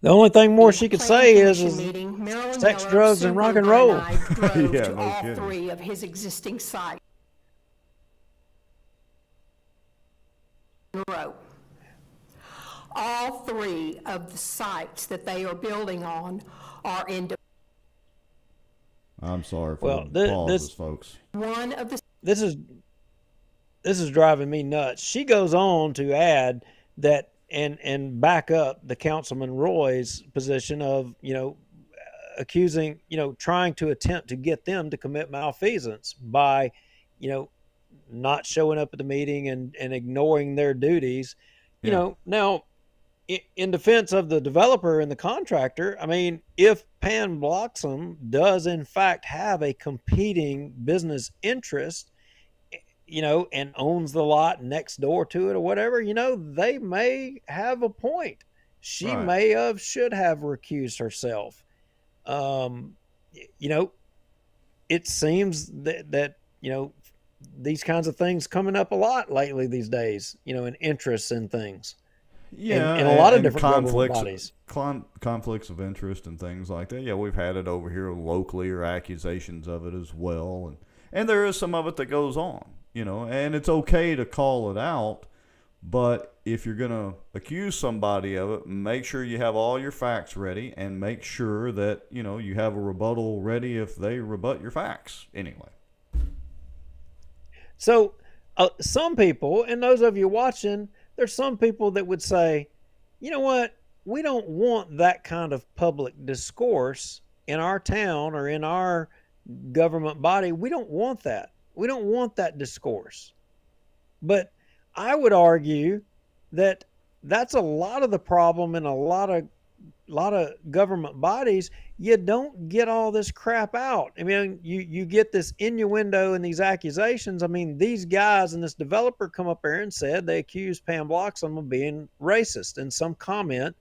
[SPEAKER 2] only thing more she could say is sex, drugs, and rock and roll.
[SPEAKER 11] I drove
[SPEAKER 1] Yeah,
[SPEAKER 11] to
[SPEAKER 1] no
[SPEAKER 11] all
[SPEAKER 1] kidding.
[SPEAKER 11] 3 of his existing sites. All 3 of the sites that they are building on are in.
[SPEAKER 1] I'm sorry for the pauses, folks.
[SPEAKER 11] One of the.
[SPEAKER 2] This is driving me nuts. She goes on to add that and back up the Councilman Roy's position of, accusing, trying to attempt to get them to commit malfeasance by, not showing up at the meeting and ignoring their duties. Now, in defense of the developer and the contractor, I mean, if Pan Bloxham does in fact have a competing business interest, and owns the lot next door to it or whatever, they may have a point. She should have recused herself. It seems that these kinds of things coming up a lot lately these days, and interests in things.
[SPEAKER 1] Yeah,
[SPEAKER 2] in a lot of different bodies.
[SPEAKER 1] Conflicts of interest and things like that. Yeah, we've had it over here locally, or accusations of it as well, and there is some of it that goes on, and it's okay to call it out, but if you're gonna accuse somebody of it, make sure you have all your facts ready, and make sure that you have a rebuttal ready if they rebut your facts anyway.
[SPEAKER 2] So, some people, and those of you watching, there's some people that would say, you know what, we don't want that kind of public discourse in our town or in our government body. We don't want that. We don't want that discourse. But I would argue that that's a lot of the problem in a lot of government bodies. You don't get all this crap out. I mean, you get this innuendo and these accusations. I mean, these guys and this developer come up here and said they accused Pam Bloxham of being racist in some comment.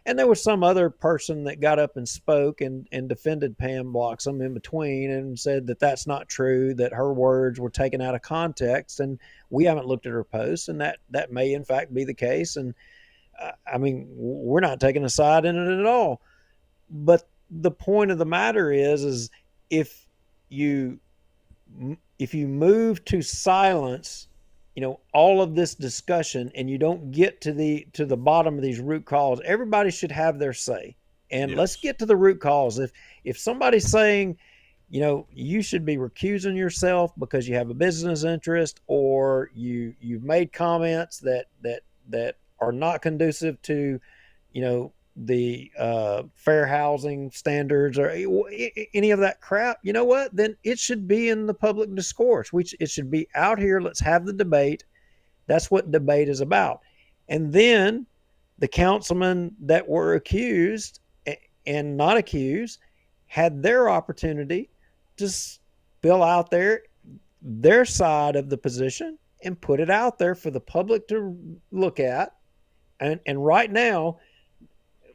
[SPEAKER 2] And there was some other person that got up and spoke and defended Pam Bloxham in between and said that that's not true, that her words were taken out of context. And we haven't looked at her posts, and that may in fact be the case. And I mean, we're not taking a side in it at all. But the point of the matter is if you move to silence all of this discussion and you don't get to the bottom of these root cause, everybody should have their say. And let's get to the root cause. If somebody's saying, you should be recusing yourself because you have a business interest, or you've made comments that are not conducive to, the fair housing standards or any of that crap, you know what? Then it should be in the public discourse. It should be out here. Let's have the debate. That's what debate is about. And then the councilmen that were accused and not accused had their opportunity to spill out their side of the position and put it out there for the public to look at. And right now,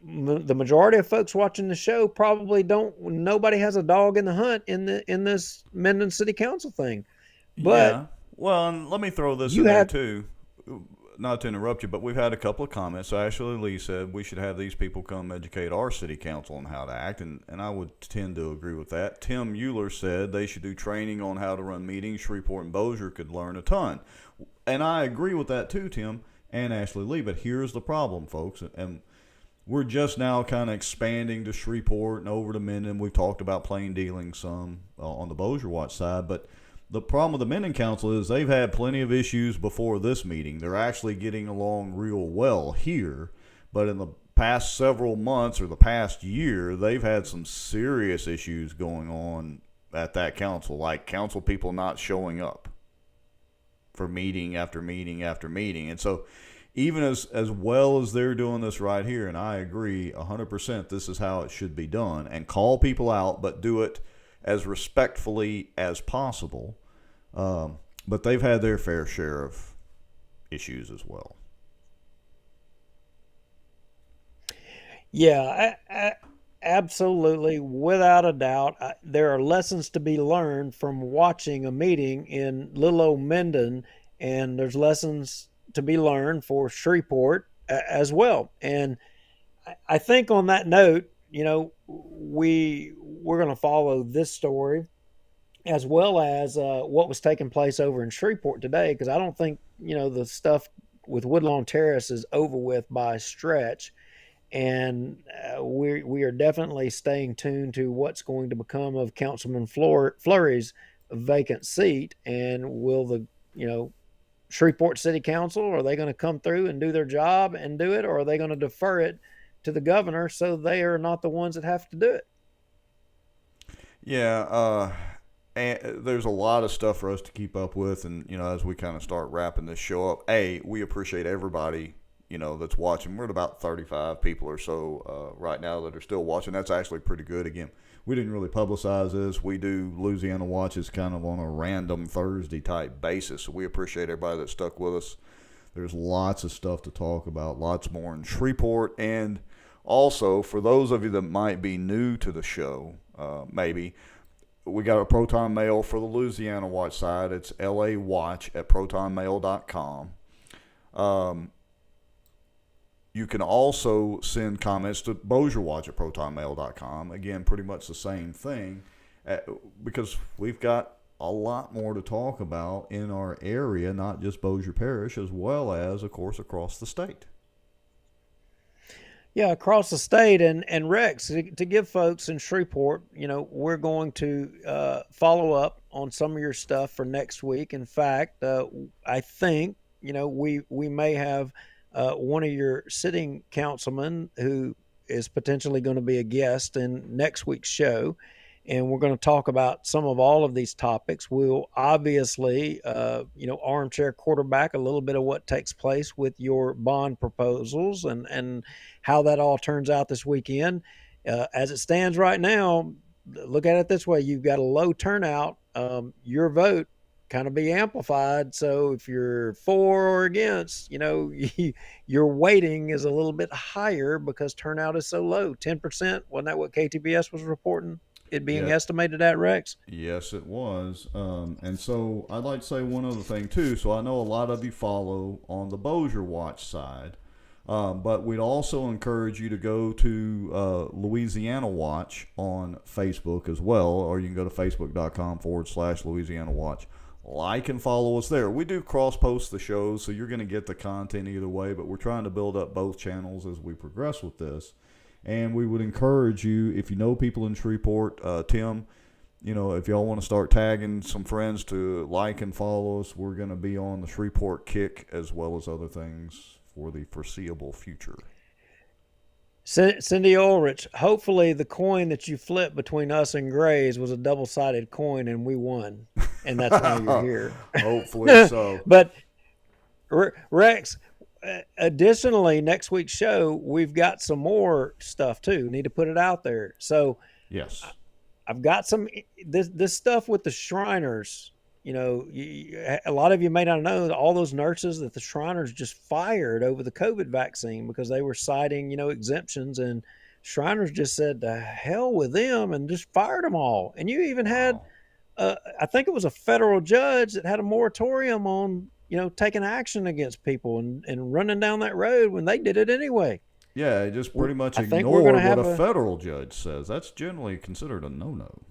[SPEAKER 2] the majority of folks watching the show probably nobody has a dog in the hunt in this Minden City Council thing. But
[SPEAKER 1] yeah. Well, and let me throw this in there too. Not to interrupt you, but we've had a couple of comments. Ashley Lee said we should have these people come educate our city council on how to act, and I would tend to agree with that. Tim Mueller said they should do training on how to run meetings. Shreveport and Bossier could learn a ton. And I agree with that too, Tim and Ashley Lee. But here's the problem, folks, and we're just now kind of expanding to Shreveport and over to Minden. We've talked about plain dealing some on the Bossier Watch side, but the problem with the Minden Council is they've had plenty of issues before this meeting. They're actually getting along real well here, but in the past several months or the past year, they've had some serious issues going on at that council, like council people not showing up for meeting after meeting after meeting. And so even as well as they're doing this right here, and I agree 100% this is how it should be done, and call people out, but do it as respectfully as possible. But they've had their fair share of issues as well.
[SPEAKER 2] Yeah, absolutely. Without a doubt. There are lessons to be learned from watching a meeting in little old Minden, and there's lessons to be learned for Shreveport as well. And I think on that note, we're going to follow this story as well as what was taking place over in Shreveport today, because I don't think the stuff with Woodlawn Terrace is over with by a stretch, and we are definitely staying tuned to what's going to become of Councilman Fleury's vacant seat, and will the Shreveport City Council, are they going to come through and do their job and do it, or are they going to defer it to the governor so they are not the ones that have to do it?
[SPEAKER 1] Yeah, and there's a lot of stuff for us to keep up with, and as we kind of start wrapping this show up, we appreciate everybody that's watching. We're at about 35 people or so right now that are still watching. That's actually pretty good. Again, we didn't really publicize this. We do Louisiana Watches kind of on a random Thursday type basis, so we appreciate everybody that stuck with us. There's lots of stuff to talk about, lots more in Shreveport. And also, for those of you that might be new to the show, maybe, we got a Proton Mail for the Louisiana Watch side. It's lawatch@protonmail.com. You can also send comments to Bossier Watch at protonmail.com. Again, pretty much the same thing, because we've got a lot more to talk about in our area, not just Bossier Parish, as well as, of course, across the state.
[SPEAKER 2] Yeah, across the state. And Rex, to give folks in Shreveport, we're going to follow up on some of your stuff for next week. In fact, I think, we may have one of your sitting councilmen who is potentially going to be a guest in next week's show. And we're going to talk about some of all of these topics. We'll obviously, armchair quarterback a little bit of what takes place with your bond proposals and how that all turns out this weekend. As it stands right now, look at it this way. You've got a low turnout. Your vote kind of be amplified. So if you're for or against, your weighting is a little bit higher because turnout is so low. 10%, wasn't that what KTBS was reporting it being estimated at, Rex?
[SPEAKER 1] Yes, it was. And so I'd like to say one other thing too. So I know a lot of you follow on the Bossier Watch side, but we'd also encourage you to go to Louisiana Watch on Facebook as well, or you can go to facebook.com/Louisiana Watch like and follow us there. We do cross-post the shows, so you're going to get the content either way, but we're trying to build up both channels as we progress with this. And we would encourage you, if you know people in Shreveport, Tim, if y'all want to start tagging some friends to like and follow us, we're going to be on the Shreveport Kick as well as other things for the foreseeable future.
[SPEAKER 2] Cindy Ulrich, hopefully the coin that you flipped between us and Gray's was a double-sided coin and we won. And that's why you're here.
[SPEAKER 1] Hopefully so.
[SPEAKER 2] But Rex, additionally, next week's show, we've got some more stuff too. Need to put it out there. So
[SPEAKER 1] yes,
[SPEAKER 2] I've got some this stuff with the Shriners. A lot of you may not know that all those nurses that the Shriners just fired over the COVID vaccine because they were citing, exemptions, and Shriners just said to hell with them and just fired them all. And you even had, I think it was a federal judge that had a moratorium on, taking action against people and running down that road when they did it anyway.
[SPEAKER 1] Yeah, just pretty much ignored what a federal judge says. That's generally considered a no-no.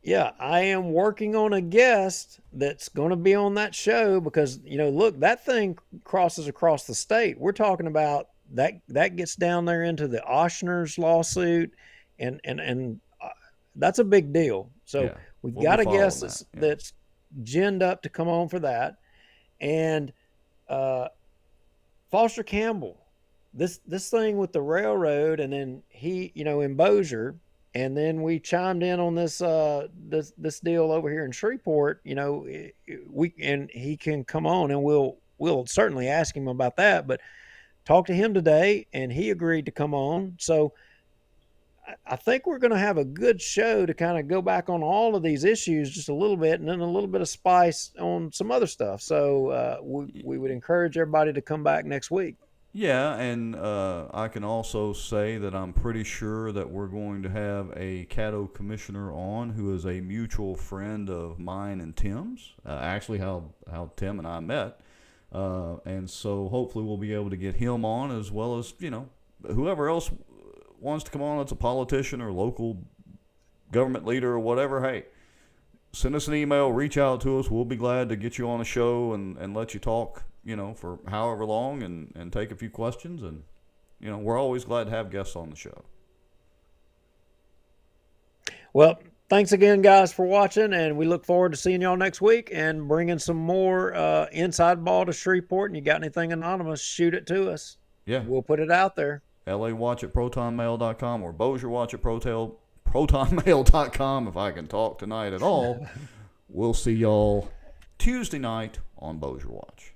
[SPEAKER 2] Yeah, I am working on a guest that's going to be on that show because, look, that thing crosses across the state. We're talking about that gets down there into the Oshner's lawsuit, and that's a big deal. So
[SPEAKER 1] yeah,
[SPEAKER 2] we've got a guest that's ginned up to come on for that. And Foster Campbell, this thing with the railroad, and then he, in Bossier, and then we chimed in on this this deal over here in Shreveport. And he can come on, and we'll certainly ask him about that. But talked to him today, and he agreed to come on. So I think we're going to have a good show to kind of go back on all of these issues just a little bit, and then a little bit of spice on some other stuff. So we would encourage everybody to come back next week.
[SPEAKER 1] Yeah, and I can also say that I'm pretty sure that we're going to have a Caddo commissioner on who is a mutual friend of mine and Tim's, actually how Tim and I met. And so hopefully we'll be able to get him on, as well as, whoever else wants to come on that's a politician or local government leader or whatever. Hey, send us an email, reach out to us. We'll be glad to get you on a show and let you talk, for however long and take a few questions. And, we're always glad to have guests on the show.
[SPEAKER 2] Well, thanks again, guys, for watching, and we look forward to seeing y'all next week and bringing some more inside ball to Shreveport. And you got anything anonymous, shoot it to us.
[SPEAKER 1] Yeah.
[SPEAKER 2] We'll put it out there.
[SPEAKER 1] LAWatch@protonmail.com or BossierWatch@protonmail.com, if I can talk tonight at all. We'll see y'all Tuesday night on Bossier Watch.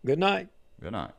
[SPEAKER 2] Good night.
[SPEAKER 1] Good night.